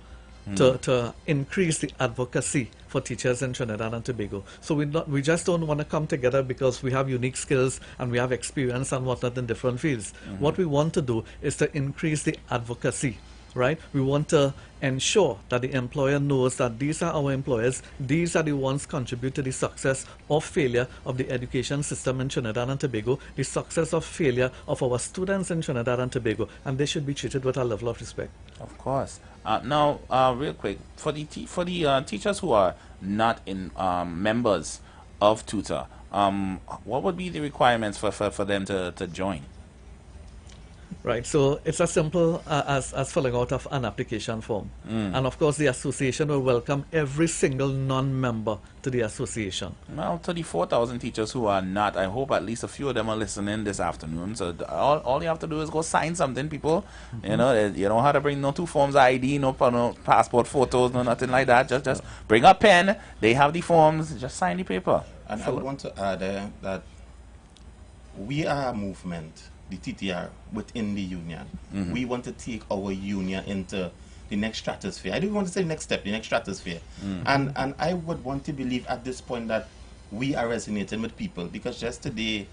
[SPEAKER 4] To increase the advocacy for teachers in Trinidad and Tobago. So we just don't want to come together because we have unique skills and we have experience and whatnot in different fields. What we want to do is to increase the advocacy, right? We want to ensure that the employer knows that these are our employers, these are the ones contribute to the success or failure of the education system in Trinidad and Tobago, the success or failure of our students in Trinidad and Tobago, and they should be treated with a level of respect.
[SPEAKER 20] Of course. Now, real quick, for the teachers who are not in members of TUTA, what would be the requirements for them to join?
[SPEAKER 4] Right, so it's as simple as filling out of an application form. And of course the association will welcome every single non-member to the association.
[SPEAKER 20] Well, 34,000 teachers who are not, I hope at least a few of them are listening this afternoon. So all you have to do is go sign something, people. You don't have to bring no 2 forms of ID, no passport photos, no nothing like that. Just bring a pen, they have the forms, just sign the paper.
[SPEAKER 7] And I want to add that we are a movement, the TTR, within the union. We want to take our union into the next stratosphere. I don't want to say the next step, the next stratosphere. And I would want to believe at this point that we are resonating with people, because just today,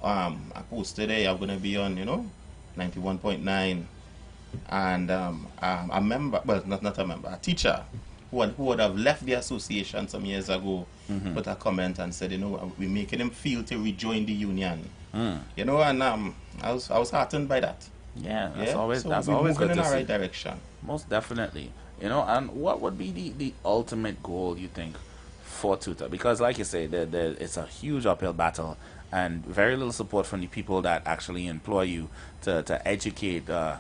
[SPEAKER 7] I posted today, I'm going to be on, 91.9, and a member, well, not a member, a teacher who would have left the association some years ago, put a comment and said, we're making him feel to rejoin the union. And I was heartened by that.
[SPEAKER 20] Yeah, that's always
[SPEAKER 7] moving
[SPEAKER 20] good
[SPEAKER 7] in
[SPEAKER 20] to
[SPEAKER 7] the
[SPEAKER 20] see.
[SPEAKER 7] right direction.
[SPEAKER 20] Most definitely. And what would be the ultimate goal, you think, for TUTA? Because like you say, it's a huge uphill battle and very little support from the people that actually employ you to educate the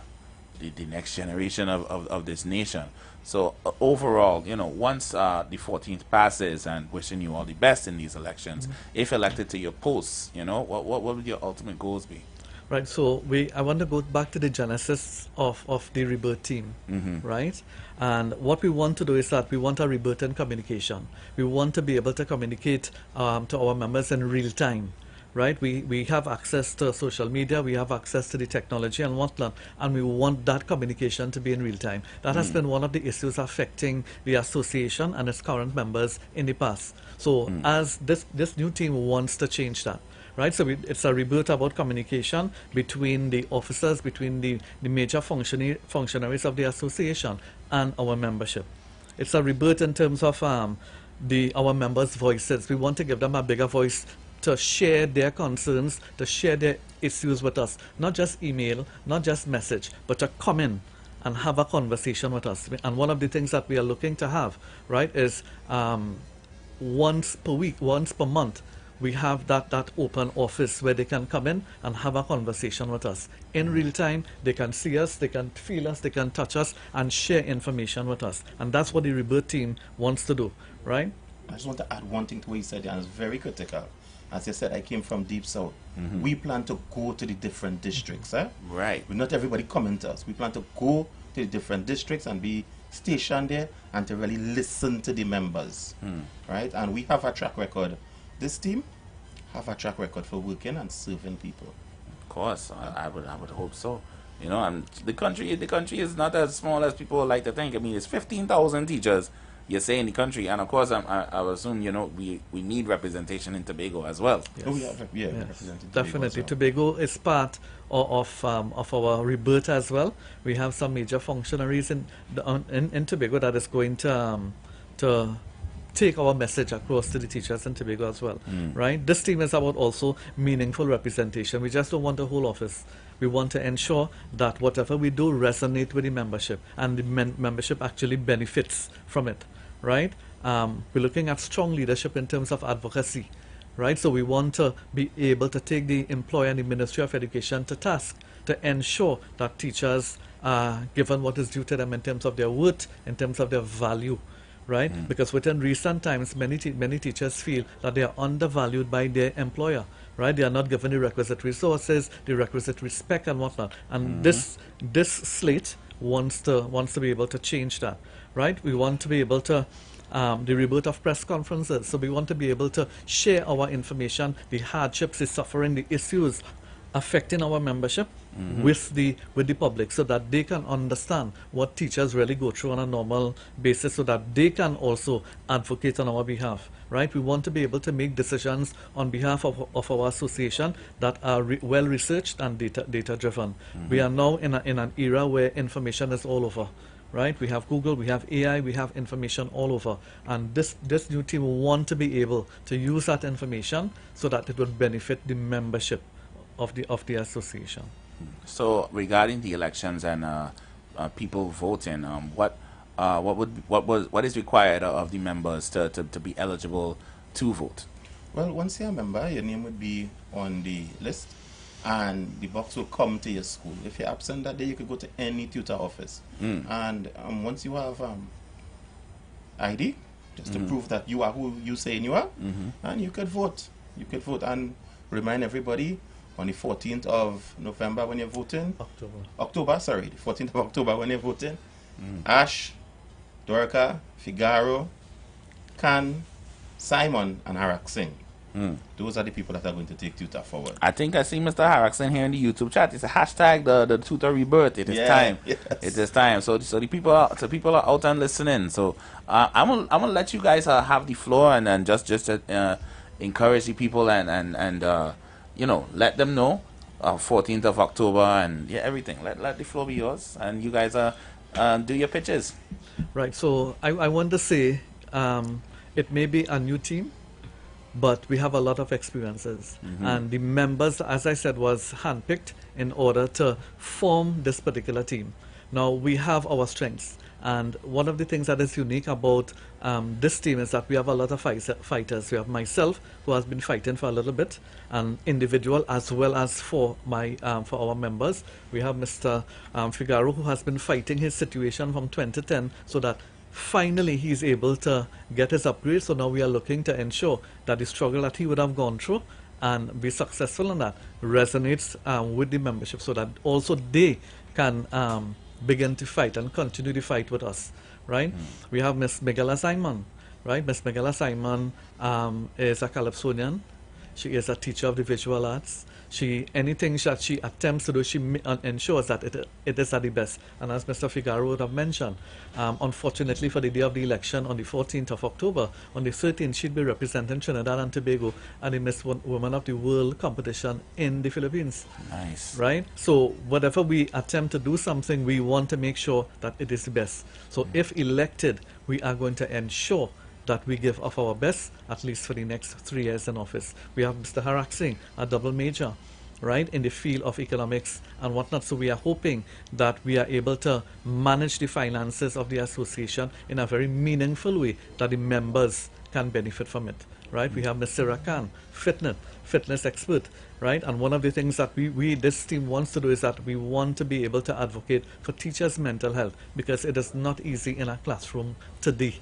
[SPEAKER 20] next generation of this nation. So overall, once the 14th passes, and wishing you all the best in these elections, if elected to your posts, what would your ultimate goals be?
[SPEAKER 4] Right, so I want to go back to the genesis of the Rebirth team, right? And what we want to do is that we want a rebirth in communication. We want to be able to communicate to our members in real time, right? We have access to social media, we have access to the technology and whatnot, and we want that communication to be in real time. That has been one of the issues affecting the association and its current members in the past. So as this new team wants to change that. Right, so it's a rebirth about communication between the officers, between the major functionaries of the association and our membership. It's a rebirth in terms of our members' voices. We want to give them a bigger voice to share their concerns, to share their issues with us. Not just email, not just message, but to come in and have a conversation with us. And one of the things that we are looking to have, right, is once per week, once per month, we have that open office where they can come in and have a conversation with us. In real time, they can see us, they can feel us, they can touch us, and share information with us. And that's what the Rebirth team wants to do, right?
[SPEAKER 7] I just want to add one thing to what you said, and it's very critical. As you said, I came from Deep South. We plan to go to the different districts.
[SPEAKER 20] Right.
[SPEAKER 7] But not everybody coming to us. We plan to go to the different districts and be stationed there and to really listen to the members. Right? And we have a track record. This team have a track record for working and serving people.
[SPEAKER 20] Of course, I would hope so. You know, and the country is not as small as people like to think. I mean, it's 15,000 teachers, you say, in the country, and of course, I would assume, you know, we need representation in Tobago as well.
[SPEAKER 4] Yes.
[SPEAKER 7] Oh, yeah, representing
[SPEAKER 4] definitely.
[SPEAKER 7] Tobago
[SPEAKER 4] Tobago is part of our Rebirth as well. We have some major functionaries in Tobago that is going to take our message across to the teachers in Tobago as well, right? This team is about also meaningful representation. We just don't want a whole office. We want to ensure that whatever we do resonate with the membership, and the membership actually benefits from it, right? We're looking at strong leadership in terms of advocacy, right? So we want to be able to take the employer and the Ministry of Education to task to ensure that teachers are given what is due to them in terms of their worth, in terms of their value, right? Because within recent times, many teachers feel that they are undervalued by their employer, right? They are not given the requisite resources, the requisite respect and whatnot. And this slate wants to be able to change that, right? We want to be able to the rebirth of press conferences. So we want to be able to share our information, the hardships, the suffering, the issues affecting our membership with the public, so that they can understand what teachers really go through on a normal basis, so that they can also advocate on our behalf, right? We want to be able to make decisions on behalf of our association that are well researched and data driven. We are now in an era where information is all over, right? We have Google, we have AI, we have information all over, and this new team will want to be able to use that information so that it would benefit the membership of the association.
[SPEAKER 20] So regarding the elections and people voting, what is required of the members to be eligible to vote?
[SPEAKER 7] Well, once you're a member, your name would be on the list, and the box will come to your school. If you're absent that day, you could go to any tutor office. And once you have ID, just to prove that you are who you say you are, and you could vote. You could vote, and remind everybody, on the 14th of November when you're voting. October, sorry. The 14th of October when you're voting. Ash, Dorka, Figaro, Khan, Simon, and Harak Singh. Those are the people that are going to take tutor forward.
[SPEAKER 20] I think I see Mr. Harak Singh here in the YouTube chat. It's a hashtag the tutor rebirth. It is time.
[SPEAKER 7] Yes.
[SPEAKER 20] It is time. So the people are out and listening. So I'm gonna let you guys have the floor and just encourage the people and you know, let them know 14th of October and everything. Let the floor be yours, and you guys do your pitches.
[SPEAKER 4] Right. So I want to say it may be a new team, but we have a lot of experiences, and the members, as I said, was handpicked in order to form this particular team. Now we have our strengths. And one of the things that is unique about this team is that we have a lot of fighters. We have myself, who has been fighting for a little bit, an individual, as well as for our members. We have Mr. Figaro, who has been fighting his situation from 2010, so that finally he's able to get his upgrade. So now we are looking to ensure that the struggle that he would have gone through and be successful in that resonates with the membership, so that also they can begin to fight and continue to fight with us, right? We have Miss Megala Simon, right? Miss Megala Simon is a Calypsonian. She is a teacher of the visual arts. Anything that she attempts to do, she ensures that it is at the best. And as Mr. Figaro would have mentioned, unfortunately for the day of the election on the 14th of October, on the 13th she'd be representing Trinidad and Tobago at the Miss Woman of the World competition in the Philippines.
[SPEAKER 20] Nice.
[SPEAKER 4] Right? So whatever we attempt to do something, we want to make sure that it is the best. So if elected, we are going to ensure that we give of our best, at least for the next 3 years in office. We have Mr. Harak Singh, a double major, right, in the field of economics and whatnot. So we are hoping that we are able to manage the finances of the association in a very meaningful way that the members can benefit from it, right? We have Mr. Rakan, fitness expert, right? And one of the things that this team wants to do is that we want to be able to advocate for teachers' mental health, because it is not easy in a classroom today,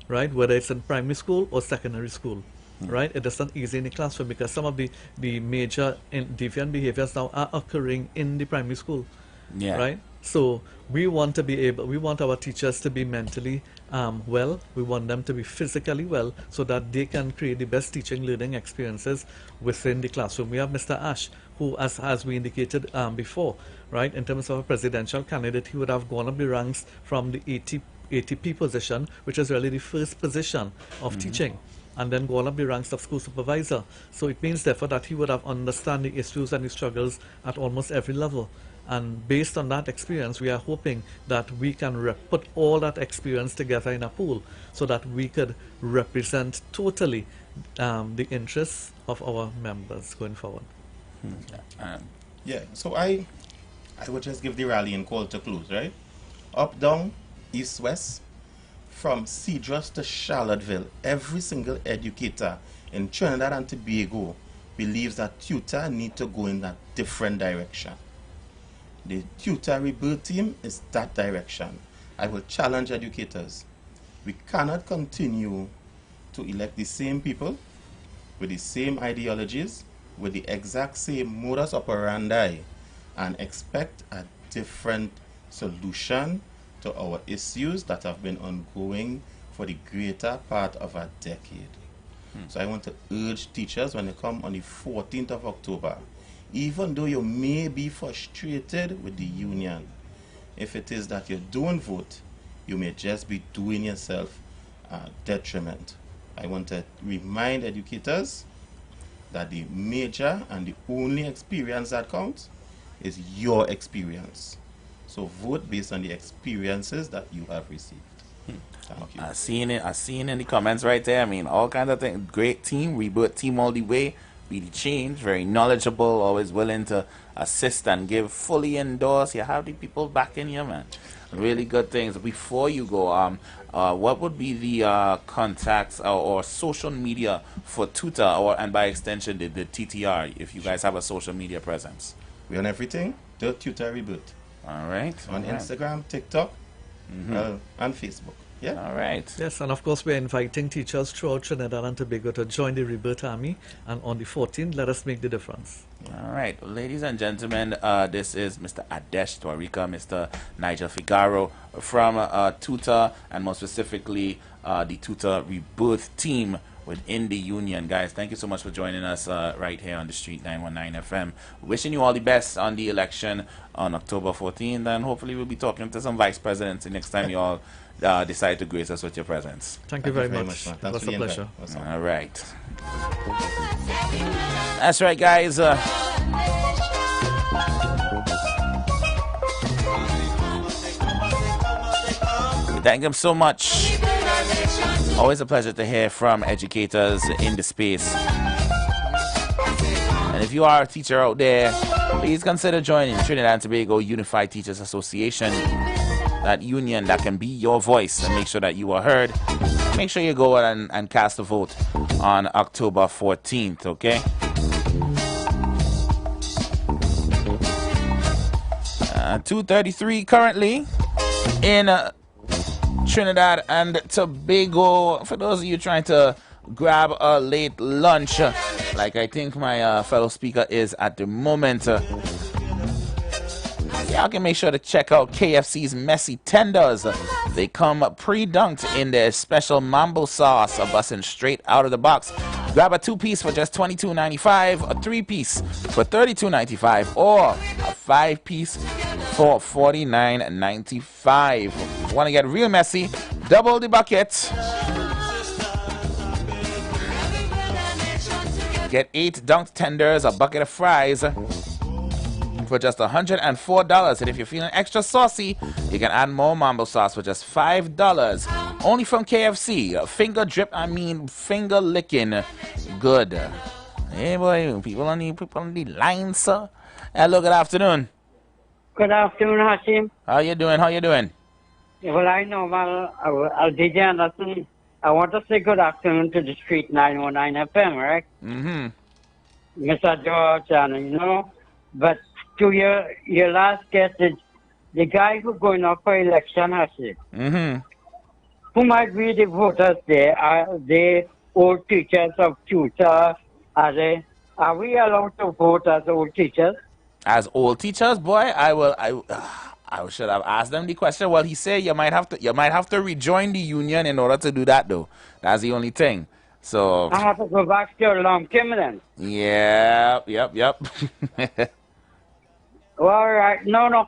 [SPEAKER 4] right? Whether it's in primary school or secondary school, right? It is not easy in the classroom because some of the major deviant behaviors now are occurring in the primary school, right? So we want our teachers to be mentally well. We want them to be physically well so that they can create the best teaching learning experiences within the classroom. We have Mr. Ash, who, as we indicated before, right, in terms of a presidential candidate, he would have gone up the ranks from the ATP position, which is really the first position of teaching, and then gone up the ranks of school supervisor. So it means, therefore, that he would have understand the issues and the struggles at almost every level. And based on that experience, we are hoping that we can put all that experience together in a pool so that we could represent totally the interests of our members going forward.
[SPEAKER 7] So I would just give the rallying call to close, right? Up, down, east, west, from Cedros to Charlottesville, every single educator in Trinidad and Tobago believes that tutor need to go in that different direction. The tutor rebirth team is that direction. I will challenge educators. We cannot continue to elect the same people with the same ideologies, with the exact same modus operandi, and expect a different solution to our issues that have been ongoing for the greater part of a decade. So I want to urge teachers, when they come on the 14th of October, even though you may be frustrated with the union, if it is that you don't vote, you may just be doing yourself a detriment. I want to remind educators that the major and the only experience that counts is your experience. So vote based on the experiences that you have received. Thank you.
[SPEAKER 20] I seen it in the comments right there. I mean, all kinds of things. Great team, rebirth team all the way. Be the change, very knowledgeable, always willing to assist and give, fully endorse. You have the people back in here, man. Really good things. Before you go, what would be the contacts or social media for Tutor, and by extension the TTR, if you guys have a social media presence?
[SPEAKER 7] We're on everything. The Tutor Rebirth.
[SPEAKER 20] All right.
[SPEAKER 7] On Instagram, TikTok, and Facebook. Yeah.
[SPEAKER 20] All right.
[SPEAKER 4] Yes, and of course we're inviting teachers throughout Trinidad and Tobago to join the Rebirth Army, and on the 14th, let us make the difference.
[SPEAKER 20] All right, ladies and gentlemen, this is Mr. Adesh Twarika, Mr. Nigel Figaro from Tutor, and more specifically the Tutor Rebirth team within the union. Guys, thank you so much for joining us right here on the Street 919 FM. Wishing you all the best on the election on October 14th, and hopefully we'll be talking to some vice presidents the next time you all decide to grace us with your presence.
[SPEAKER 4] Thank you very much. It was a pleasure.
[SPEAKER 20] All right. That's right, guys. Thank them so much. Always a pleasure to hear from educators in the space. And if you are a teacher out there, please consider joining Trinidad and Tobago Unified Teachers Association. That union that can be your voice and make sure that you are heard. Make sure you go out and cast a vote on October 14th, okay? 2:33 currently in Trinidad and Tobago. For those of you trying to grab a late lunch, like I think my fellow speaker is at the moment, y'all can make sure to check out KFC's Messy Tenders. They come pre-dunked in their special mambo sauce, busting straight out of the box. Grab a 2-piece for just $22.95, a 3-piece for $32.95, or a 5-piece for $49.95. If you want to get real messy, double the bucket. Get 8 dunked tenders, a bucket of fries for just $104. And if you're feeling extra saucy, you can add more mambo sauce for just $5. Only from KFC. Finger drip, I mean finger licking good. Hey boy, people on the line, sir. Hello, good afternoon.
[SPEAKER 1] Good afternoon, Hashim.
[SPEAKER 20] How you doing? How you doing?
[SPEAKER 1] Well, I know, well, DJ Anderson, I want to say good afternoon to the Street 919 FM, right?
[SPEAKER 20] Mm-hmm.
[SPEAKER 1] Mr. George, and you know, but to your last guest is the guy who's going up for election, Hashim.
[SPEAKER 20] Mm-hmm.
[SPEAKER 1] Who might be the voters there? Are they old teachers of tutor? Are we allowed to vote as old teachers?
[SPEAKER 20] As old teachers, boy, I should have asked them the question. Well, he said you might have to rejoin the union in order to do that, though. That's the only thing. So
[SPEAKER 1] I have to go back to Lumpkin then.
[SPEAKER 20] Yep.
[SPEAKER 1] Well, all right. No.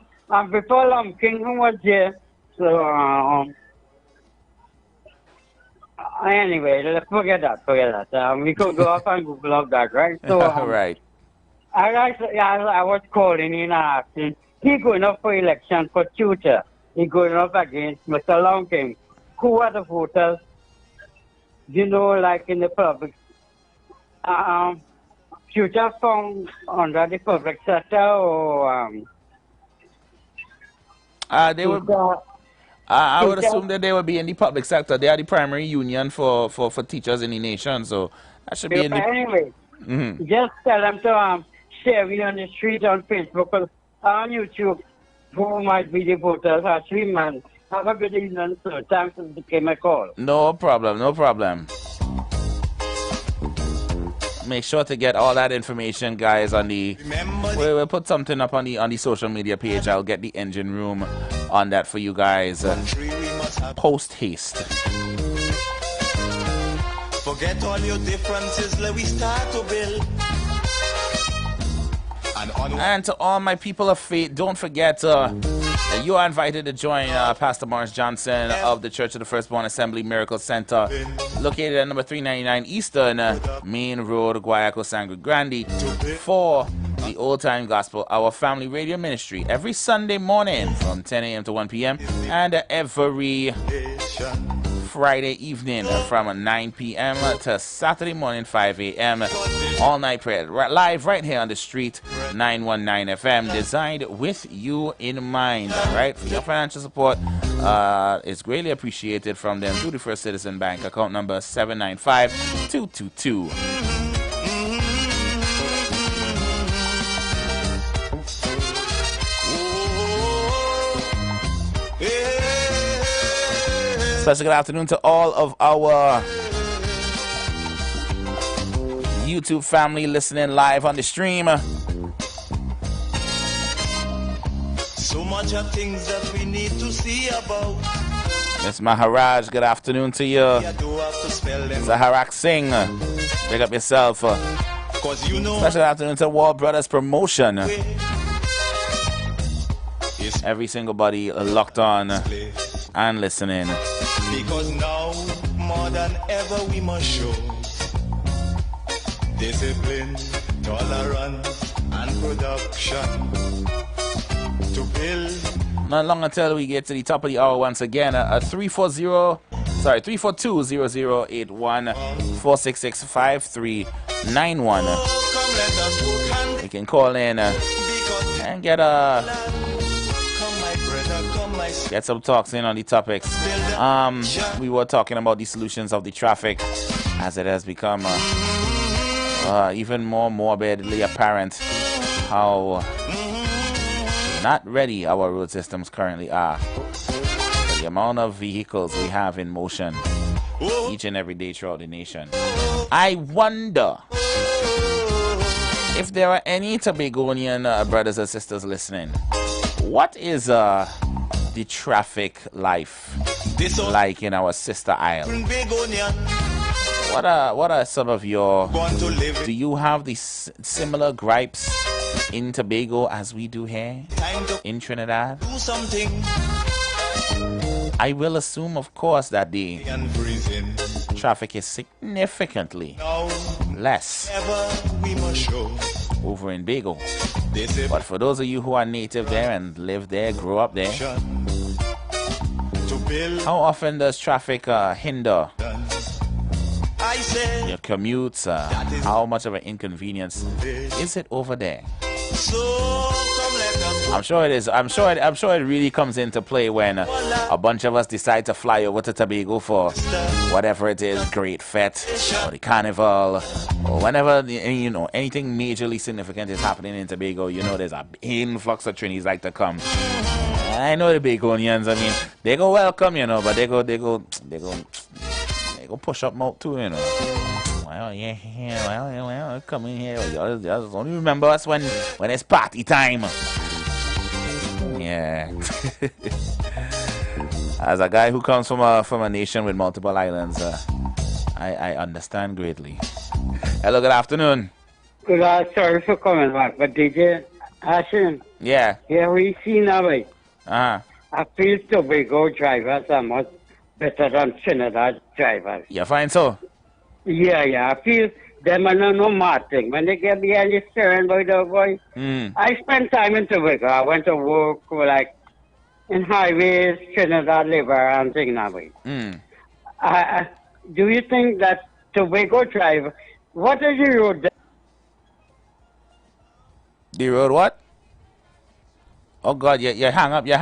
[SPEAKER 1] Before Lumpkin, who was there? So anyway, let's forget that. We could go up and Google that, right? So
[SPEAKER 20] right.
[SPEAKER 1] I was calling in and asking. He going up for election for tutor. He going up against Mr. Longking. Who are the voters? You know, like in the public. Tutor from under the public sector or
[SPEAKER 20] they would. I would assume that they would be in the public sector. They are the primary union for teachers in the nation, so that should be in the.
[SPEAKER 1] Anyway, just tell them to share me on the street on Facebook or on YouTube who might be the voters. Actually, man, have a good evening, sir. Thanks for taking my call.
[SPEAKER 20] No problem. Make sure to get all that information, guys, on the. We'll put something up on the social media page. I'll get the engine room on that for you guys. Post haste.
[SPEAKER 2] Forget all your differences, let we start to build.
[SPEAKER 20] And to all my people of faith, don't forget you are invited to join Pastor Morris Johnson of the Church of the Firstborn Assembly Miracle Center, located at number 399 Eastern Main Road, Guayaco, Sangre Grande, for the Old Time Gospel, our family radio ministry, every Sunday morning from 10 a.m. to 1 p.m. and every Friday evening from 9 p.m. to Saturday morning 5 a.m. all night prayer, live right here on the Street 919 FM, designed with you in mind, right? For your financial support is greatly appreciated from them through the First Citizen Bank account number 795-222. Special good afternoon to all of our YouTube family listening live on the stream.
[SPEAKER 2] So much of things that we need to see about.
[SPEAKER 20] Miss Maharaj, good afternoon to you. Zaharak Singh, pick up yourself. Special afternoon to Wall Brothers Promotion. Every single body locked on and listening.
[SPEAKER 2] Because now, more than ever, we must show discipline, tolerance, and production to build.
[SPEAKER 20] Not long until we get to the top of the hour once again. 342-0081, 466-5391. You can call in and get some talks in on the topics. We were talking about the solutions of the traffic as it has become even more morbidly apparent how not ready our road systems currently are. The amount of vehicles we have in motion each and every day throughout the nation. I wonder if there are any Tobagonian brothers and sisters listening. What is the traffic life like in our sister isle? What are some of your... Do you have these similar gripes in Tobago as we do here in Trinidad? I will assume, of course, that the traffic is significantly less over in Bago. But for those of you who are native there and live there, grow up there,
[SPEAKER 2] build.
[SPEAKER 20] How often does traffic hinder
[SPEAKER 2] I say,
[SPEAKER 20] your commutes? How much of an inconvenience is it over there?
[SPEAKER 2] so come let us
[SPEAKER 20] I'm sure it is. I'm sure it really comes into play when a bunch of us decide to fly over to Tobago for whatever it is, Great Fete or the Carnival, or whenever anything majorly significant is happening in Tobago. You know, there's a influx of Trinis like to come. I know the Bagonians. I mean, they go welcome, you know, but they go push up mouth too, you know. Well, well, come in here. Just only remember us when it's party time. Yeah. As a guy who comes from a nation with multiple islands, I understand greatly. Hello, good afternoon.
[SPEAKER 1] Good sorry for coming back, but DJ Ashen.
[SPEAKER 20] Yeah.
[SPEAKER 1] Here we see now, right?
[SPEAKER 20] I
[SPEAKER 1] feel Tobago drivers are much better than Trinidad drivers.
[SPEAKER 20] You find so?
[SPEAKER 1] Yeah. I feel them are no marting. When they get behind the steering by the boy. I spent time in Tobago. I went to work in highways, Trinidad labor and things that way. Do you think that Tobago driver, what is the road?
[SPEAKER 20] The road what? Oh God, you hang up. Your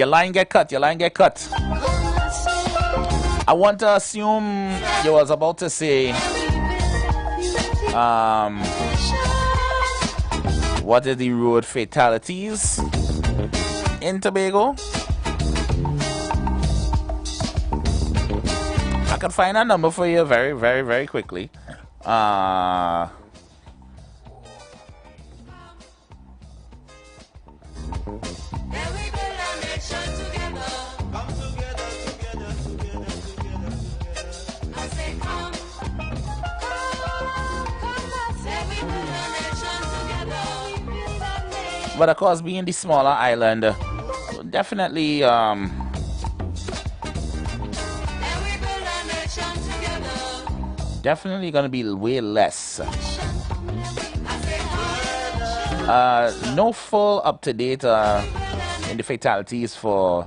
[SPEAKER 20] line get cut. I want to assume you was about to say, what are the road fatalities in Tobago? I can find a number for you very, very, very quickly. But of course, being the smaller island, definitely gonna be way less. No full up-to-date in the fatalities on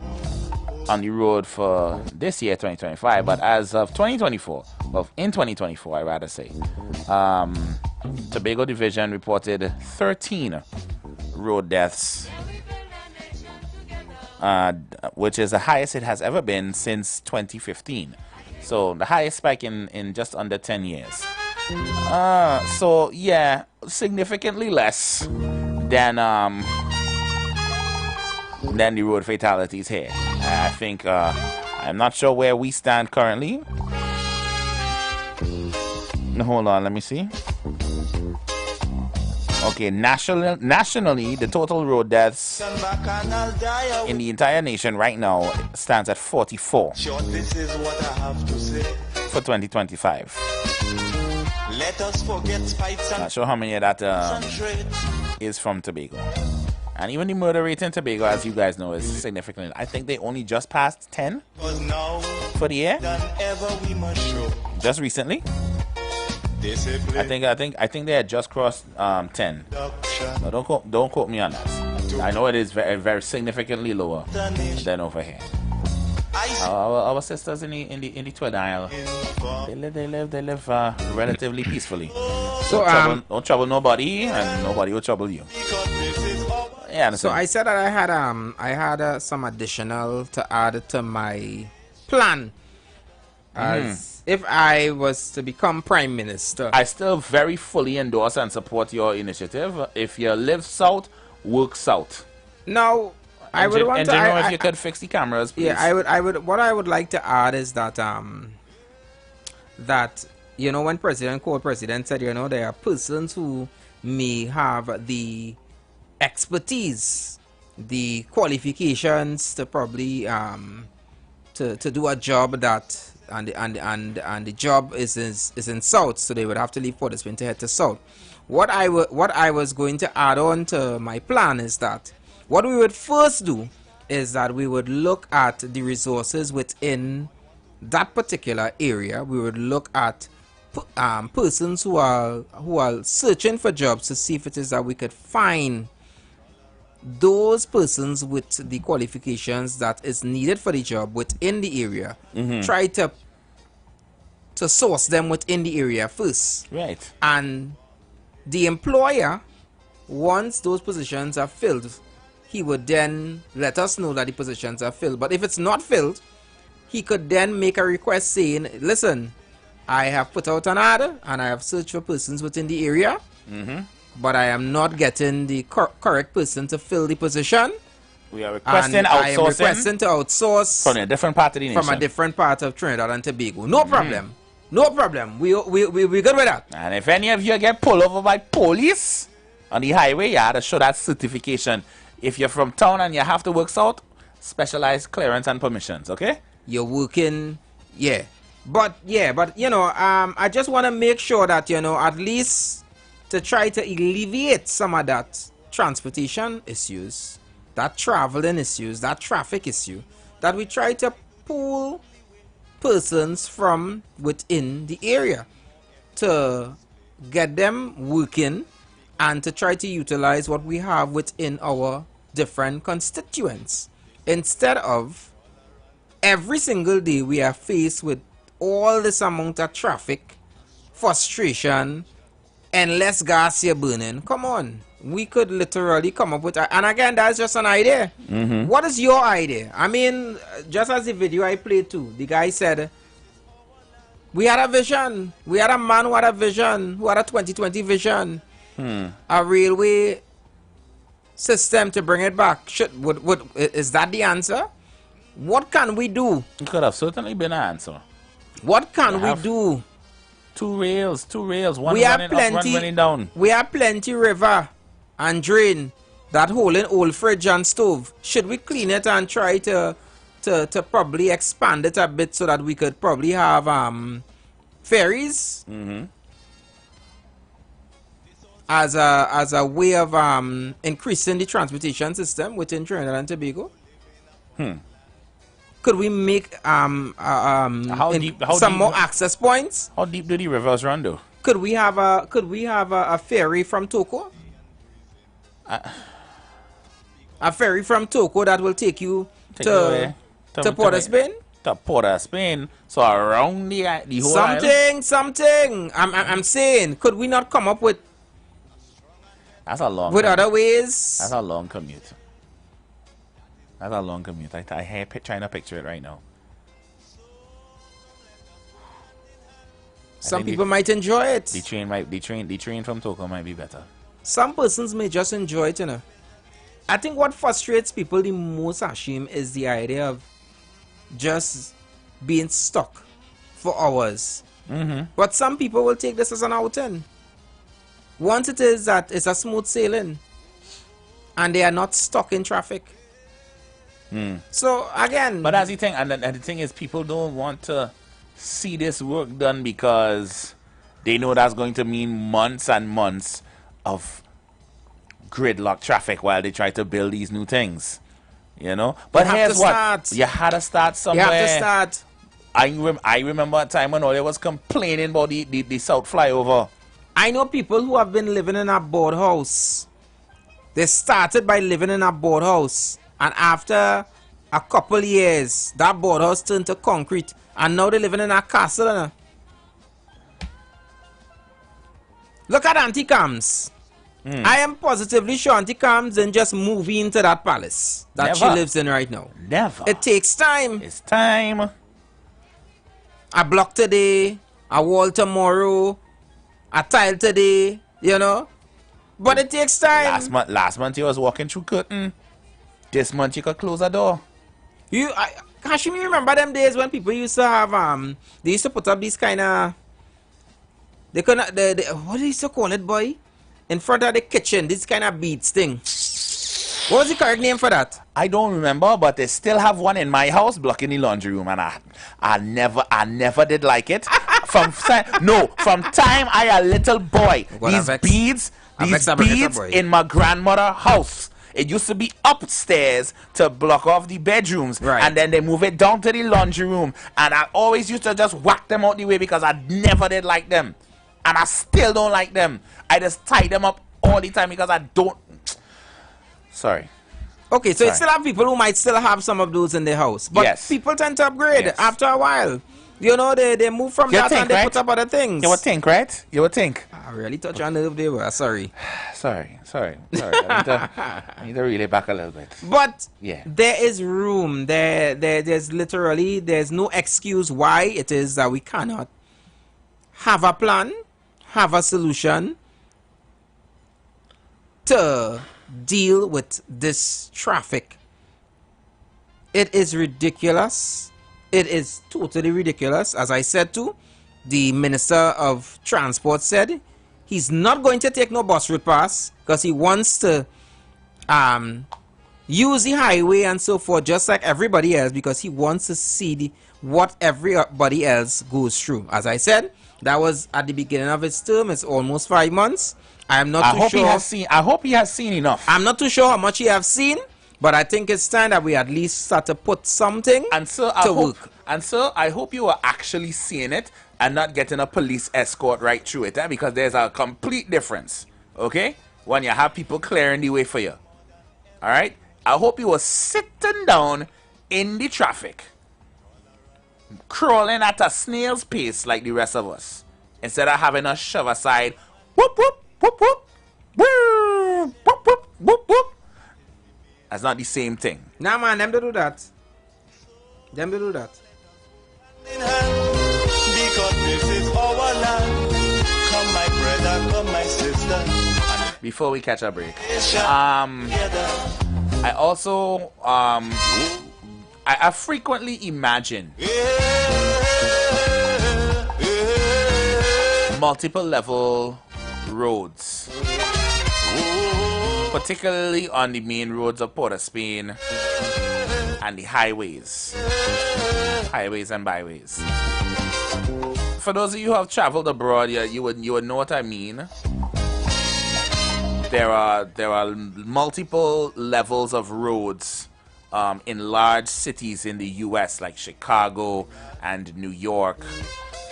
[SPEAKER 20] the road for this year, 2025, but as of 2024, in 2024, I rather say, Tobago Division reported 13 road deaths, which is the highest it has ever been since 2015. So the highest spike in just under 10 years. So yeah, significantly less than the road fatalities here. I think I'm not sure where we stand currently. Hold on, let me see. Okay, nationally, the total road deaths in the entire nation right now stands at 44 for 2025. Not sure how many of that is from Tobago. And even the murder rate in Tobago, as you guys know, is significant. I think they only just passed 10 for the year. Just recently. I think they had just crossed 10. But don't quote me on that. I know it is very, very significantly lower than over here. Our sisters in the Twin Isle, they live relatively peacefully. So don't trouble nobody, and nobody will trouble you. Yeah.
[SPEAKER 8] So I said that I had some additional to add to my plan. As if I was to become Prime Minister.
[SPEAKER 20] I still very fully endorse and support your initiative. If you live south, work south.
[SPEAKER 8] Now, I would want to...
[SPEAKER 20] if you could fix the cameras, please.
[SPEAKER 8] Yeah, I would. What I would like to add is that, you know, when President said, you know, there are persons who may have the expertise, the qualifications to probably to do a job that... And the job is in south, so they would have to leave Port of Spain to head to south. What I was going to add on to my plan is that what we would first do is that we would look at the resources within that particular area. We would look at persons who are searching for jobs to see if it is that we could find those persons with the qualifications that is needed for the job within the area, try to source them within the area first.
[SPEAKER 20] Right.
[SPEAKER 8] And the employer, once those positions are filled, he would then let us know that the positions are filled. But if it's not filled, he could then make a request saying, listen, I have put out an ad and I have searched for persons within the area, but I am not getting the correct person to fill the position.
[SPEAKER 20] We are requesting
[SPEAKER 8] and
[SPEAKER 20] outsourcing.
[SPEAKER 8] I am requesting to outsource
[SPEAKER 20] from a different part of the nation.
[SPEAKER 8] From a different part of Trinidad and Tobago. No problem. No problem. We good with that.
[SPEAKER 20] And if any of you get pulled over by police on the highway, you have to show that certification. If you're from town and you have to work south, specialized clearance and permissions, okay?
[SPEAKER 8] You're working, But you know, I just want to make sure that, you know, at least to try to alleviate some of that transportation issues, that traveling issues, that traffic issue, that we try to pull persons from within the area to get them working and to try to utilize what we have within our different constituents, instead of every single day we are faced with all this amount of traffic, frustration, endless gas here burning. Come on, we could literally come up with and again, that's just an idea. What is your idea? I mean, just as the video I played too, the guy said we had a vision, we had a man who had a vision, who had a 2020 vision, a railway system to bring it back. Is that the answer? What can we do?
[SPEAKER 20] It could have certainly been an answer.
[SPEAKER 8] What can we do?
[SPEAKER 20] Two rails, one running up, one running down.
[SPEAKER 8] We have plenty river and drain that holding old fridge and stove. Should we clean it and try to probably expand it a bit so that we could probably have ferries as a way of increasing the transportation system within Trinidad and Tobago? Could we make some more access points?
[SPEAKER 20] How deep do the rivers run though?
[SPEAKER 8] Could we have a ferry from Toko? A ferry from Toko that will take you to Port of Spain?
[SPEAKER 20] To Port of Spain. So around the whole island?
[SPEAKER 8] Something. I'm saying, could we not come up with other ways?
[SPEAKER 20] That's a long commute. That's a long commute. I hate trying to picture it right now.
[SPEAKER 8] Some people might enjoy it.
[SPEAKER 20] The train from Toko might be better.
[SPEAKER 8] Some persons may just enjoy it, you know. I think what frustrates people the most, Hashim, is the idea of just being stuck for hours. But some people will take this as an outing. Once it is that it's a smooth sailing and they are not stuck in traffic. So again,
[SPEAKER 20] but that's the thing, and the thing is, people don't want to see this work done because they know that's going to mean months and months of gridlock traffic while they try to build these new things, you know. But here's what, you had to start somewhere.
[SPEAKER 8] You have to start.
[SPEAKER 20] I remember a time when all they was complaining about the South flyover.
[SPEAKER 8] I know people who have been living in a board house. They started by living in a board house, and after a couple years, that board house turned to concrete, and now they're living in a castle. You know? Look at Auntie Cams. I am positively sure Auntie Cams didn't just move into that palace that she lives in right now.
[SPEAKER 20] Never.
[SPEAKER 8] It takes time.
[SPEAKER 20] It's time.
[SPEAKER 8] A block today, a wall tomorrow, a tile today, you know. But it takes time.
[SPEAKER 20] Last month you was walking through curtain. This month you could close a door.
[SPEAKER 8] Hashim, you remember them days when people used to have they used to put up these kind of what do you used to call it, boy? In front of the kitchen, this kind of beads thing. What was the correct name for that?
[SPEAKER 20] I don't remember, but they still have one in my house blocking the laundry room, and I never did like it. From time I a little boy, these beads in my grandmother's house. It used to be upstairs to block off the bedrooms, and then they move it down to the laundry room. And I always used to just whack them out the way because I never did like them, and I still don't like them. I just tie them up all the time because I don't. Sorry.
[SPEAKER 8] Okay, so you still have people who might still have some of those in their house. But people tend to upgrade after a while. You know, they move from that and they put up other things.
[SPEAKER 20] You would think, right? You would think.
[SPEAKER 8] I really touch your nerve there, bro. Sorry.
[SPEAKER 20] Sorry. I need to reel it back a little bit.
[SPEAKER 8] But there is room. There's literally, there's no excuse why it is that we cannot have a plan, have a solution to deal with this traffic. It is ridiculous. It is totally ridiculous. As I said too, the Minister of Transport said he's not going to take no bus route pass because he wants to use the highway and so forth just like everybody else, because he wants to see what everybody else goes through. As I said, that was at the beginning of his term. It's almost 5 months. I'm not too sure.
[SPEAKER 20] I hope he has seen enough.
[SPEAKER 8] I'm not too sure how much he has seen, but I think it's time that we at least start to put something to work.
[SPEAKER 20] And so I hope you are actually seeing it and not getting a police escort right through it, because there's a complete difference, okay, when you have people clearing the way for you. All right? I hope you are sitting down in the traffic, crawling at a snail's pace like the rest of us, instead of having us shove aside, whoop, whoop, whoop, whoop, whoop, whoop, whoop, whoop, whoop. That's not the same thing.
[SPEAKER 8] Nah, man, them to do that. Them to do that.
[SPEAKER 2] Because this is our land. Come my brother, come my sister.
[SPEAKER 20] Before we catch a break, I also I frequently imagine multiple level roads, particularly on the main roads of Port of Spain and the highways and byways. For those of you who have traveled abroad, you would know what I mean. There are multiple levels of roads in large cities in the US, like Chicago and New York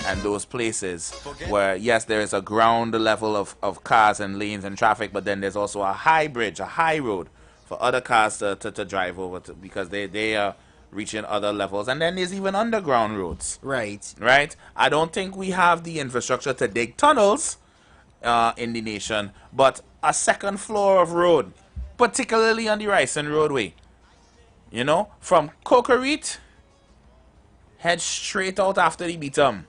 [SPEAKER 20] and those places, where yes, there is a ground level of cars and lanes and traffic, but then there's also a high bridge, a high road for other cars to drive over to, because they are reaching other levels. And then there's even underground roads.
[SPEAKER 8] Right.
[SPEAKER 20] I don't think we have the infrastructure to dig tunnels in the nation, but a second floor of road, particularly on the Ryson roadway, you know, from Cocorit, head straight out after the Beatum.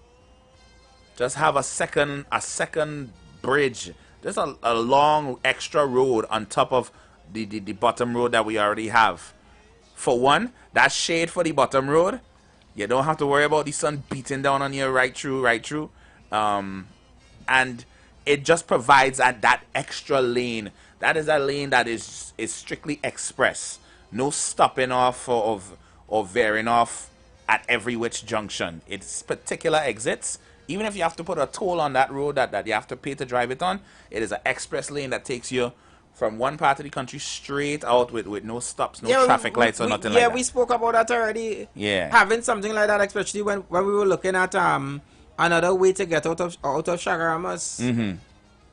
[SPEAKER 20] Just have a second bridge. There's a long extra road on top of the bottom road that we already have. For one, that shade for the bottom road, you don't have to worry about the sun beating down on you right through. And it just provides that extra lane. That is a lane that is strictly express. No stopping off or veering off at every which junction. It's particular exits. Even if you have to put a toll on that road that you have to pay to drive it on, it is an express lane that takes you from one part of the country straight out with no stops, no traffic lights or nothing like that.
[SPEAKER 8] Yeah, we spoke about that already.
[SPEAKER 20] Yeah.
[SPEAKER 8] Having something like that, especially when we were looking at another way to get out of Chagaramas.
[SPEAKER 20] Mm-hmm.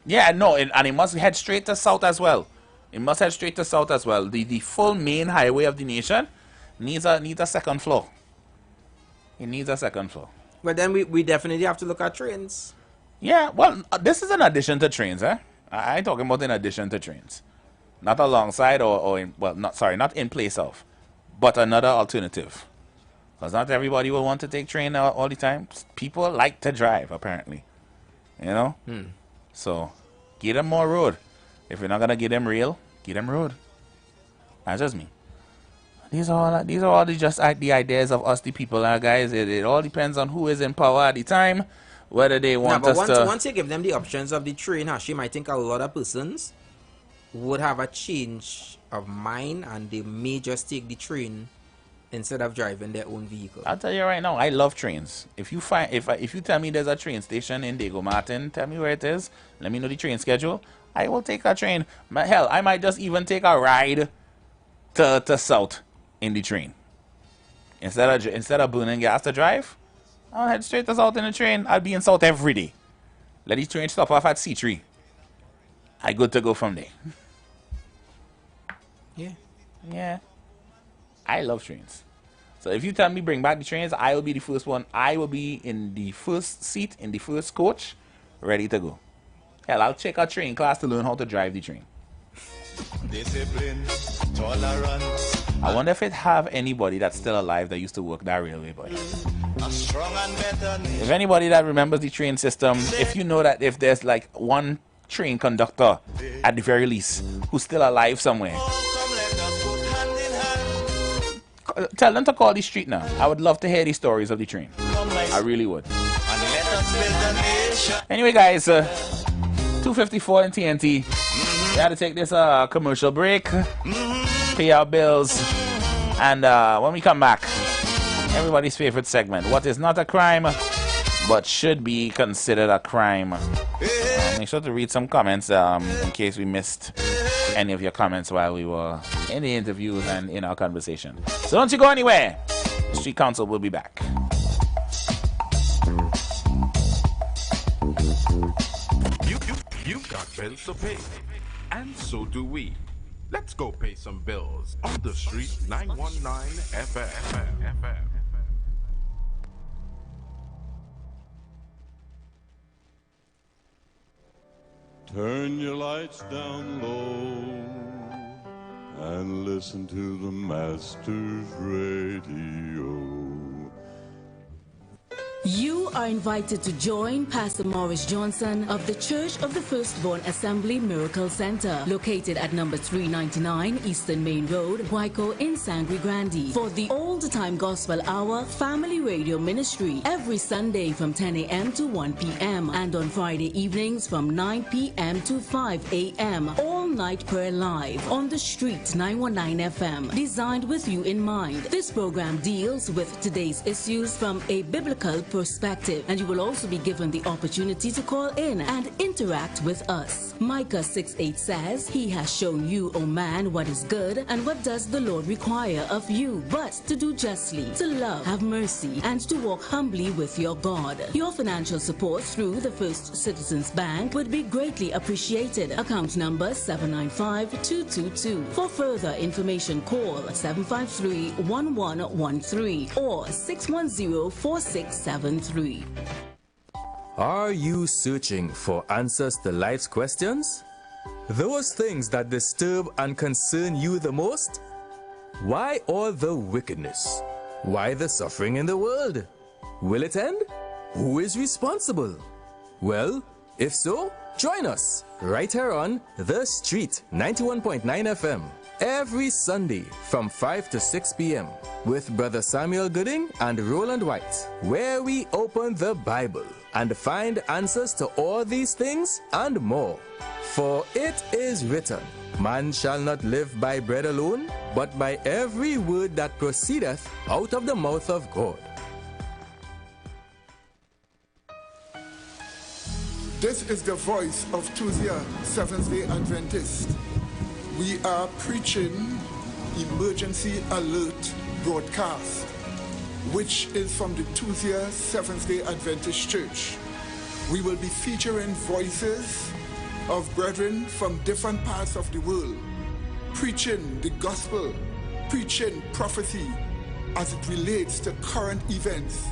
[SPEAKER 20] Yeah, no, and it must head straight to south as well. The full main highway of the nation needs a second floor. It needs a second floor.
[SPEAKER 8] But then we definitely have to look at trains.
[SPEAKER 20] Yeah, well, this is an addition to trains, eh? I'm talking about in addition to trains. Not alongside not in place of, but another alternative. Because not everybody will want to take train all the time. People like to drive, apparently. You know? So, give them more road. If you're not going to give them rail, give them road. That's just me. These are all the ideas of us, the people, guys. It all depends on who is in power at the time, whether they want us to...
[SPEAKER 8] Once you give them the options of the train, Hashim, I think a lot of persons would have a change of mind and they may just take the train instead of driving their own vehicle.
[SPEAKER 20] I'll tell you right now, I love trains. If you tell me there's a train station in Diego Martin, tell me where it is, let me know the train schedule, I will take a train. Hell, I might just even take a ride to South in the train. Instead of burning gas to drive, I'll head straight to South in the train. I'll be in South every day. Let the train stop off at C3. I good to go from there.
[SPEAKER 8] Yeah.
[SPEAKER 20] Yeah. I love trains. So if you tell me bring back the trains, I will be the first one. I will be in the first seat, in the first coach, ready to go. Hell, I'll check a train class to learn how to drive the train.
[SPEAKER 2] Discipline, tolerance.
[SPEAKER 20] I wonder if it have anybody that's still alive that used to work that railway, boy.
[SPEAKER 2] A strong and better nation.
[SPEAKER 20] If anybody that remembers the train system, if you know that if there's like one train conductor at the very least who's still alive somewhere, tell them to call the street now. I would love to hear the stories of the train. I really would. Anyway, guys, 2:54 in TNT. We had to take this commercial break, pay our bills, and when we come back, everybody's favorite segment: what is not a crime but should be considered a crime. Make sure to read some comments in case we missed any of your comments while we were in the interviews and in our conversation. So don't you go anywhere. The Street Council will be back.
[SPEAKER 9] You've got bills to pay, and so do we. Let's go pay some bills on the Street 919 FM.
[SPEAKER 10] Turn your lights down low and listen to the Master's Radio.
[SPEAKER 5] You are invited to join Pastor Morris Johnson of the Church of the Firstborn Assembly Miracle Center, located at number 399 Eastern Main Road, Guayco in Sangre Grande, for the Old-Time Gospel Hour Family Radio Ministry every Sunday from 10 a.m. to 1 p.m. and on Friday evenings from 9 p.m. to 5 a.m. All-night prayer live on the Street 919 FM, designed with you in mind. This program deals with today's issues from a biblical perspective, and you will also be given the opportunity to call in and interact with us. Micah 6:8 says, "He has shown you, O man, what is good, and what does the Lord require of you, but to do justly, to love, have mercy, and to walk humbly with your God." Your financial support through the First Citizens Bank would be greatly appreciated. Account number 795-222. For further information, call 753-1113 or 610-4673.
[SPEAKER 11] Are you searching for answers to life's questions? Those things that disturb and concern you the most? Why all the wickedness? Why the suffering in the world? Will it end? Who is responsible? Well, if so, join us right here on The Street 91.9 FM every Sunday from 5 to 6 p.m. with Brother Samuel Gooding and Roland White, where we open the Bible and find answers to all these things and more. For it is written, "Man shall not live by bread alone, but by every word that proceedeth out of the mouth of God."
[SPEAKER 12] This is the voice of Tuesday Seventh-day Adventist. We are preaching Emergency Alert broadcast, which is from the Tuesday Seventh-day Adventist Church. We will be featuring voices of brethren from different parts of the world, preaching the gospel, preaching prophecy as it relates to current events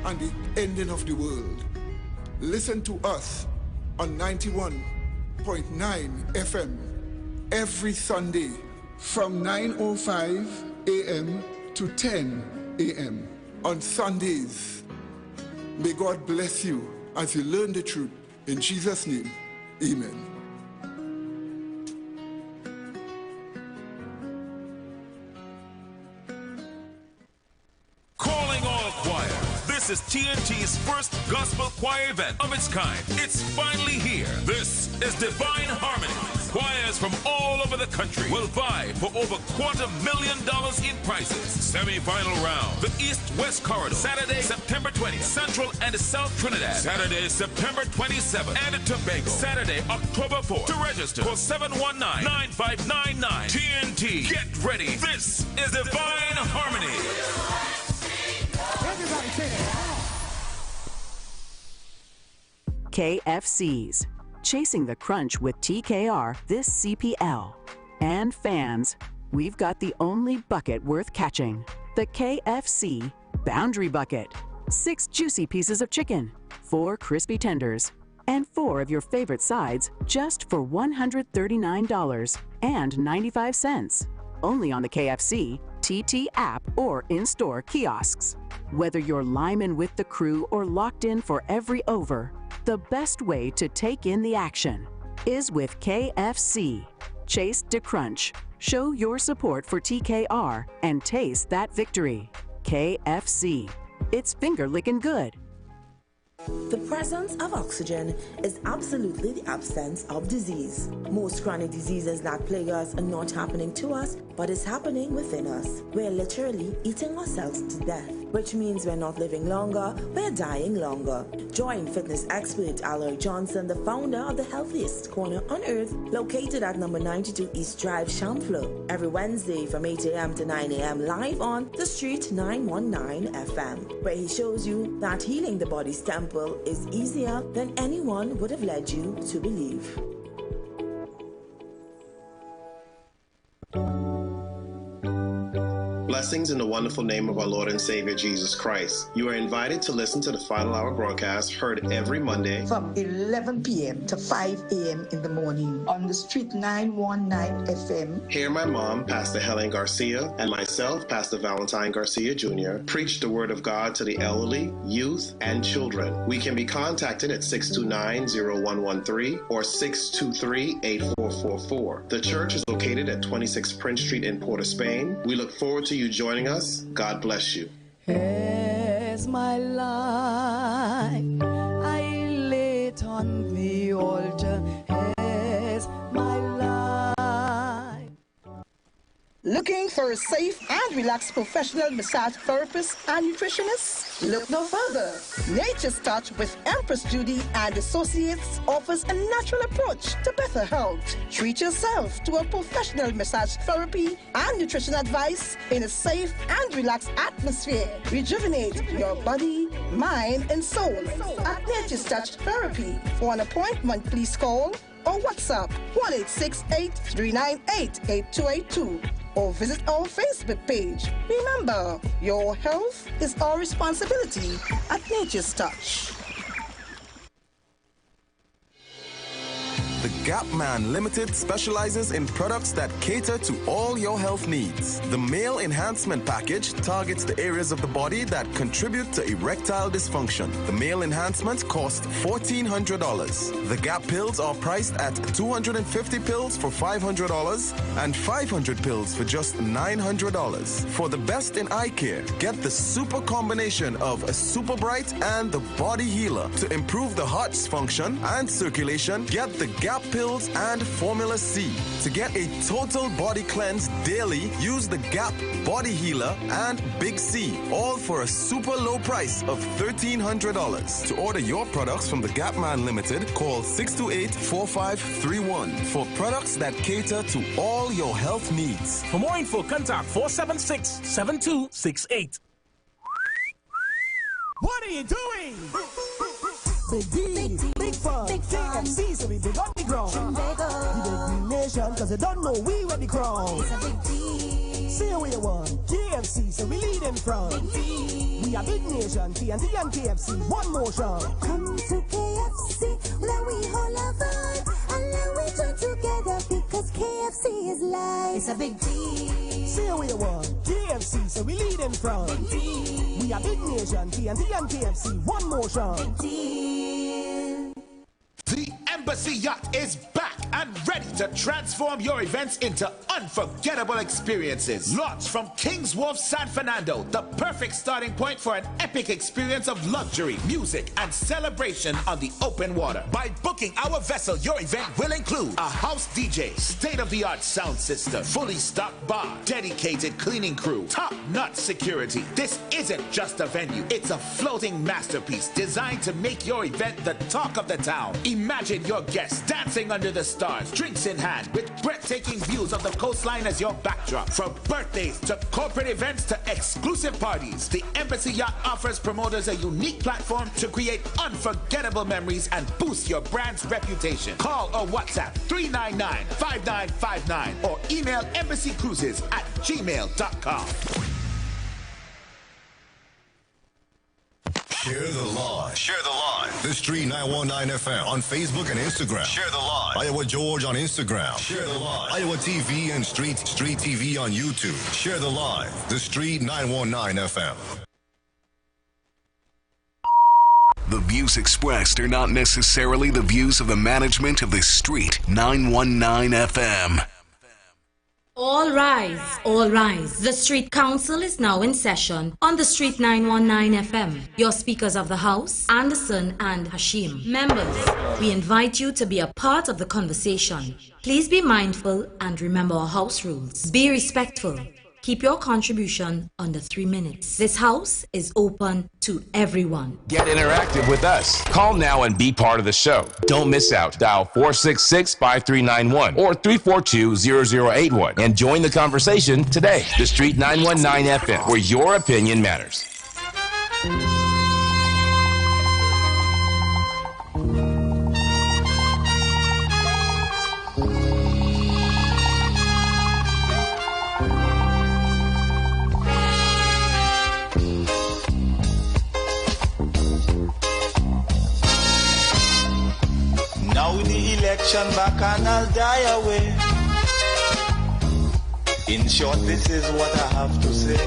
[SPEAKER 12] and the ending of the world. Listen to us on 91.9 FM every Sunday from 9:05 a.m. to 10 a.m. on Sundays. May God bless you as you learn the truth. In Jesus' name, amen.
[SPEAKER 26] Calling all choir. This is TNT's first gospel choir event of its kind. It's finally here. This is Divine Harmony. Choirs from all over the country will vie for over $250,000 in prizes. Semi-final round, the East-West Corridor, Saturday, September 20th, Central and South Trinidad, Saturday, September 27th, and Tobago, Saturday, October 4th. To register, call 719-9599. TNT, get ready. This is Divine Harmony.
[SPEAKER 27] Everybody say it.
[SPEAKER 15] KFC's Chasing the Crunch with TKR this CPL. And fans, we've got the only bucket worth catching. The KFC Boundary Bucket. 6 juicy pieces of chicken, 4 crispy tenders, and 4 of your favorite sides just for $139.95. Only on the KFC, TT app, or in-store kiosks. Whether you're liming with the crew or locked in for every over, the best way to take in the action is with KFC. Chase to crunch. Show your support for TKR and taste that victory. KFC. It's finger-licking good.
[SPEAKER 14] The presence of oxygen is absolutely the absence of disease. Most chronic diseases that plague us are not happening to us, but is happening within us. We're literally eating ourselves to death, which means we're not living longer, we're dying longer. Join fitness expert Aloy Johnson, the founder of the healthiest corner on earth, located at number 92 East Drive, Chamfleur, every Wednesday from 8 a.m. to 9 a.m. live on The Street 919 FM, where he shows you that healing the body's temple is easier than anyone would have led you to believe.
[SPEAKER 13] Blessings in the wonderful name of our Lord and Savior Jesus Christ. You are invited to listen to the Final Hour broadcast heard every Monday
[SPEAKER 27] from 11 p.m. to 5 a.m. in the morning on the Street 919 FM.
[SPEAKER 13] Hear my mom, Pastor Helen Garcia, and myself, Pastor Valentine Garcia Jr., preach the Word of God to the elderly, youth, and children. We can be contacted at 629-0113 or 623-8444. The church is located at 26 Prince Street in Port of Spain. We look forward to you joining us. God bless you.
[SPEAKER 18] As my life I lay it on the altar, as my life.
[SPEAKER 27] Looking for a safe and relaxed professional massage therapist and nutritionist? Look no further. Nature's Touch with Empress Judy and Associates offers a natural approach to better health. Treat yourself to a professional massage therapy and nutrition advice in a safe and relaxed atmosphere. Rejuvenate your body, mind, and soul at Nature's Touch Therapy. For an appointment, please call or WhatsApp 1-868-398-8282 or visit our Facebook page. Remember, your health is our responsibility at Nature's Touch.
[SPEAKER 19] The Gap Man Limited specializes in products that cater to all your health needs. The Male Enhancement Package targets the areas of the body that contribute to erectile dysfunction. The Male Enhancement costs $1,400. The Gap pills are priced at 250 pills for $500 and 500 pills for just $900. For the best in eye care, get the super combination of a Super Bright and the Body Healer. To improve the heart's function and circulation, get the Gap pills and Formula C. To get a total body cleanse daily, use the Gap Body Healer and Big C, all for a super low price of $1,300. To order your products from the Gap Man Limited, call 628-4531 for products that cater to all your health needs.
[SPEAKER 21] For more info, contact 476-7268.
[SPEAKER 18] What are you doing? Big D, big fun, KFC, so we big on the ground. The big nation, cause they don't know we were the crown. Say what you want, KFC, so we lead in front. We are big nation, TNT and KFC, one motion.
[SPEAKER 23] Come to KFC, let we hold our vibe, and let we join together, because KFC is life.
[SPEAKER 18] It's a big D. Say what you want, KFC, so we lead in front. We are big nation, TNT and KFC, one motion.
[SPEAKER 16] The Embassy Yacht is back and ready to transform your events into unforgettable experiences. Launched from King's Wharf, San Fernando, the perfect starting point for an epic experience of luxury, music, and celebration on the open water. By booking our vessel, your event will include a house DJ, state-of-the-art sound system, fully stocked bar, dedicated cleaning crew, top-notch security. This isn't just a venue, it's a floating masterpiece designed to make your event the talk of the town. Imagine your guests dancing under the stars, stars, drinks in hand, with breathtaking views of the coastline as your backdrop. From birthdays to corporate events to exclusive parties, the Embassy Yacht offers promoters a unique platform to create unforgettable memories and boost your brand's reputation. Call or WhatsApp 399-5959 or email embassycruises@gmail.com.
[SPEAKER 3] Share the live. Share the live. The Street 919 FM on Facebook and Instagram. Share the live. Iowa George on Instagram. Share the live. Iowa TV and Street TV on YouTube. Share the live. The Street 919 FM.
[SPEAKER 6] The views expressed are not necessarily the views of the management of the Street 919 FM.
[SPEAKER 5] All rise, all rise. The Street Council is now in session on the Street 919 FM. Your speakers of the House, Anderson and Hashim. Members, we invite you to be a part of the conversation. Please be mindful and remember our house rules. Be respectful. Keep your contribution under 3 minutes. This house is open to everyone.
[SPEAKER 17] Get interactive with us. Call now and be part of the show. Don't miss out. Dial 466-5391 or 342-0081 and join the conversation today. The Street 919 FM, where your opinion matters.
[SPEAKER 2] Now the election back and I'll die away. In short, this is what I have to say.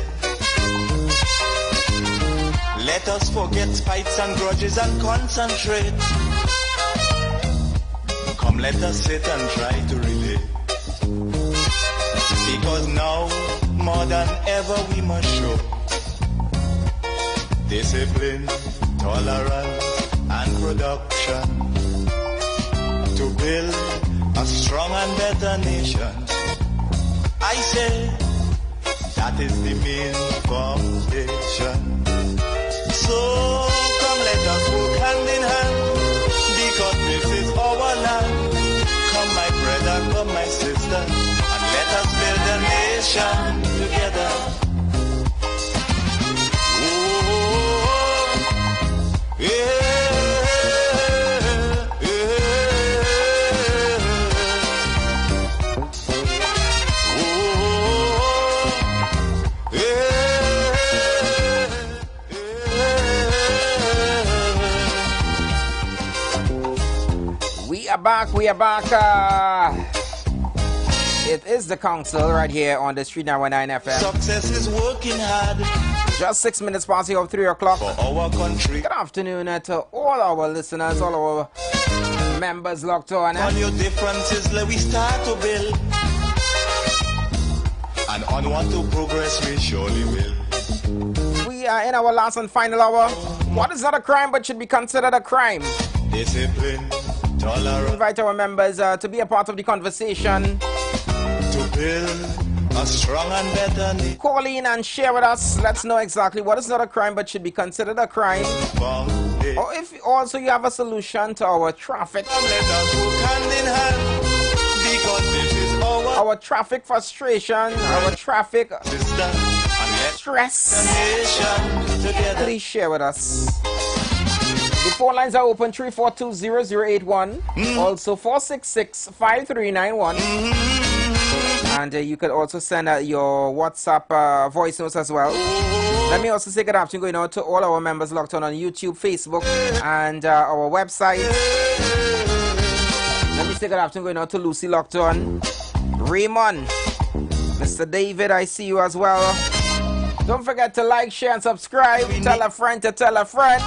[SPEAKER 2] Let us forget fights and grudges and concentrate. Come, let us sit and try to relate. Because now, more than ever, we must show discipline, tolerance, and production to build a strong and better nation. I say that is the main foundation. So come, let us work hand in hand, because this is our land. Come, my brother, come, my sister, and let us build a nation together. Oh, yeah.
[SPEAKER 8] We are back. It is the council right here on the Street 919 FM.
[SPEAKER 2] Success is working hard.
[SPEAKER 8] Just 6 minutes past 3 o'clock.
[SPEAKER 2] For our country.
[SPEAKER 8] Good afternoon to all our listeners, all our members locked on.
[SPEAKER 2] All your differences, let we start to build. And onward to progress we surely will.
[SPEAKER 8] We are in our last and final hour. What is not a crime but should be considered a crime?
[SPEAKER 2] Discipline. Tolerance.
[SPEAKER 8] Invite our members to be a part of the conversation.
[SPEAKER 2] To build a strong and better nation.
[SPEAKER 8] Call in and share with us. Let's know exactly what is not a crime but should be considered a crime. Or if also you have a solution to our traffic.
[SPEAKER 2] Let us work hand in hand, because this is
[SPEAKER 8] our traffic frustration, our traffic stress. Please share with us. The phone lines are open 342-0081, also 466-5391. And you could also send your WhatsApp voice notes as well. Let me also say good afternoon going out to all our members locked on YouTube, Facebook, and our website. Let me say good afternoon going out to Lucy locked on, Raymond, Mr. David, I see you as well. Don't forget to like, share, and subscribe. Tell a friend to tell a friend.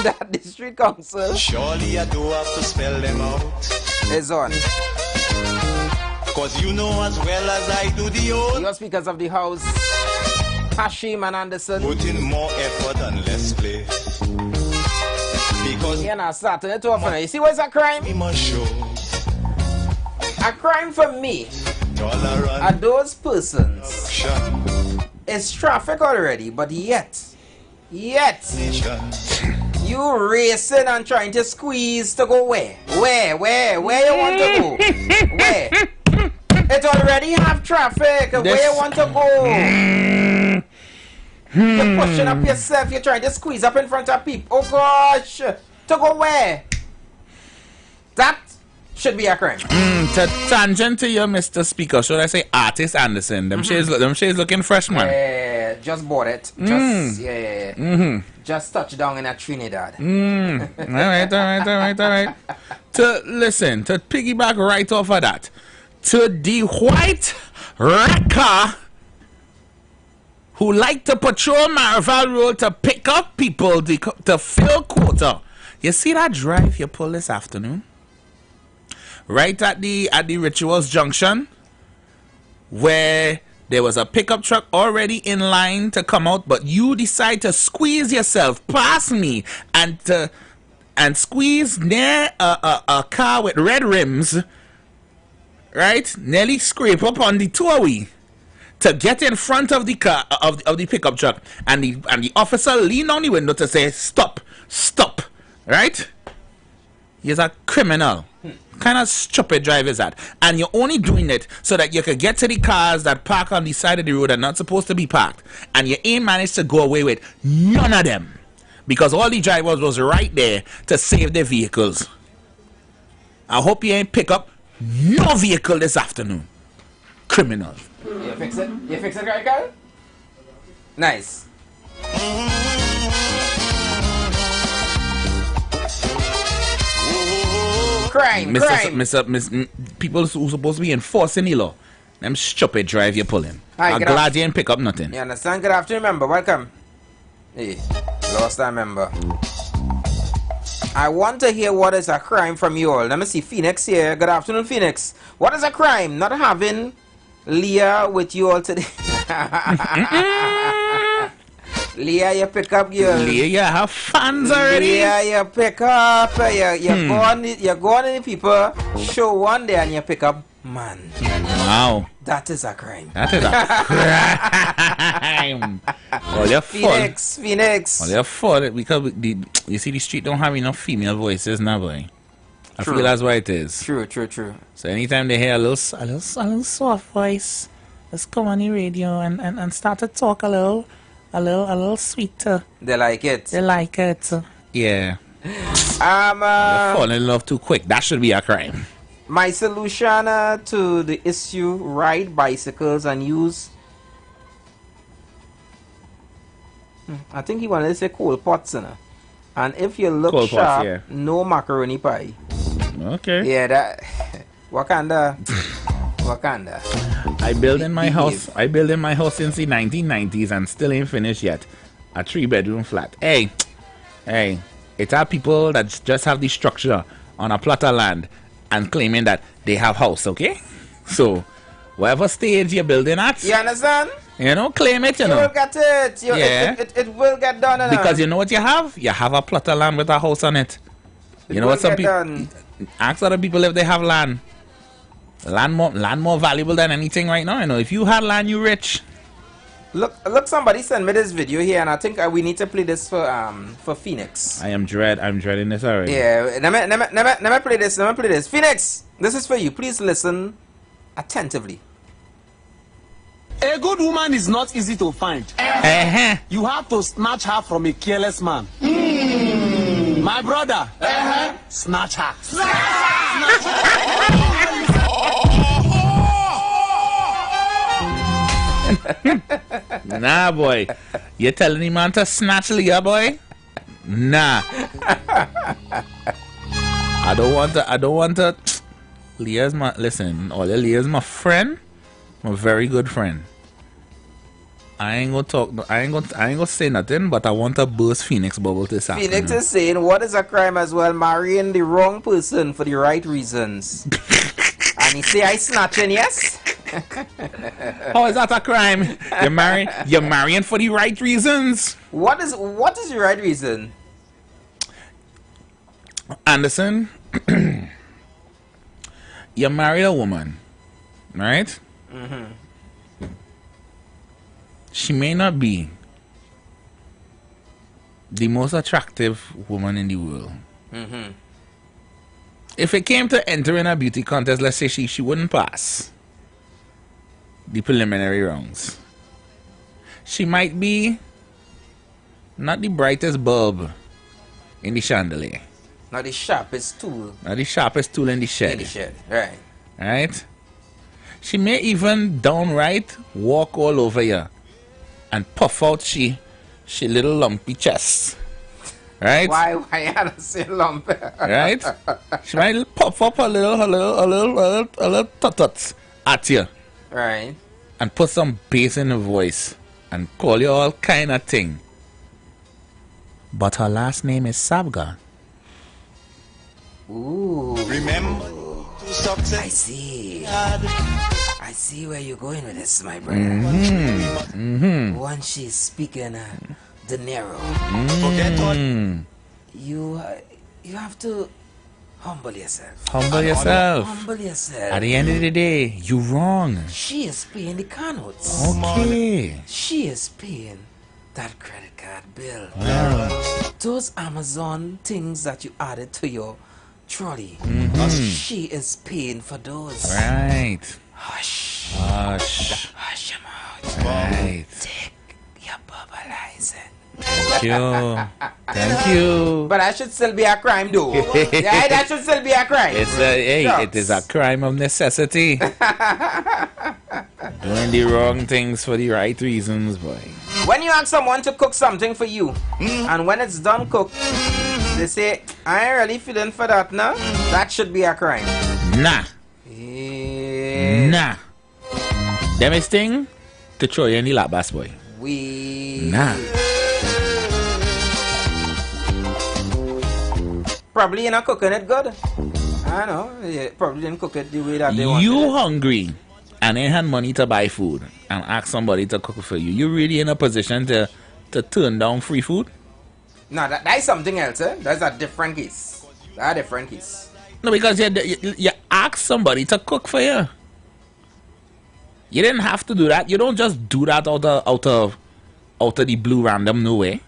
[SPEAKER 8] That the Street Council.
[SPEAKER 2] Surely I do have to spell them out.
[SPEAKER 8] Is on.
[SPEAKER 2] Cause you know as well as I do the old.
[SPEAKER 8] Your speakers of the house, Hashim and Anderson.
[SPEAKER 2] Put in more effort and less play. Because
[SPEAKER 8] you're not starting it off. You see what's a crime?
[SPEAKER 2] We must show.
[SPEAKER 8] A crime for me
[SPEAKER 2] tolerance
[SPEAKER 8] are those persons. It's traffic already, but yet You racing and trying to squeeze to go where? Where you want to go? Where? It already have traffic. Where you want to go? You're pushing up yourself. You're trying to squeeze up in front of people. Oh gosh. To go where? That should be a crime.
[SPEAKER 20] To tangent to you, Mr. Speaker, should I say Artist Anderson? Them shades looking fresh, man.
[SPEAKER 8] Yeah, just bought it. Just just touched down in a Trinidad.
[SPEAKER 20] All right. To piggyback right off of that, to the white wrecker who like to patrol Marival Road to pick up people to fill quota. You see that drive you pull this afternoon? Right at the Rituals Junction, where there was a pickup truck already in line to come out, but you decide to squeeze yourself past me and squeeze near a car with red rims, right? Nearly scrape up on the two-way to get in front of the car of the pickup truck, and the officer leaned on the window to say stop, right? You're a criminal. Kind of stupid drive is that? And you're only doing it so that you can get to the cars that park on the side of the road and not supposed to be parked, and you ain't managed to go away with none of them because all the drivers was right there to save their vehicles. I hope you ain't pick up no vehicle this afternoon. Criminal.
[SPEAKER 8] You fix it? You fix it, Carl? Nice. Crime.
[SPEAKER 20] People who supposed to be enforcing the law. Them stupid drive you're pulling. I'm glad you didn't pick up nothing.
[SPEAKER 8] You understand? Good afternoon, member. Welcome. Hey, lost time member. I want to hear what is a crime from you all. Let me see. Phoenix here. Good afternoon, Phoenix. What is a crime? Not having Leah with you all today. Leah, you pick up your...
[SPEAKER 20] Leah, you have fans already?
[SPEAKER 8] Leah, you pick up... You go on the people show one day and you pick up man.
[SPEAKER 20] Wow.
[SPEAKER 8] That is a crime.
[SPEAKER 20] That is a crime. Well, you're
[SPEAKER 8] Phoenix.
[SPEAKER 20] Well, you're full because you see the street don't have enough female voices now, boy. I feel that's why it is.
[SPEAKER 8] True.
[SPEAKER 20] So anytime they hear a little soft voice, let's come on the radio and start to talk a little sweeter.
[SPEAKER 8] They like it.
[SPEAKER 20] Yeah. You're falling in love too quick. That should be a crime.
[SPEAKER 8] My solution to the issue: ride bicycles and use. I think he wanted to say coal pots, and if you look
[SPEAKER 20] coal
[SPEAKER 8] sharp,
[SPEAKER 20] pots, yeah.
[SPEAKER 8] No macaroni pie.
[SPEAKER 20] Okay.
[SPEAKER 8] Yeah, that Wakanda.
[SPEAKER 20] I built in my house since the 1990s and still ain't finished yet. A 3-bedroom flat. Hey, it's our people that just have the structure on a plot of land and claiming that they have house, okay? So, whatever stage you're building at,
[SPEAKER 8] you understand?
[SPEAKER 20] Claim it,
[SPEAKER 8] you will get it. It will get done.
[SPEAKER 20] Because you know what you have? You have a plot of land with a house on it. You know what some people... Ask other people if they have land. Land more valuable than anything right now. If you had land, you rich.
[SPEAKER 8] Look! Somebody sent me this video here, and I think we need to play this for Phoenix.
[SPEAKER 20] I'm dreading this already.
[SPEAKER 8] Yeah, let me play this. Phoenix, this is for you. Please listen attentively.
[SPEAKER 1] A good woman is not easy to find. You have to snatch her from a careless man. My brother, snatch her.
[SPEAKER 20] Nah, boy. You telling the man to snatch Leah, boy? Nah. I don't want to. Leah's my... Listen, Leah's my friend. My very good friend. I ain't gonna say nothing, but I want to burst Phoenix bubble this afternoon.
[SPEAKER 8] Phoenix is saying, what is a crime as well? Marrying the wrong person for the right reasons. And he say, I snatching, yes?
[SPEAKER 20] How is that a crime? You're marrying for the right reasons.
[SPEAKER 8] What is the right reason?
[SPEAKER 20] Anderson, you married a woman, right?
[SPEAKER 8] Mm-hmm.
[SPEAKER 20] She may not be the most attractive woman in the world.
[SPEAKER 8] Mm-hmm.
[SPEAKER 20] If it came to entering a beauty contest, let's say she wouldn't pass the preliminary rounds. She might be not the brightest bulb in the chandelier.
[SPEAKER 8] Not the sharpest tool.
[SPEAKER 20] Not the sharpest tool in the shed.
[SPEAKER 8] In the shed, right.
[SPEAKER 20] Right? She may even downright walk all over you and puff out she little lumpy chest. Right?
[SPEAKER 8] Why you had to say lump?
[SPEAKER 20] Right? She might puff up a little tut at you.
[SPEAKER 8] Right.
[SPEAKER 20] And put some bass in the voice and call you all kind of thing. But her last name is Sabga.
[SPEAKER 8] Ooh.
[SPEAKER 2] Remember to success.
[SPEAKER 8] I see. I see where you're going with this, my brother. Once she's speaking De Niro,
[SPEAKER 2] forget what
[SPEAKER 8] you have to humble yourself.
[SPEAKER 20] Humble yourself.
[SPEAKER 8] Humble yourself.
[SPEAKER 20] At the end of the day, you're wrong.
[SPEAKER 8] She is paying the car notes.
[SPEAKER 20] Okay.
[SPEAKER 8] She is paying that credit card bill.
[SPEAKER 20] Wow.
[SPEAKER 8] Those Amazon things that you added to your trolley. She is paying for those.
[SPEAKER 20] Right.
[SPEAKER 8] Hush.
[SPEAKER 20] Hush.
[SPEAKER 8] Hush your mouth.
[SPEAKER 20] Right.
[SPEAKER 8] Take your bubbleizer.
[SPEAKER 20] Thank you. Thank you.
[SPEAKER 8] But that should still be a crime, though. Yeah, that should still be a crime.
[SPEAKER 20] It is a crime of necessity. Doing the wrong things for the right reasons, boy.
[SPEAKER 8] When you ask someone to cook something for you, and when it's done cooked, they say, I ain't really feeling for that now. That should be a crime.
[SPEAKER 20] Nah. Nah. Them is thing to throw you in the lap, bass boy. Nah.
[SPEAKER 8] Probably you're not cooking it good. I know. You probably didn't cook it the way that they wanted.
[SPEAKER 20] You hungry and ain't had money to buy food and ask somebody to cook for you. You really in a position to turn down free food?
[SPEAKER 8] No, that's something else, eh? That's a different case. That's a different case.
[SPEAKER 20] No, because you ask somebody to cook for you. You didn't have to do that. You don't just do that out of the blue random no way.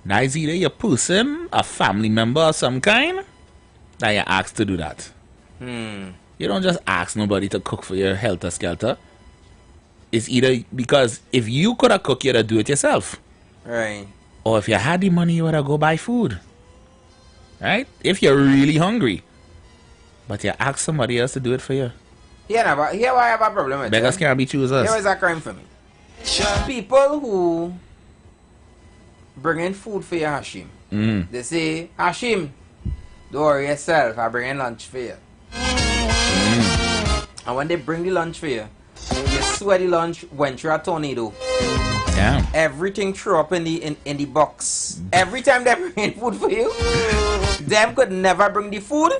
[SPEAKER 20] Now it's either your person, a family member of some kind, that you ask to do that. You don't just ask nobody to cook for your helter-skelter. It's either because if you could have cooked, you'd have do it yourself.
[SPEAKER 8] Right.
[SPEAKER 20] Or if you had the money, you would have go buy food. Right? If you're really hungry. But you ask somebody else to do it for you.
[SPEAKER 8] Yeah, but here why I have a problem with
[SPEAKER 20] Beggars can't be choosers.
[SPEAKER 8] Here is a crime for me. People who bring in food for you, Hashim. They say, Hashim, don't worry yourself, I bring in lunch for you. And when they bring the lunch for you, you swear the lunch went through a tornado.
[SPEAKER 20] Damn.
[SPEAKER 8] Everything threw up in the box. Every time they bring in food for you, them could never bring the food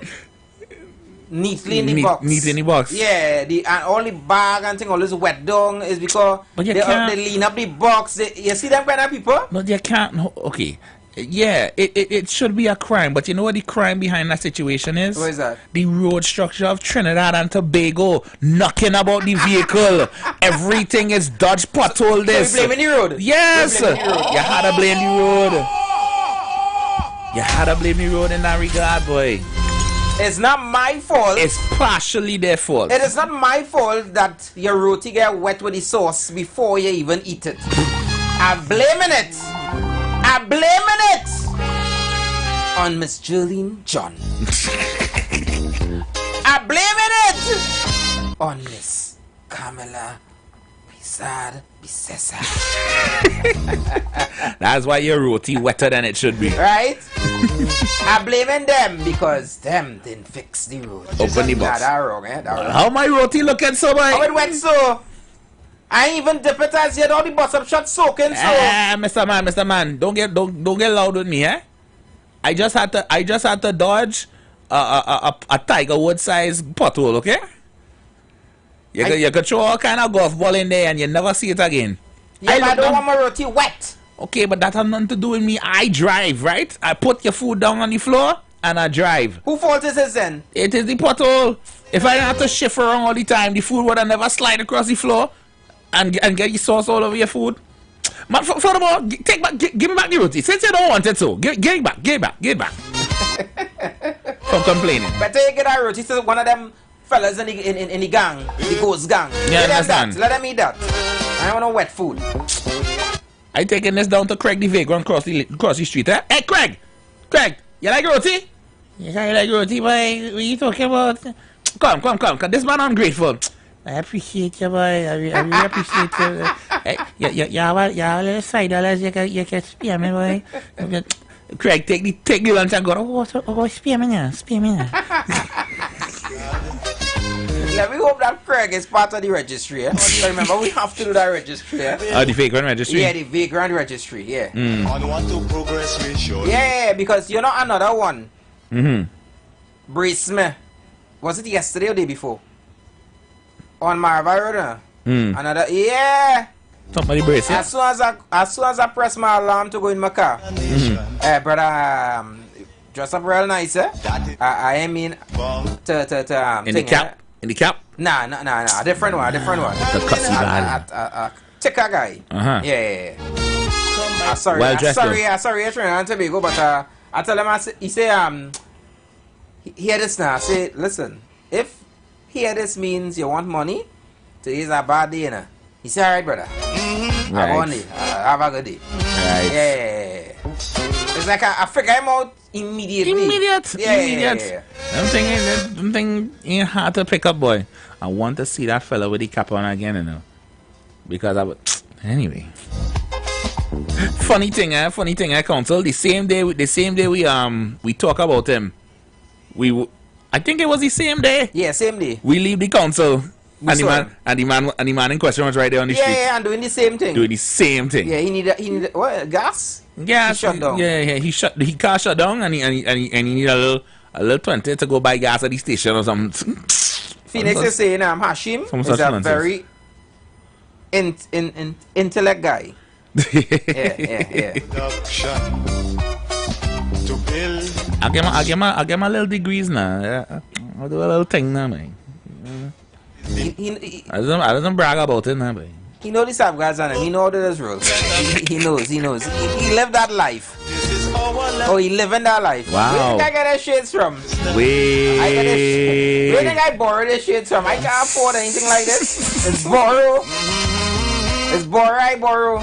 [SPEAKER 8] neatly in the box.
[SPEAKER 20] Neat in the box.
[SPEAKER 8] Yeah, and all the bag and thing, all this wet down is because they lean up the box. You see them kind of people?
[SPEAKER 20] But you can't. Okay. Yeah, it should be a crime, but you know what the crime behind that situation is?
[SPEAKER 8] What is that?
[SPEAKER 20] The road structure of Trinidad and Tobago, knocking about the vehicle. Everything is dodge pothole this.
[SPEAKER 8] So you blaming the road?
[SPEAKER 20] Yes! You had to blame the road. You had to blame the road in that regard, boy.
[SPEAKER 8] It's not my fault.
[SPEAKER 20] It's partially their fault.
[SPEAKER 8] It is not my fault that your roti get wet with the sauce before you even eat it. I'm blaming it. I'm blaming it on Miss Jolene John. I'm blaming it on Miss Kamala Bisesa.
[SPEAKER 20] That's why your roti wetter than it should be.
[SPEAKER 8] Right? I'm blaming them because them didn't fix the road.
[SPEAKER 20] Open the box.
[SPEAKER 8] Nah, that wrong, eh? That wrong.
[SPEAKER 20] How my roti looking so, boy?
[SPEAKER 8] How it wet so? I ain't even dip it as yet. All the bottom shot soaking so.
[SPEAKER 20] Mr. Man, don't get loud with me, eh? I just had to dodge a Tiger Woods size pothole, okay? You could throw all kind of golf ball in there and you never see it again.
[SPEAKER 8] Yeah, but I don't want my roti wet.
[SPEAKER 20] Okay, but that has nothing to do with me. I drive, right? I put your food down on the floor and I drive.
[SPEAKER 8] Who fault is this then?
[SPEAKER 20] It is the pothole. If I didn't have to shift around all the time, the food would have never slide across the floor and get your sauce all over your food. Man, furthermore, give me back the roti. Since you don't want it so, give it back. From complaining.
[SPEAKER 8] Better you get that roti to one of them fellas in the gang, the ghost gang.
[SPEAKER 20] Yeah,
[SPEAKER 8] Let
[SPEAKER 20] understand.
[SPEAKER 8] Let them eat that. I don't want no wet food.
[SPEAKER 20] I taking this down to Craig the vagrant cross the street. Eh? Hey, Craig, you like roti?
[SPEAKER 4] Yes, I like roti, boy. What are you talking about?
[SPEAKER 20] Come. This man ungrateful.
[SPEAKER 4] I appreciate you, boy. I really appreciate you. You have a little $5 you can spare me, boy.
[SPEAKER 20] Craig, take the lunch and go.
[SPEAKER 4] Spare me now.
[SPEAKER 8] Let me hope that Craig is part of the registry. Eh? Remember, we have to do that registry. Eh?
[SPEAKER 20] The vagrant registry?
[SPEAKER 8] Yeah, the vagrant registry, yeah.
[SPEAKER 2] On what to progress we show.
[SPEAKER 8] Yeah, because you know another one.
[SPEAKER 20] Mm-hmm.
[SPEAKER 8] Me. Was it yesterday or the day before? On Marva Road. Another, yeah.
[SPEAKER 20] Somebody brace, yeah?
[SPEAKER 8] As soon as I press my alarm to go in my car. Brother, dress up real nice, eh? I mean,
[SPEAKER 20] in the cap? In the cap?
[SPEAKER 8] Nah, a different one.
[SPEAKER 20] The cussy bad.
[SPEAKER 8] A thicker guy. Yeah. Sorry,
[SPEAKER 20] well dressed,
[SPEAKER 8] sorry, Trinidad and Tobago, but I tell him, he say, hear this now. I say, listen, if hear this means you want money, today's a bad day, you know. He say, alright, brother. Have a good day. Have a good day.
[SPEAKER 20] Right.
[SPEAKER 8] Yeah. It's like I figure him out immediately.
[SPEAKER 20] Immediate.
[SPEAKER 8] Yeah.
[SPEAKER 20] I'm thinking ain't hard to pick up, boy. I want to see that fella with the cap on again, you know. Because I would. Anyway. Funny thing, Council. The same day we talk about him. I think it was the same day.
[SPEAKER 8] Yeah, same day.
[SPEAKER 20] We leave the council. And the man in question was right there on the street.
[SPEAKER 8] Yeah, and doing the same thing. Yeah, he needed what, gas?
[SPEAKER 20] Gas.
[SPEAKER 8] He shut down.
[SPEAKER 20] Yeah, he car shut down and he need a little 20 to go buy gas at the station or something.
[SPEAKER 8] Phoenix is saying Hashim is a very intellect guy. Yeah.
[SPEAKER 20] I give my little degrees now. Yeah. I'll do a little thing now, man. I don't brag about it now, man.
[SPEAKER 8] He know this guys on him. He know those rules. He knows. He lived that life. Oh, he living that life.
[SPEAKER 20] Wow.
[SPEAKER 8] Where did I get that shades from? Where did I borrow this shades from? I can't afford anything like this. It's borrow. I borrow.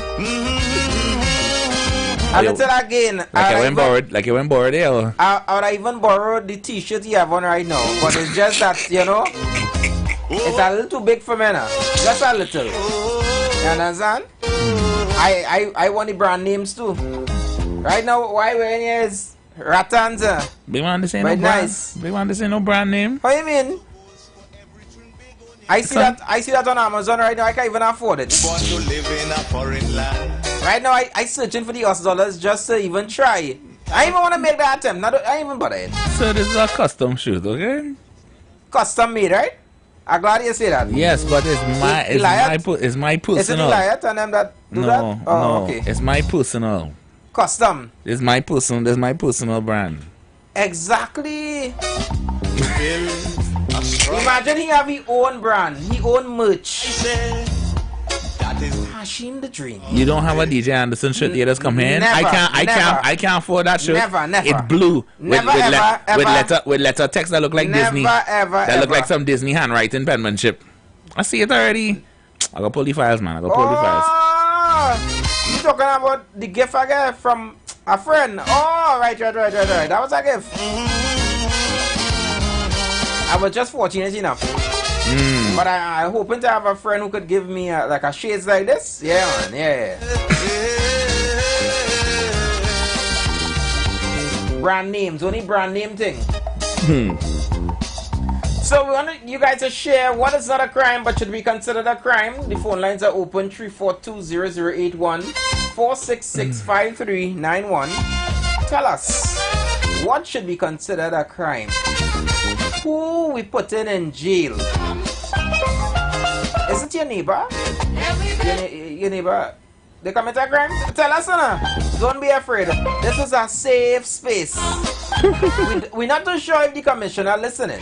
[SPEAKER 8] And until again,
[SPEAKER 20] like you went borrowed there.
[SPEAKER 8] I would even borrow the t-shirt you have on right now, but it's just that, you know, it's a little too big for me now. Just a little. You understand? I want the brand names too. Right now, why wearing here is Ratanza.
[SPEAKER 20] They want to say no brand.
[SPEAKER 8] Nice.
[SPEAKER 20] They want to say no brand name.
[SPEAKER 8] What do you mean? I see that on Amazon right now. I can't even afford it.
[SPEAKER 2] Want to live in a foreign land.
[SPEAKER 8] Right now, I searching for the $US just to even try it. I even want to make that attempt. I ain't even bother it.
[SPEAKER 20] So this is a custom shoot, okay?
[SPEAKER 8] Custom made, right? I'm glad you say that.
[SPEAKER 20] Yes, but it's my personal.
[SPEAKER 8] Is it Eliot and them that do that? Oh,
[SPEAKER 20] no.
[SPEAKER 8] Okay.
[SPEAKER 20] It's my personal.
[SPEAKER 8] Custom.
[SPEAKER 20] It's my personal brand.
[SPEAKER 8] Exactly. Imagine he have his own brand, his own merch. That is Hashim the Dream.
[SPEAKER 20] You don't have a DJ Anderson shirt yet that's come in? I can't afford that shirt.
[SPEAKER 8] Never.
[SPEAKER 20] It's blue. With letter text that look like Disney. That look like some Disney handwriting penmanship. I see it already. I gotta pull the files, man.
[SPEAKER 8] You talking about the gift I got from a friend? Oh, right. That was a gift. I was just fortunate enough. But I hoping to have a friend who could give me like a shades like this. Yeah, man. Yeah. Brand names, only brand name thing. So we want you guys to share what is not a crime but should be considered a crime. The phone lines are open 342-0081 466-5391. Tell us what should be considered a crime. Who we putting in jail? Is it your neighbor? Your neighbor? They commit a crime? Tell us, Anna. Don't be afraid. This is a safe space. We're not too sure if the commissioner listening,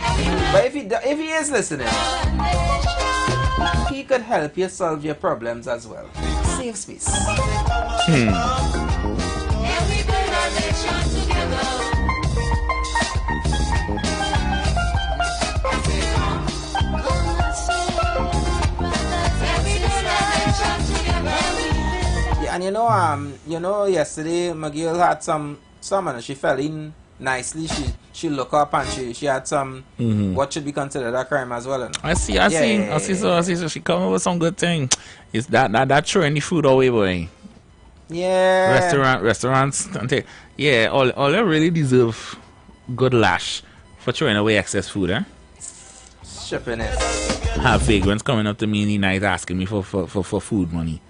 [SPEAKER 8] but if he is listening, he could help you solve your problems as well. safe space. Yeah, and you know, yesterday my girl had some and she fell in nicely. She looked up and she had some what should be considered a crime as well. You know?
[SPEAKER 20] I see. So she come up with some good thing. It's that throwing the food away, boy.
[SPEAKER 8] Yeah.
[SPEAKER 20] Restaurants. Yeah, all they really deserve good lash for throwing away excess food, eh?
[SPEAKER 8] Shipping it.
[SPEAKER 20] Have vagrants coming up to me in the night asking me for food money.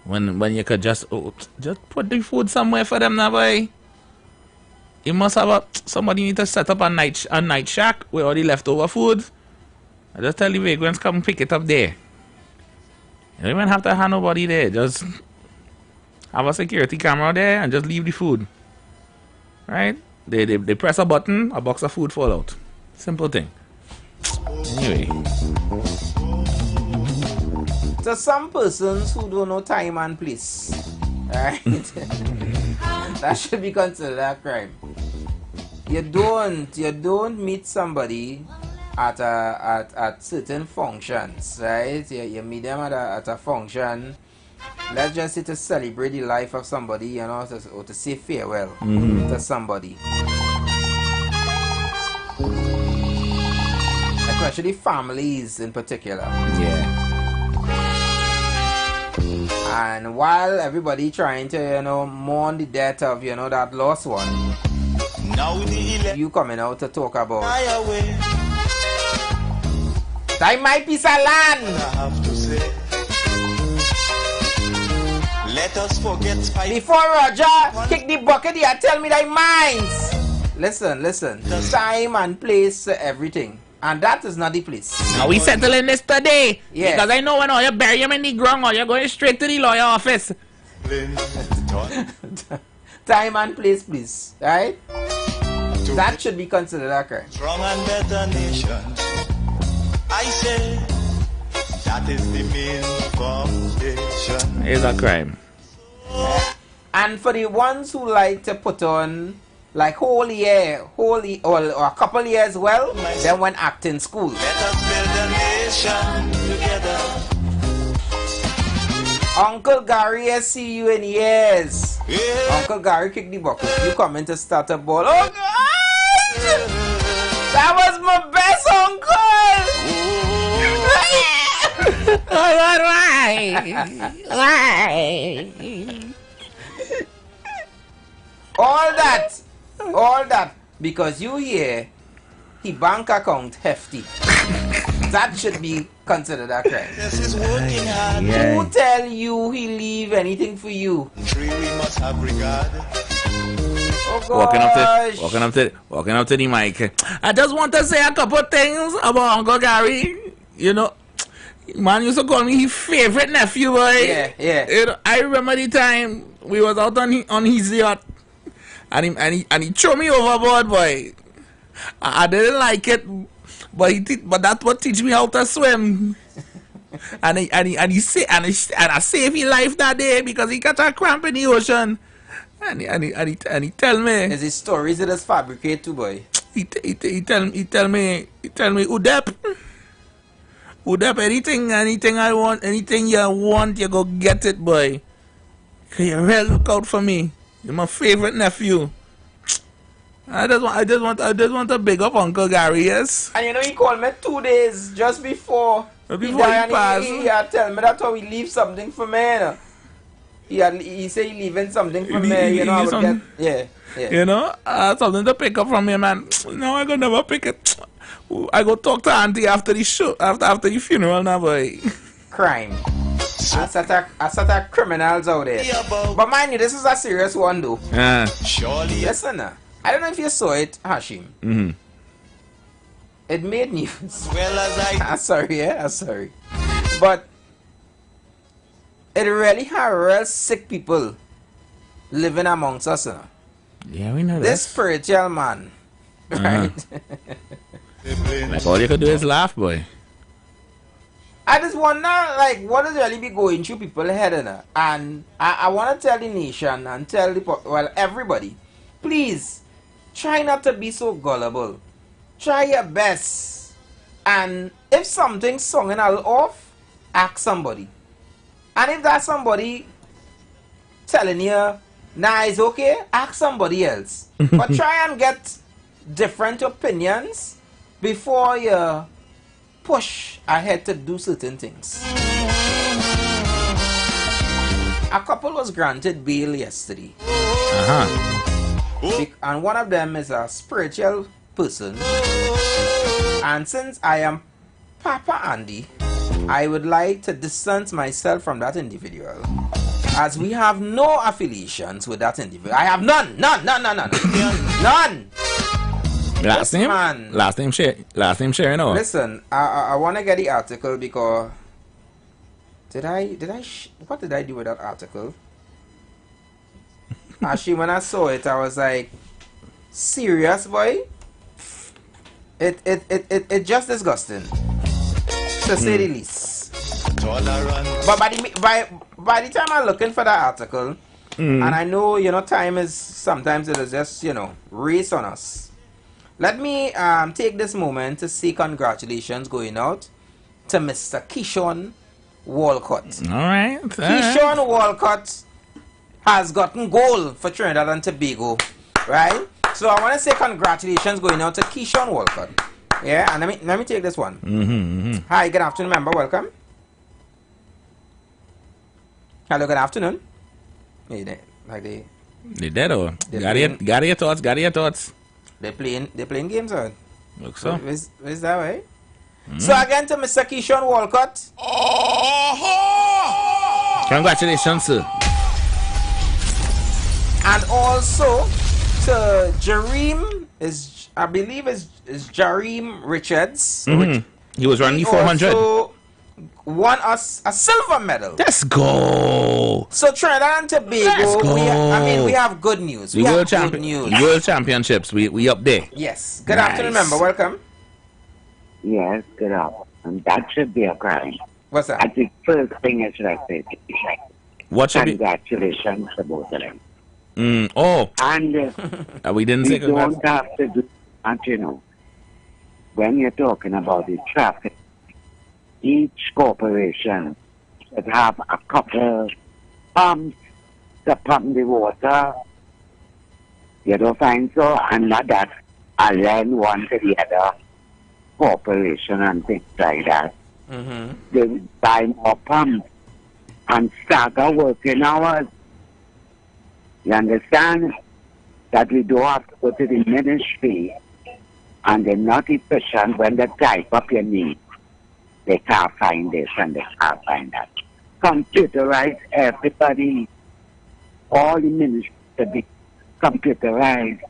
[SPEAKER 20] When you could just put the food somewhere for them now, boy. You must have somebody need to set up a night shack with all the leftover food. I just tell the vagrants come pick it up there. You don't even have to have nobody there. Just have a security camera there and just leave the food. Right? They press a button, a box of food fall out. Simple thing. Anyway.
[SPEAKER 8] To some persons who don't know time and place, right? That should be considered a crime. You don't meet somebody at certain functions, right? You meet them at a function. Let's just say to celebrate the life of somebody, you know, or to say farewell to somebody. Especially families in particular.
[SPEAKER 20] Yeah.
[SPEAKER 8] And while everybody trying to, you know, mourn the death of, you know, that lost one, you coming out to talk about that might be land.
[SPEAKER 2] I have to say, let us forget
[SPEAKER 8] before Roger kick the bucket here, tell me thy minds. Listen. Time and place, everything. And that is not the place.
[SPEAKER 20] Now we settling this today.
[SPEAKER 8] Yeah.
[SPEAKER 20] Because I know when all you bury him in the ground or you're going straight to the lawyer office.
[SPEAKER 8] Time and place, please. Right? That should be considered a crime.
[SPEAKER 2] Strong and better nation. I say that is the main foundation.
[SPEAKER 20] It's a crime.
[SPEAKER 8] And for the ones who like to put on like whole year, or a couple years well, then when acting school.
[SPEAKER 2] Let us build a nation together.
[SPEAKER 8] Uncle Gary, I see you in years.
[SPEAKER 2] Yeah.
[SPEAKER 8] Uncle Gary kick the bucket. You come in to start a ball. Oh God! That was my best uncle! Why? All that because you hear the bank account hefty. That should be considered a crime.
[SPEAKER 2] This is working hard.
[SPEAKER 8] Who tell you he leave anything for you?
[SPEAKER 2] Tree we must have regard.
[SPEAKER 8] Oh gosh.
[SPEAKER 20] Walking up to the mic. I just want to say a couple things about Uncle Gary. You know, man used to call me his favorite nephew, boy.
[SPEAKER 8] Yeah.
[SPEAKER 20] You know, I remember the time we was out on his yacht. And he threw me overboard, boy. I didn't like it, but that's what teach me how to swim. and I saved his life that day because he got a cramp in the ocean. And he tell me.
[SPEAKER 8] Is his stories that is fabricate too, boy?
[SPEAKER 20] He tell me Udep, anything I want, anything you want, you go get it, boy. Can you really look out for me? You're my favorite nephew. I just want to big up Uncle Gary, yes.
[SPEAKER 8] And you know he called me 2 days just before he died, and he had tell me that how he leave something for me. You know? He say he leaving something for me. You know, I would get, yeah.
[SPEAKER 20] You know, something to pick up from him, man. No, I could never pick it. I go talk to Auntie after the show, after the funeral, now, boy.
[SPEAKER 8] Crime. I set a criminals out there. But mind you, this is a serious one though.
[SPEAKER 2] Surely.
[SPEAKER 8] Listen, I don't know if you saw it, Hashim.
[SPEAKER 20] Mm-hmm.
[SPEAKER 8] It made news.
[SPEAKER 2] Well as
[SPEAKER 8] I'm sorry. But it really had real sick people living amongst us.
[SPEAKER 20] Yeah, we know that.
[SPEAKER 8] This spiritual man. Right?
[SPEAKER 20] Like all you could do is laugh, boy.
[SPEAKER 8] I just wonder, like, what is really be going through people's head, and I want to tell the nation and tell everybody, please try not to be so gullible. Try your best, and if something's sounding a little off, ask somebody. And if that somebody telling you, nah, it's okay, ask somebody else. But try and get different opinions before you push ahead to do certain things. A couple was granted bail yesterday. And one of them is a spiritual person. And since I am Papa Andy, I would like to distance myself from that individual, as we have no affiliations with that individual. I have none. None.
[SPEAKER 20] Last name share, no.
[SPEAKER 8] Listen, I want to get the article because what did I do with that article? Actually, when I saw it, I was like, serious, boy? It just disgusting, to say the least. But by the time I'm looking for that article, and I know, time is sometimes it is just, race on us. Let me take this moment to say congratulations going out to Mr. Keyshawn Walcott.
[SPEAKER 20] All right.
[SPEAKER 8] Keyshawn Walcott has gotten gold for Trinidad and Tobago, right? So I want to say congratulations going out to Keyshawn Walcott. Yeah, and let me take this one. Hi, good afternoon, member. Welcome. Hello, good afternoon. Hey, they
[SPEAKER 20] dead or got your thoughts. They
[SPEAKER 8] playing games, or?
[SPEAKER 20] Look so.
[SPEAKER 8] Is that right? So again to Mr. Keyshawn Walcott.
[SPEAKER 20] Congratulations, sir.
[SPEAKER 8] And also to Jareem, I believe is Jareem Richards.
[SPEAKER 20] He was running 400.
[SPEAKER 8] Also won us a silver medal.
[SPEAKER 20] Let's go.
[SPEAKER 8] So Trinidad and Tobago, we have good news. We have good news.
[SPEAKER 20] World Championships, we up there.
[SPEAKER 8] Yes. Good afternoon, member. Welcome.
[SPEAKER 7] Yes, good afternoon. That should be a crime.
[SPEAKER 8] What's that?
[SPEAKER 7] I think first thing I should have said.
[SPEAKER 20] What should
[SPEAKER 7] Congratulations to both of them.
[SPEAKER 20] And
[SPEAKER 7] we
[SPEAKER 20] didn't say
[SPEAKER 7] don't have to do, and when you're talking about the traffic, each corporation should have a couple pumps to pump the water. You don't find so? And not that I lend one to the other corporation and things like that. They buy more pumps and stagger working hours. You understand? That we don't have to go to the ministry and they're not efficient when they type up your needs. They can't find this and they can't find that. Computerize everybody. All the ministries to be computerized.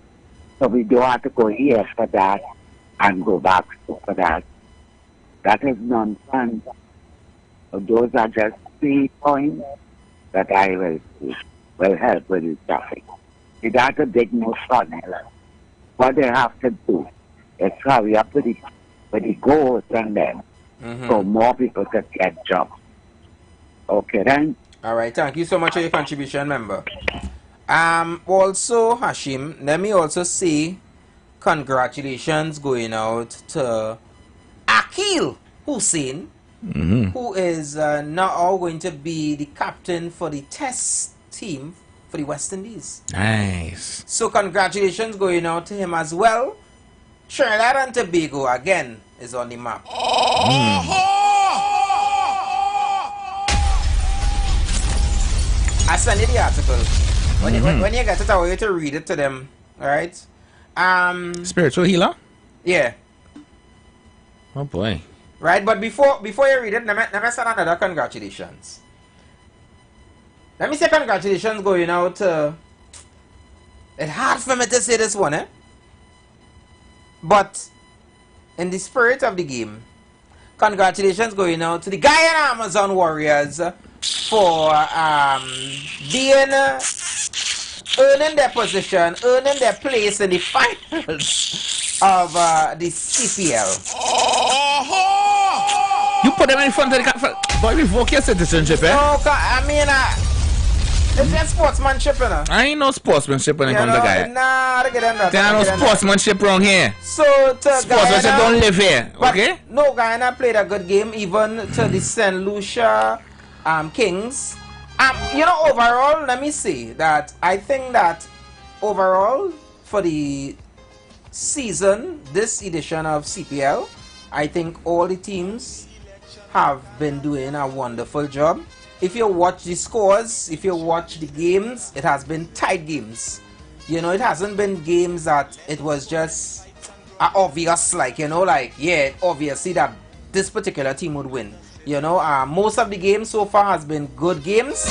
[SPEAKER 7] So we don't have to go here for that and go back for that. That is nonsense. So those are just 3 points that I will help with this traffic. It has a big no formula. What they have to do is hurry up with the goals and then so more people can get jobs. Okay then?
[SPEAKER 8] Alright, thank you so much for your contribution, member. Also, Hashim, let me also say congratulations going out to Akil Hussein, who is now going to be the captain for the test team for the West Indies.
[SPEAKER 20] Nice.
[SPEAKER 8] So congratulations going out to him as well. Trinidad and Tobago again is on the map. I sent you the article. When you get it, I want you to read it to them. Alright?
[SPEAKER 20] Spiritual healer?
[SPEAKER 8] Yeah.
[SPEAKER 20] Oh boy.
[SPEAKER 8] Right, but before you read it, let me send another congratulations. Let me say congratulations going out to... It's hard for me to say this one, eh? But in the spirit of the game, congratulations going out to the Guyana Amazon Warriors for earning their position, earning their place in the finals of the CPL.
[SPEAKER 20] You put them in front of the camera. Boy, revoke your citizenship, eh?
[SPEAKER 8] No, I mean, it's just sportsmanship, you know.
[SPEAKER 20] I ain't no sportsmanship when it comes to guy.
[SPEAKER 8] Nah,
[SPEAKER 20] there ain't no sportsmanship around here.
[SPEAKER 8] So,
[SPEAKER 20] sportsmanship don't live here, okay?
[SPEAKER 8] No, Guyana played a good game, even to the St. Lucia Kings. You know, overall, let me say that I think that overall, for the season, this edition of CPL, I think all the teams have been doing a wonderful job. If you watch the scores, if you watch the games, it has been tight games. You know, it hasn't been games that it was just obvious, like, you know, like, yeah, obviously that this particular team would win. You know, most of the games so far has been good games.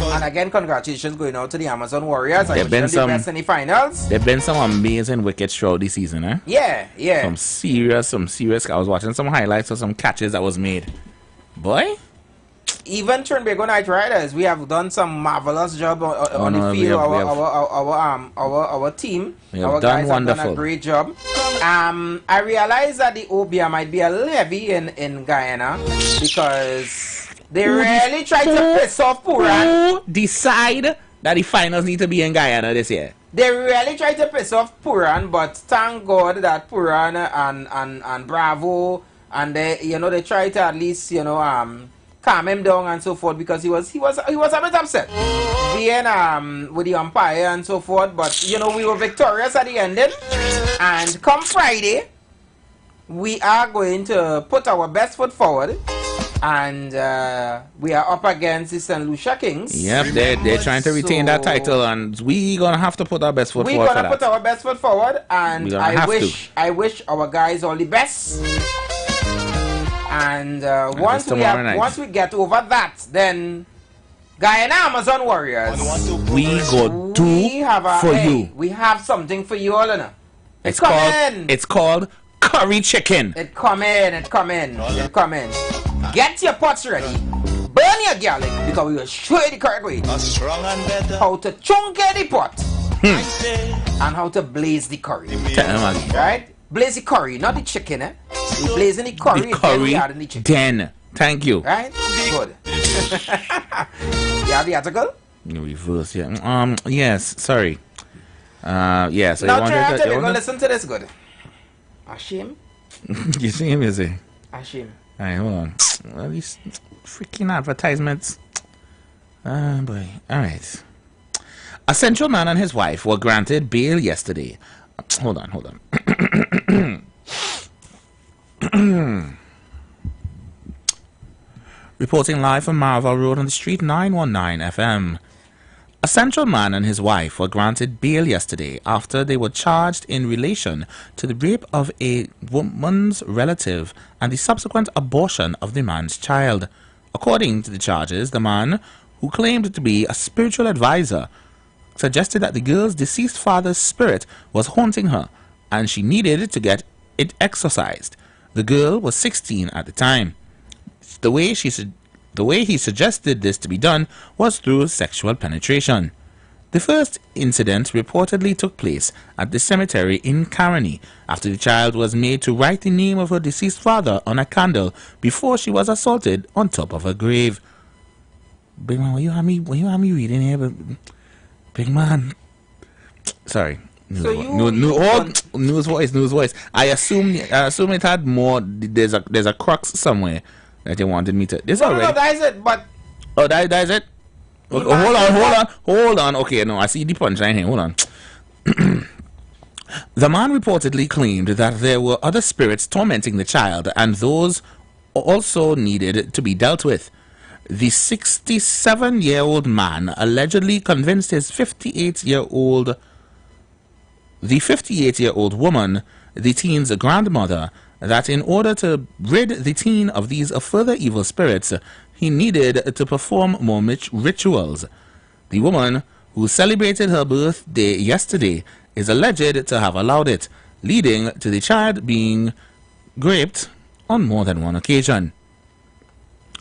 [SPEAKER 8] And again, congratulations going out to the Amazon Warriors. I wish them the best in the finals.
[SPEAKER 20] There have been some amazing wickets throughout the season, eh?
[SPEAKER 8] Yeah.
[SPEAKER 20] Some serious. I was watching some highlights of some catches that was made. Boy.
[SPEAKER 8] Even Trinbago Knight Riders, we have done some marvelous job on the field. Our team, our guys have done a great job. I realize that the OBA might be a little heavy in Guyana because they really try to piss off Puran.
[SPEAKER 20] Who decide that the finals need to be in Guyana this year?
[SPEAKER 8] They really try to piss off Puran, but thank God that Puran and Bravo and they try to at least calm him down and so forth, because he was a bit upset being with the umpire and so forth. But we were victorious at the ending, and come Friday we are going to put our best foot forward, and we are up against the St. Lucia Kings.
[SPEAKER 20] Yep, they're trying to retain that title, and we gonna have to put our best foot forward.
[SPEAKER 8] We're gonna put our best foot forward, and I wish our guys all the best. And once we get over that, then Guyana Amazon Warriors,
[SPEAKER 20] we have for you.
[SPEAKER 8] We have something for you all, now.
[SPEAKER 20] It's called curry chicken.
[SPEAKER 8] It come in. Get your pots ready. Burn your garlic, because we will show you the correct way. How to chunk the pot. And how to blaze the curry. Right? Blaze the curry, not the chicken, eh? We're blazing the curry, then we add in the chicken.
[SPEAKER 20] Then, thank you.
[SPEAKER 8] Right? Good. You have the article?
[SPEAKER 20] Reverse, yeah. Yes, sorry. Yeah, so
[SPEAKER 8] now, you want to listen to this, good. Ashim?
[SPEAKER 20] You see him, is he?
[SPEAKER 8] Ashim.
[SPEAKER 20] Alright, hold on. Well, these freaking advertisements. Boy. Alright. A Central man and his wife were granted bail yesterday. Hold on. Reporting live from Marval Road on the Street 919 FM. A Central man and his wife were granted bail yesterday after they were charged in relation to the rape of a woman's relative and the subsequent abortion of the man's child. According to the charges, the man, who claimed to be a spiritual advisor, suggested that the girl's deceased father's spirit was haunting her and she needed to get it exorcised. The girl was 16 at the time. The way he suggested this to be done was through sexual penetration. The first incident reportedly took place at the cemetery in Caroni after the child was made to write the name of her deceased father on a candle before she was assaulted on top of her grave. Big man, will you have me reading here? Big man. Sorry. News voice. I assume it had more. There's a crux somewhere that you wanted me to.
[SPEAKER 8] No, that is it. But
[SPEAKER 20] that is it. Okay, hold on. Okay, no, I see the punchline here. Hold on. The man reportedly claimed that there were other spirits tormenting the child, and those also needed to be dealt with. The 67-year-old man allegedly convinced his 58-year-old woman, the teen's grandmother, that in order to rid the teen of these further evil spirits, he needed to perform more rituals. The woman, who celebrated her birthday yesterday, is alleged to have allowed it, leading to the child being raped on more than one occasion.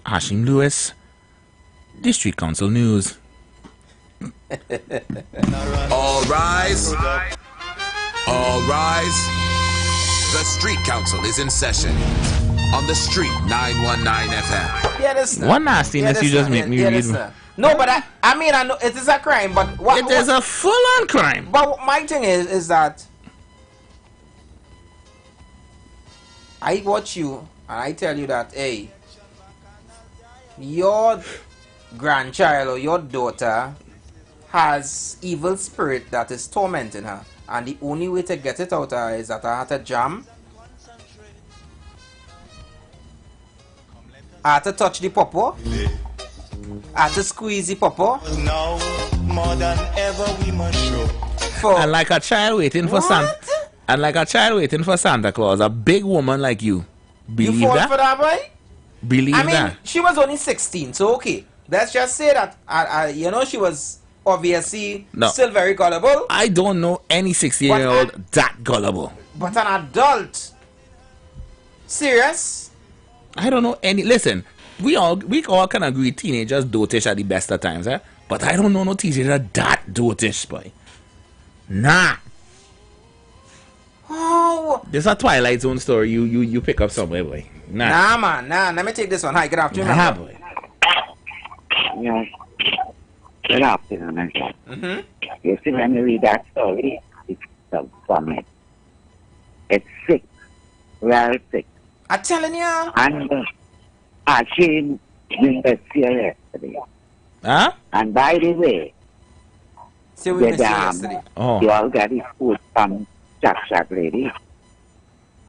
[SPEAKER 20] Hashim Lewis, District Council News.
[SPEAKER 6] All rise. All rise. The Street Council is in session.
[SPEAKER 26] on the Street 919 FM.
[SPEAKER 8] Yeah, this
[SPEAKER 20] One nastiness you just make me read.
[SPEAKER 8] No, but I mean, I know it is a crime, but
[SPEAKER 20] it is a full-on crime.
[SPEAKER 8] But my thing is that I watch you and I tell you that, hey, your grandchild or your daughter has evil spirit that is tormenting her, and the only way to get it out of her is that I had to jam, I had to touch the pawpaw, I had to squeeze the pawpaw.
[SPEAKER 2] Now, more than ever, we must show.
[SPEAKER 20] And like a child waiting for Santa, and like a child waiting for Santa Claus, a big woman like you, believe
[SPEAKER 8] You fall
[SPEAKER 20] that?
[SPEAKER 8] for that, boy?
[SPEAKER 20] Believe
[SPEAKER 8] I mean,
[SPEAKER 20] that?
[SPEAKER 8] she was only 16, so okay. Let's just say that, you know, she was obviously still very gullible.
[SPEAKER 20] I don't know any 16-year-old that gullible.
[SPEAKER 8] But an adult? Serious?
[SPEAKER 20] I don't know any. Listen, we all can agree teenagers dotish at the best of times, eh? But I don't know no teenager that dotish, boy. Nah.
[SPEAKER 8] Oh.
[SPEAKER 20] This is a Twilight Zone story. You pick up somewhere, boy.
[SPEAKER 8] Nah, man. Nah. Let me take this one. Hi, good afternoon.
[SPEAKER 20] Nah, boy.
[SPEAKER 7] Yeah. Good afternoon, again. You see, when you read that story, it's so funny. It's sick. Well sick.
[SPEAKER 8] I'm telling you.
[SPEAKER 7] And I came in the yesterday.
[SPEAKER 20] Huh?
[SPEAKER 7] And by the way,
[SPEAKER 8] see, we missed you yesterday.
[SPEAKER 7] You all got the food from Jack Lady.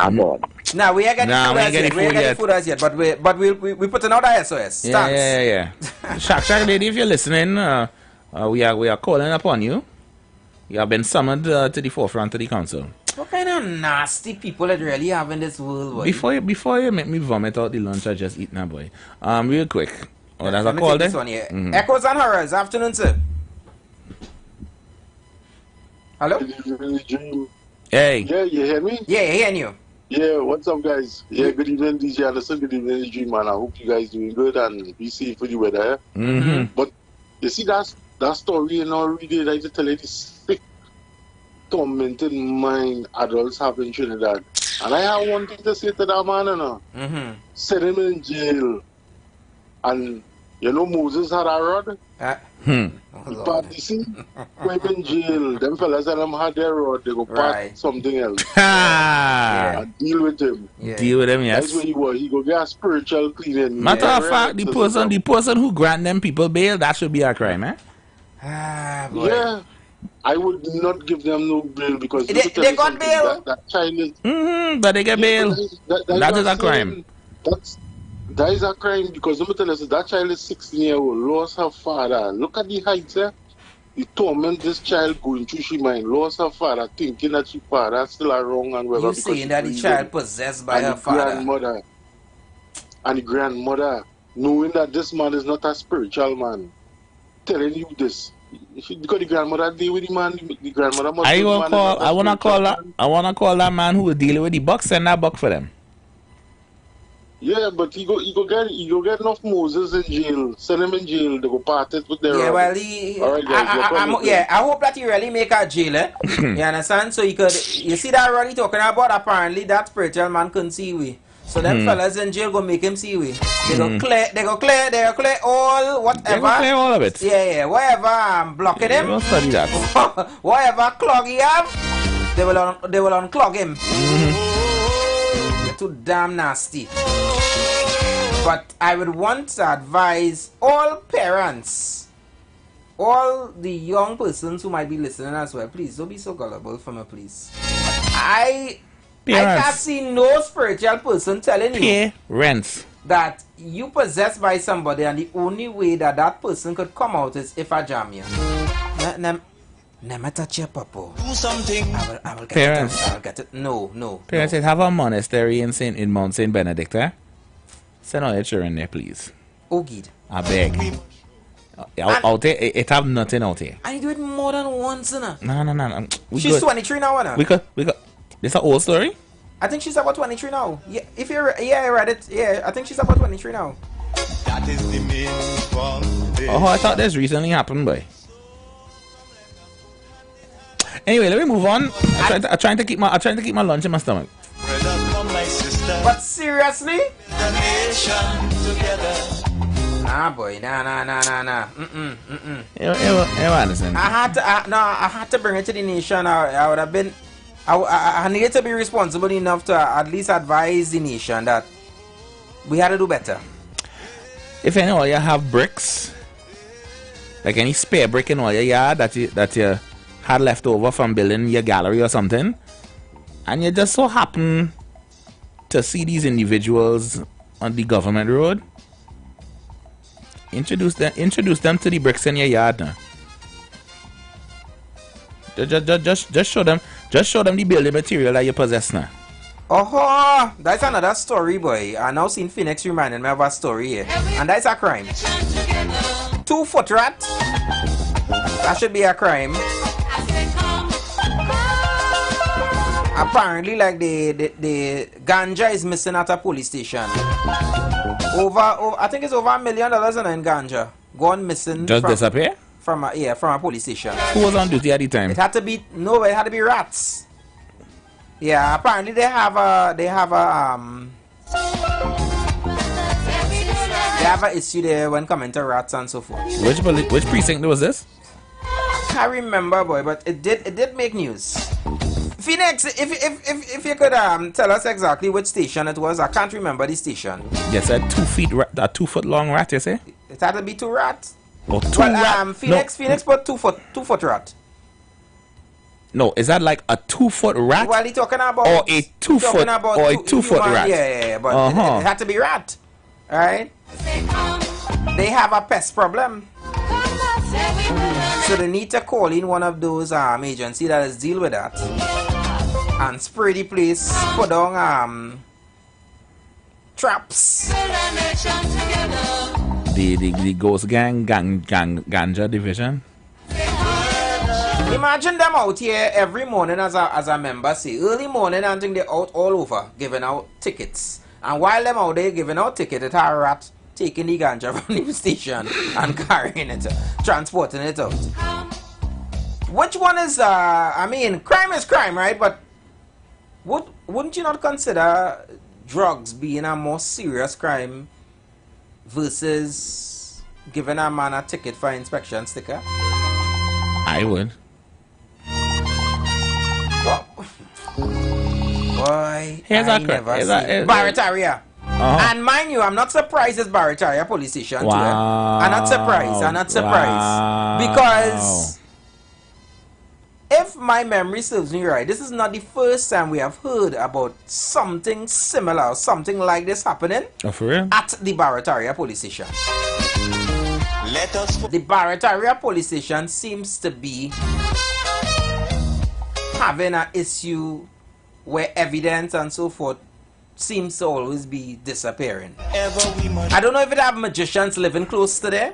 [SPEAKER 7] Aboard.
[SPEAKER 8] Nah, we ain't getting food as yet. But we put another SOS.
[SPEAKER 20] Yeah. Shack lady, if you're listening, we are calling upon you. You have been summoned to the forefront of the council.
[SPEAKER 8] What kind of nasty people that really have in this world, boy?
[SPEAKER 20] Before you make me vomit out the lunch I just eaten, boy. Real quick. Oh, that's a call there?
[SPEAKER 8] This one here. Echoes and horrors. Afternoon, sir. Hello?
[SPEAKER 20] Hey.
[SPEAKER 9] Yeah, you hear me?
[SPEAKER 8] Yeah, hearing you.
[SPEAKER 9] Yeah, what's up, guys? Yeah, good evening, DJ Anderson. Good evening, Dream Man. I hope you guys doing good and be safe with the weather. But you see that story, you know, really like to tell you this sick, tormented mind adults have in Trinidad. And I have one thing to say to that man, you know. Set him in jail. And you know Moses had a rod? But you see, when in jail, them fellas and them had their rod, they go part something else. And deal with him.
[SPEAKER 20] Deal with him, yes.
[SPEAKER 9] That's where he go get a spiritual cleaning.
[SPEAKER 20] Matter of fact, the person who grant them people bail, that should be a crime, eh?
[SPEAKER 9] Yeah. I would not give them no bail because
[SPEAKER 8] they got bail.
[SPEAKER 9] That child is,
[SPEAKER 20] but they get bail. That is a crime.
[SPEAKER 9] That is a crime because let me tell you, that child is 16-year-old, lost her father. Look at the heights, eh? The torment this child going through she mind, lost her father, thinking that she father still wrong and whatever.
[SPEAKER 8] You saying that the child possessed by her father?
[SPEAKER 9] And the grandmother, knowing that this man is not a spiritual man, telling you this. Because the grandmother deal with the man, the grandmother must.
[SPEAKER 20] I wanna call that man who was dealing with the buck, send that buck for them.
[SPEAKER 9] Yeah, but he go get enough Moses in jail. Send him in jail. They go part it with their.
[SPEAKER 8] Yeah, well,
[SPEAKER 9] all right, guys,
[SPEAKER 8] I hope that he really make a jail, eh? You understand? So you see that already talking about. Apparently, that spiritual man couldn't see we. So them fellas in jail go make him see we. They go clear all whatever.
[SPEAKER 20] They go clear all of it.
[SPEAKER 8] Yeah, whatever blocking him.
[SPEAKER 20] Don't study that.
[SPEAKER 8] Whatever clog he have, they will unclog him. They're too damn nasty. But I would want to advise all parents, all the young persons who might be listening as well, please don't be so gullible for me, please. I can't see no spiritual person telling you that you possessed by somebody and the only way that person could come out is if I jam you. Never touch your papa.
[SPEAKER 2] Do something.
[SPEAKER 8] I will get
[SPEAKER 20] Parents.
[SPEAKER 8] it. I'll get it. No.
[SPEAKER 20] Parents, have a monastery in Mount St. Benedict, eh? Send all your children there, please.
[SPEAKER 8] Oh, good.
[SPEAKER 20] I beg. Out there, it have nothing out here.
[SPEAKER 8] I do it more than once, innit?
[SPEAKER 20] No.
[SPEAKER 8] She's 23 now, innit?
[SPEAKER 20] We could. This an old story?
[SPEAKER 8] I think she's about 23 now. Yeah, I read it. Yeah, I think she's about 23 now.
[SPEAKER 2] That is the main foundation.
[SPEAKER 20] Oh, I thought this recently happened, boy. Anyway, let me move on. I'm trying to keep my lunch in my stomach.
[SPEAKER 2] Brother, come, my sister.
[SPEAKER 8] But seriously?
[SPEAKER 2] The nation together.
[SPEAKER 8] Nah, boy, nah.
[SPEAKER 20] Anderson.
[SPEAKER 8] I had to bring it to the nation. I would have been. I needed to be responsible enough to at least advise the nation that we had to do better.
[SPEAKER 20] If anyone you have bricks, like any spare brick in all your yard that you had left over from building your gallery or something, and you just so happen to see these individuals on the government road, introduce them to the bricks in your yard now. Just show them the building material that you possess now.
[SPEAKER 8] Oh, that's another story, boy. I now seen Phoenix reminding me of a story here, and that's a crime. 2-foot rat. That should be a crime. Apparently, like the ganja is missing at a police station. Over I think it's over $1 million in ganja gone missing.
[SPEAKER 20] Just disappear?
[SPEAKER 8] From a police station.
[SPEAKER 20] Who was on duty at the time?
[SPEAKER 8] It had to be rats. Yeah, apparently they have an issue there when coming to rats and so forth.
[SPEAKER 20] Which precinct was this?
[SPEAKER 8] I can't remember, boy, but it did make news. Phoenix, if you could tell us exactly which station it was, I can't remember the station.
[SPEAKER 20] Yes, a 2-foot long rat, you say?
[SPEAKER 8] It had to be 2 rats.
[SPEAKER 20] Oh, 2 rats.
[SPEAKER 8] Phoenix put 2-foot rat.
[SPEAKER 20] No, is that like a 2-foot rat?
[SPEAKER 8] Well, he talking about
[SPEAKER 20] or a 2-foot rat.
[SPEAKER 8] Yeah, but it had to be rat. Alright? They have a pest problem. So they need to call in one of those agency that is deal with that and spray the place, put down traps.
[SPEAKER 20] The ghost ganja division.
[SPEAKER 8] Imagine them out here every morning, as a member say, early morning, and think they're out all over giving out tickets. And while them out there giving out tickets, it had a rat taking the ganja from the station and carrying it, transporting it out. Which one is, crime is crime, right? But wouldn't you not consider drugs being a more serious crime versus giving a man a ticket for inspection sticker?
[SPEAKER 20] I would.
[SPEAKER 8] Boy,
[SPEAKER 20] here's
[SPEAKER 8] I never seen Barataria. And mind you, I'm not surprised it's Barataria police station.
[SPEAKER 20] Wow.
[SPEAKER 8] Too. I'm not surprised. Because if my memory serves me right, this is not the first time we have heard about something similar, something like this happening
[SPEAKER 20] for real?
[SPEAKER 8] At the Barataria police station. The Barataria police station seems to be having an issue where evidence and so forth seems to always be disappearing. I don't know if it have magicians living close to there.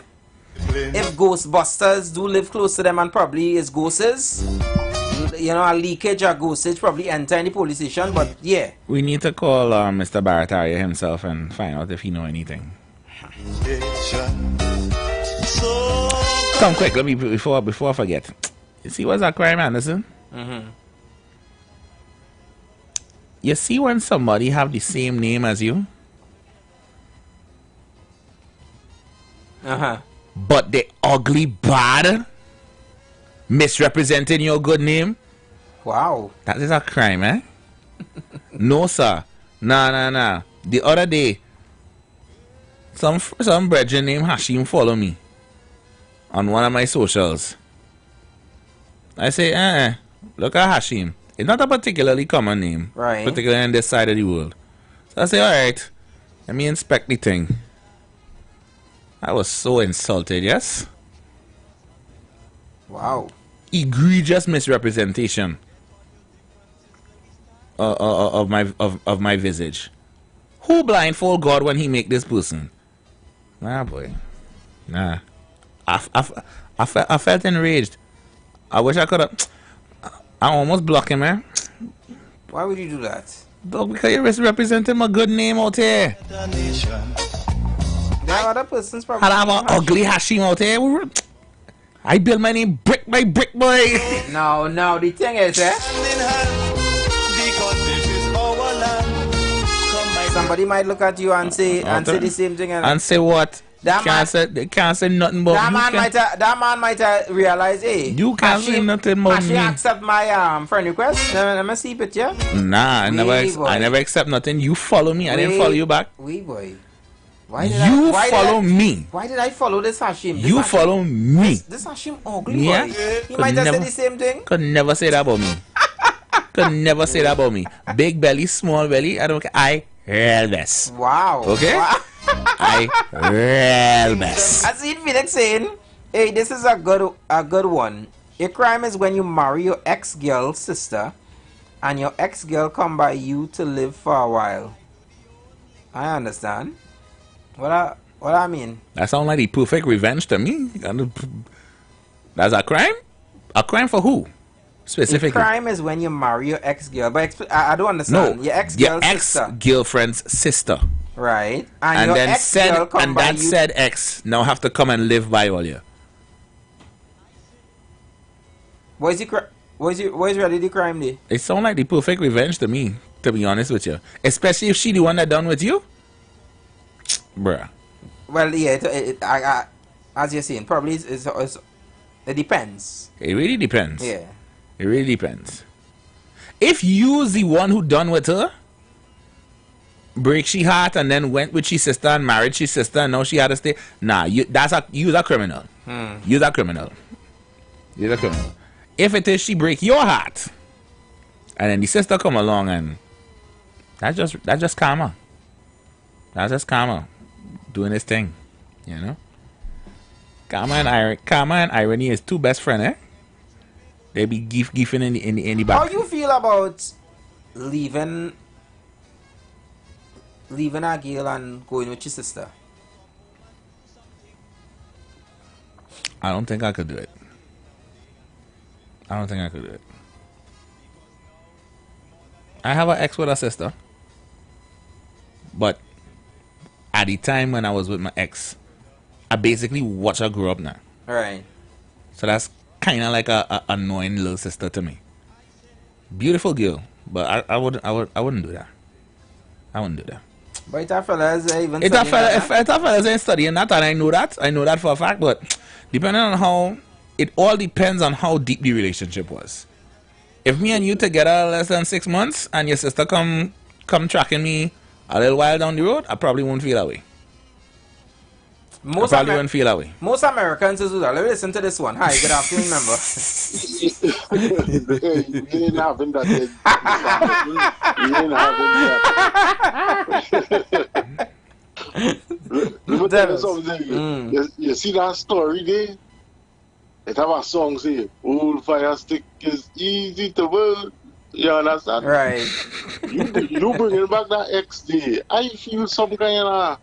[SPEAKER 8] If Ghostbusters do live close to them, and probably is ghosts, a leakage or ghostage probably enter in the police station, but yeah.
[SPEAKER 20] We need to call Mr. Barataria himself and find out if he know anything. Come quick, let me before I forget. You see what's that crime, Anderson?
[SPEAKER 8] Mm-hmm.
[SPEAKER 20] You see when somebody have the same name as you? But they ugly bad, misrepresenting your good name.
[SPEAKER 8] Wow.
[SPEAKER 20] That is a crime, eh? No, sir. Nah. The other day, some brethren named Hashim follow me on one of my socials. I say, look at Hashim. It's not a particularly common name,
[SPEAKER 8] right?
[SPEAKER 20] Particularly on this side of the world. So I say, alright, let me inspect the thing. I was so insulted, yes?
[SPEAKER 8] Wow.
[SPEAKER 20] Egregious misrepresentation of my visage. Who blindfold God when he make this person? Nah, boy. Nah. I felt enraged. I wish I could have... I almost blocked him, man.
[SPEAKER 8] Why would you do that?
[SPEAKER 20] Dog, because you're misrepresenting my good name out here.
[SPEAKER 8] There are other persons probably...
[SPEAKER 20] Had I have an ugly Hashim out here, I build my name brick by brick, boy.
[SPEAKER 8] No, the thing is, somebody might look at you and say the same thing.
[SPEAKER 20] And say what? They can't say nothing about
[SPEAKER 8] that man might realize, hey,
[SPEAKER 20] you can't say nothing about me.
[SPEAKER 8] She accept my friend request. Let me see it, yeah.
[SPEAKER 20] Nah, I never accept nothing. You follow me, I didn't follow you back.
[SPEAKER 8] Boy.
[SPEAKER 20] Why follow me?
[SPEAKER 8] Why did I follow this Hashim?
[SPEAKER 20] You follow me.
[SPEAKER 8] This Hashim ugly, boy. He might have said the same thing.
[SPEAKER 20] Could never say that about me. Could never say that about me. Big belly, small belly, I don't care. I real best.
[SPEAKER 8] Wow.
[SPEAKER 20] Okay?
[SPEAKER 8] Wow.
[SPEAKER 20] I real best.
[SPEAKER 8] I see Felix saying, hey, this is a good one. A crime is when you marry your ex-girl's sister and your ex-girl come by you to live for a while. I understand. What I mean?
[SPEAKER 20] That sounds like the perfect revenge to me. That's a crime? A crime for who? Specifically.
[SPEAKER 8] A crime is when you marry your ex-girl. But I don't understand.
[SPEAKER 20] No,
[SPEAKER 8] your ex-girl's sister.
[SPEAKER 20] Ex-girlfriend's sister.
[SPEAKER 8] Right.
[SPEAKER 20] And
[SPEAKER 8] your
[SPEAKER 20] then
[SPEAKER 8] ex-girl come by you.
[SPEAKER 20] said ex now have to come and live by all you.
[SPEAKER 8] What is really the crime there?
[SPEAKER 20] It sounds like the perfect revenge to me, to be honest with you. Especially if she the one that done with you. Bruh.
[SPEAKER 8] Well, yeah, as you're saying, probably it depends.
[SPEAKER 20] It really depends.
[SPEAKER 8] Yeah.
[SPEAKER 20] It really depends. If you's the one who done with her, break she heart and then went with she sister and married she sister and now she had to stay. Nah, you's a criminal. You's a criminal. You're a criminal. If it is she break your heart and then the sister come along and that's just karma. That's just karma doing this thing, you know. Karma and irony is two best friends, eh? They be gifting in the back.
[SPEAKER 8] How you feel about leaving a girl and going with your sister?
[SPEAKER 20] I don't think I could do it. I have an ex with a sister, but at the time when I was with my ex, I basically watched her grow up now.
[SPEAKER 8] Right.
[SPEAKER 20] So that's kind of like a annoying little sister to me. Beautiful girl, but I wouldn't do that. I wouldn't do that.
[SPEAKER 8] But if that fellas even
[SPEAKER 20] if that fellas ain't studying that, and I know that for a fact, but depending on how, it all depends on how deep the relationship was. If me and you together less than 6 months and your sister come tracking me a little while down the road, I probably won't feel that way. Won't feel that way.
[SPEAKER 8] Most Americans do that. Let me listen to this one. Hi, good afternoon, member.
[SPEAKER 9] You ain't having that. Let me tell you something. You see that story there? It have a song say, "Old fire stick is easy to burn." You understand?
[SPEAKER 8] Right.
[SPEAKER 9] You bringing back that ex day. I feel some kind of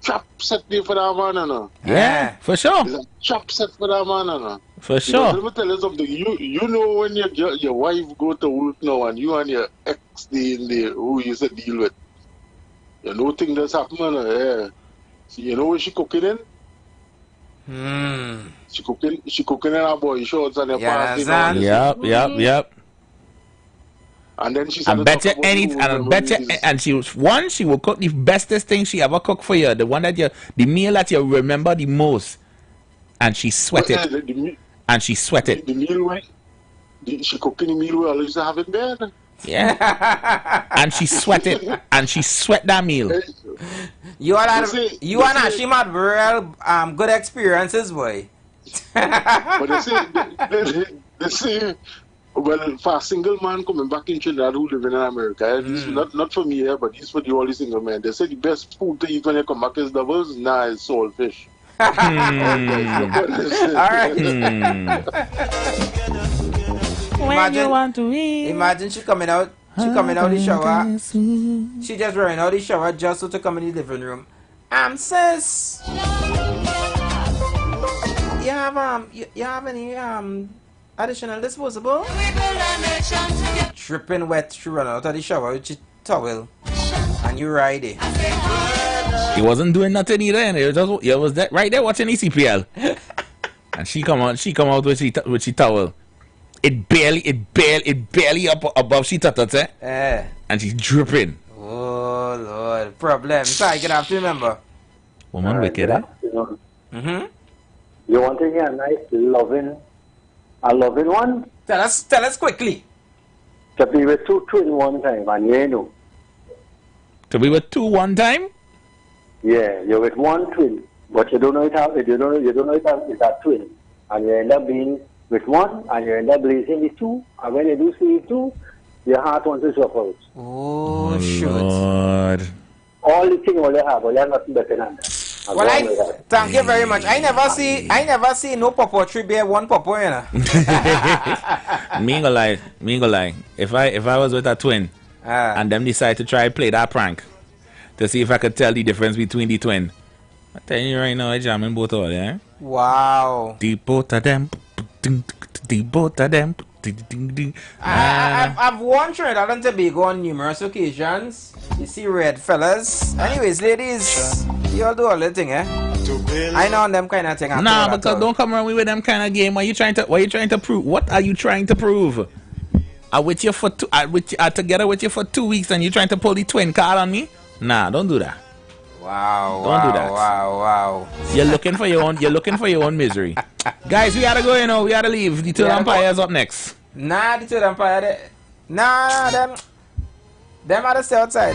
[SPEAKER 9] trap set there for that man, you know.
[SPEAKER 20] Yeah, for sure.
[SPEAKER 9] It's a trap set for that man, you know.
[SPEAKER 20] For sure.
[SPEAKER 9] Let me tell you something. You know when your wife go to work now and you and your ex stay in there who you used to deal with. You know thing that's happening, yeah. So you know what she cooking in? She cooking in her boy shorts and her pants.
[SPEAKER 20] Yep.
[SPEAKER 9] And then she
[SPEAKER 20] she will cook the bestest thing she ever cooked for you, the one that the meal that you remember the most, and she sweat it.
[SPEAKER 9] The meal she cooking the meal we all used to have in bed.
[SPEAKER 20] Yeah. And she sweat it, and she sweat that meal.
[SPEAKER 8] You and Hashim had real good experiences, boy.
[SPEAKER 9] But they say, well, for a single man coming back in Trinidad who live in America, this not for me here, but this for all the single men. They say the best food to eat when you come back is doubles. Nah, it's saltfish.
[SPEAKER 8] All right.
[SPEAKER 4] When you want to eat.
[SPEAKER 8] Imagine she coming out the shower. She just running out the shower just to come in the living room. Sis, you have any additional disposable? Dripping wet, she run out of the shower with your towel and you ride it.
[SPEAKER 20] He wasn't doing nothing either, and it was that right there watching ECPL. And she come out with she towel. It barely up above she tatat, and she's dripping.
[SPEAKER 8] Oh Oh Lord, problem. Sorry, good afternoon, remember.
[SPEAKER 20] Woman wicked, eh?
[SPEAKER 8] Mm-hmm.
[SPEAKER 10] You want to hear a nice a loving one?
[SPEAKER 8] Tell us quickly.
[SPEAKER 10] To be with two twins one time, and you know.
[SPEAKER 20] To be with two one time?
[SPEAKER 10] Yeah, you're with one twin, but you don't know it's a twin, and you end up being with one, and you end up blazing with two, and when you do see two, your heart wants to suffer.
[SPEAKER 8] Oh, shoot.
[SPEAKER 20] Lord.
[SPEAKER 10] All the thing all you have nothing better than that.
[SPEAKER 8] Well, thank you very much. I never see no papa tree bear one papa, you know.
[SPEAKER 20] Me ain't gonna lie. If I was with a twin and them decide to try play that prank to see if I could tell the difference between the twin, I tell you right now, I jamming both of them.
[SPEAKER 8] Wow.
[SPEAKER 20] The both of them. The both of them.
[SPEAKER 8] I've worn Trinidad and Tobago on numerous occasions. You see red fellas. Anyways, ladies, you all do all the thing, eh? I know on them kind of thing.
[SPEAKER 20] Nah, because don't come around with them kind of game. What are you trying to prove? What are you trying to prove? I'm with you for together with you for 2 weeks and you trying to pull the twin card on me? Nah, don't do that.
[SPEAKER 8] Wow.
[SPEAKER 20] Don't do that.
[SPEAKER 8] Wow.
[SPEAKER 20] You're looking for your own misery. Guys, we gotta go, you know, we gotta leave. The third umpire's up next.
[SPEAKER 8] Nah, the third umpire, them are the stay outside.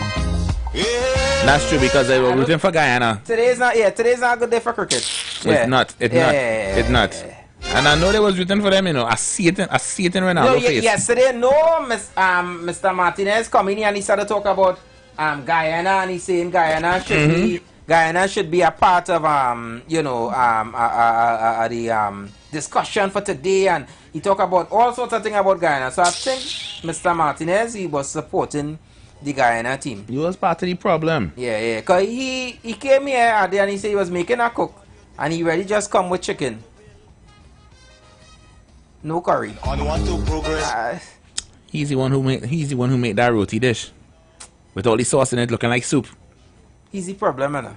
[SPEAKER 20] That's true because they were rooting for Guyana.
[SPEAKER 8] Today's not a good day for cricket.
[SPEAKER 20] It's not. It's not. And I know they was rooting for them, you know. I see it in Ronaldo's face.
[SPEAKER 8] Yesterday, Mr. Martinez come in and he started to talk about Guyana, and he's saying Guyana should be a part of the discussion for today, and he talked about all sorts of things about Guyana. So I think Mr. Martinez, he was supporting the Guyana team.
[SPEAKER 20] He was part of the problem.
[SPEAKER 8] Yeah. Because he came here and he said he was making a cook, and he really just come with chicken. No curry.
[SPEAKER 2] On want to progress.
[SPEAKER 20] He's the one who made that roti dish with all the sauce in it looking like soup.
[SPEAKER 8] He's the problem, man.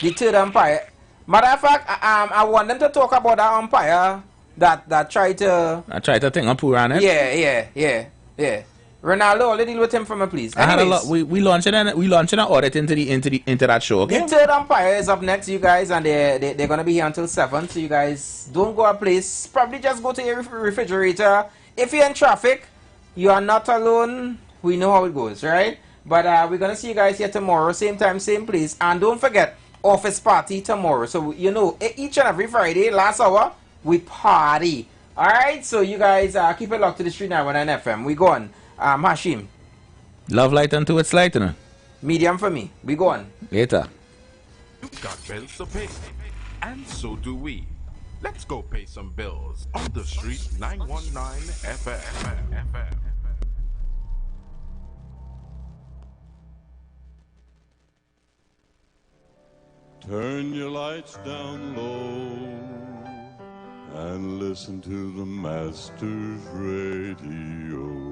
[SPEAKER 8] The third umpire. Matter of fact, I want them to talk about that umpire that tried to
[SPEAKER 20] think on poor on it.
[SPEAKER 8] Yeah. Ronaldo, let's deal with him for me, please.
[SPEAKER 20] I had a lot. We launching an audit into that show. Okay?
[SPEAKER 8] The third umpire is up next, you guys, and they're gonna be here until 7. So you guys don't go a place. Probably just go to your refrigerator. If you're in traffic, you are not alone. We know how it goes, right? But we're gonna see you guys here tomorrow, same time, same place, and don't forget office party tomorrow. So you know, each and every Friday, last hour we party. All right. So you guys keep it locked to the Street 919 FM. We go on. Hashim.
[SPEAKER 20] Love light unto its light, you know.
[SPEAKER 8] Medium for me. We go on.
[SPEAKER 20] Later.
[SPEAKER 11] You've got bills to pay, and so do we. Let's go pay some bills on the Street 919 FM.
[SPEAKER 12] Turn your lights down low and listen to the Master's Radio.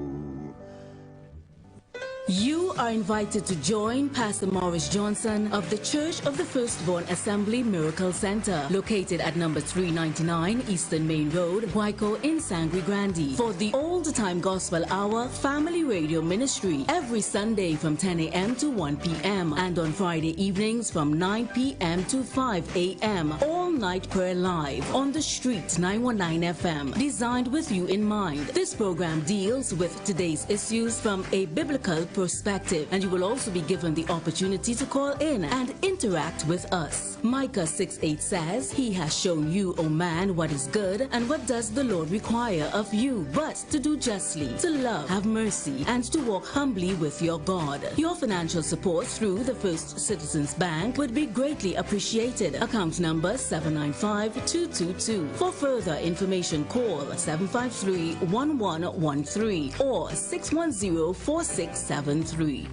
[SPEAKER 5] You are invited to join Pastor Morris Johnson of the Church of the Firstborn Assembly Miracle Center, located at number 399 Eastern Main Road, Guayco in Sangre Grande, for the Old-Time Gospel Hour Family Radio Ministry every Sunday from 10 a.m. to 1 p.m. and on Friday evenings from 9 p.m. to 5 a.m. All night prayer live on the Street 919 FM, designed with you in mind. This program deals with today's issues from a biblical perspective, and you will also be given the opportunity to call in and interact with us. Micah 6:8 says, "He has shown you, O man, what is good, and what does the Lord require of you, but to do justly, to love, have mercy, and to walk humbly with your God." Your financial support through the First Citizens Bank would be greatly appreciated. Account number 795-222. For further information, call 753-1113 or 610-4673.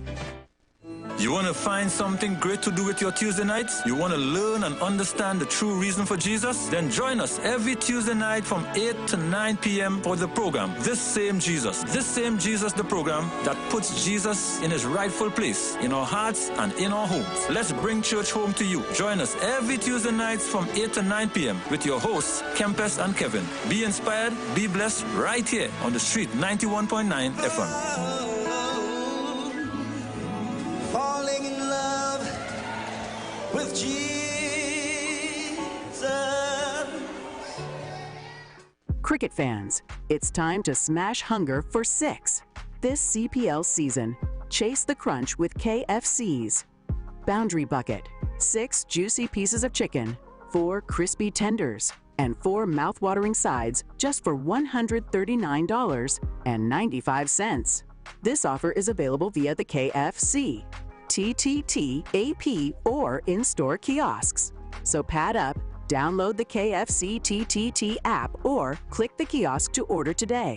[SPEAKER 21] You want to find something great to do with your Tuesday nights? You want to learn and understand the true reason for Jesus? Then join us every Tuesday night from 8 to 9 p.m. for the program, This Same Jesus, the program that puts Jesus in his rightful place in our hearts and in our homes. Let's bring church home to you. Join us every Tuesday nights from 8 to 9 p.m. with your hosts, Kempes and Kevin. Be inspired, be blessed right here on the Street 91.9 FM.
[SPEAKER 2] Falling
[SPEAKER 13] of Jesus.
[SPEAKER 14] Cricket fans, it's time to smash hunger for 6. This CPL season, chase the crunch with KFC's. Boundary Bucket, 6 juicy pieces of chicken, 4 crispy tenders, and 4 mouth-watering sides just for $139.95. This offer is available via the KFC, TTT, AP, or in-store kiosks. So pad up, download the KFC TTT app, or click the kiosk to order today.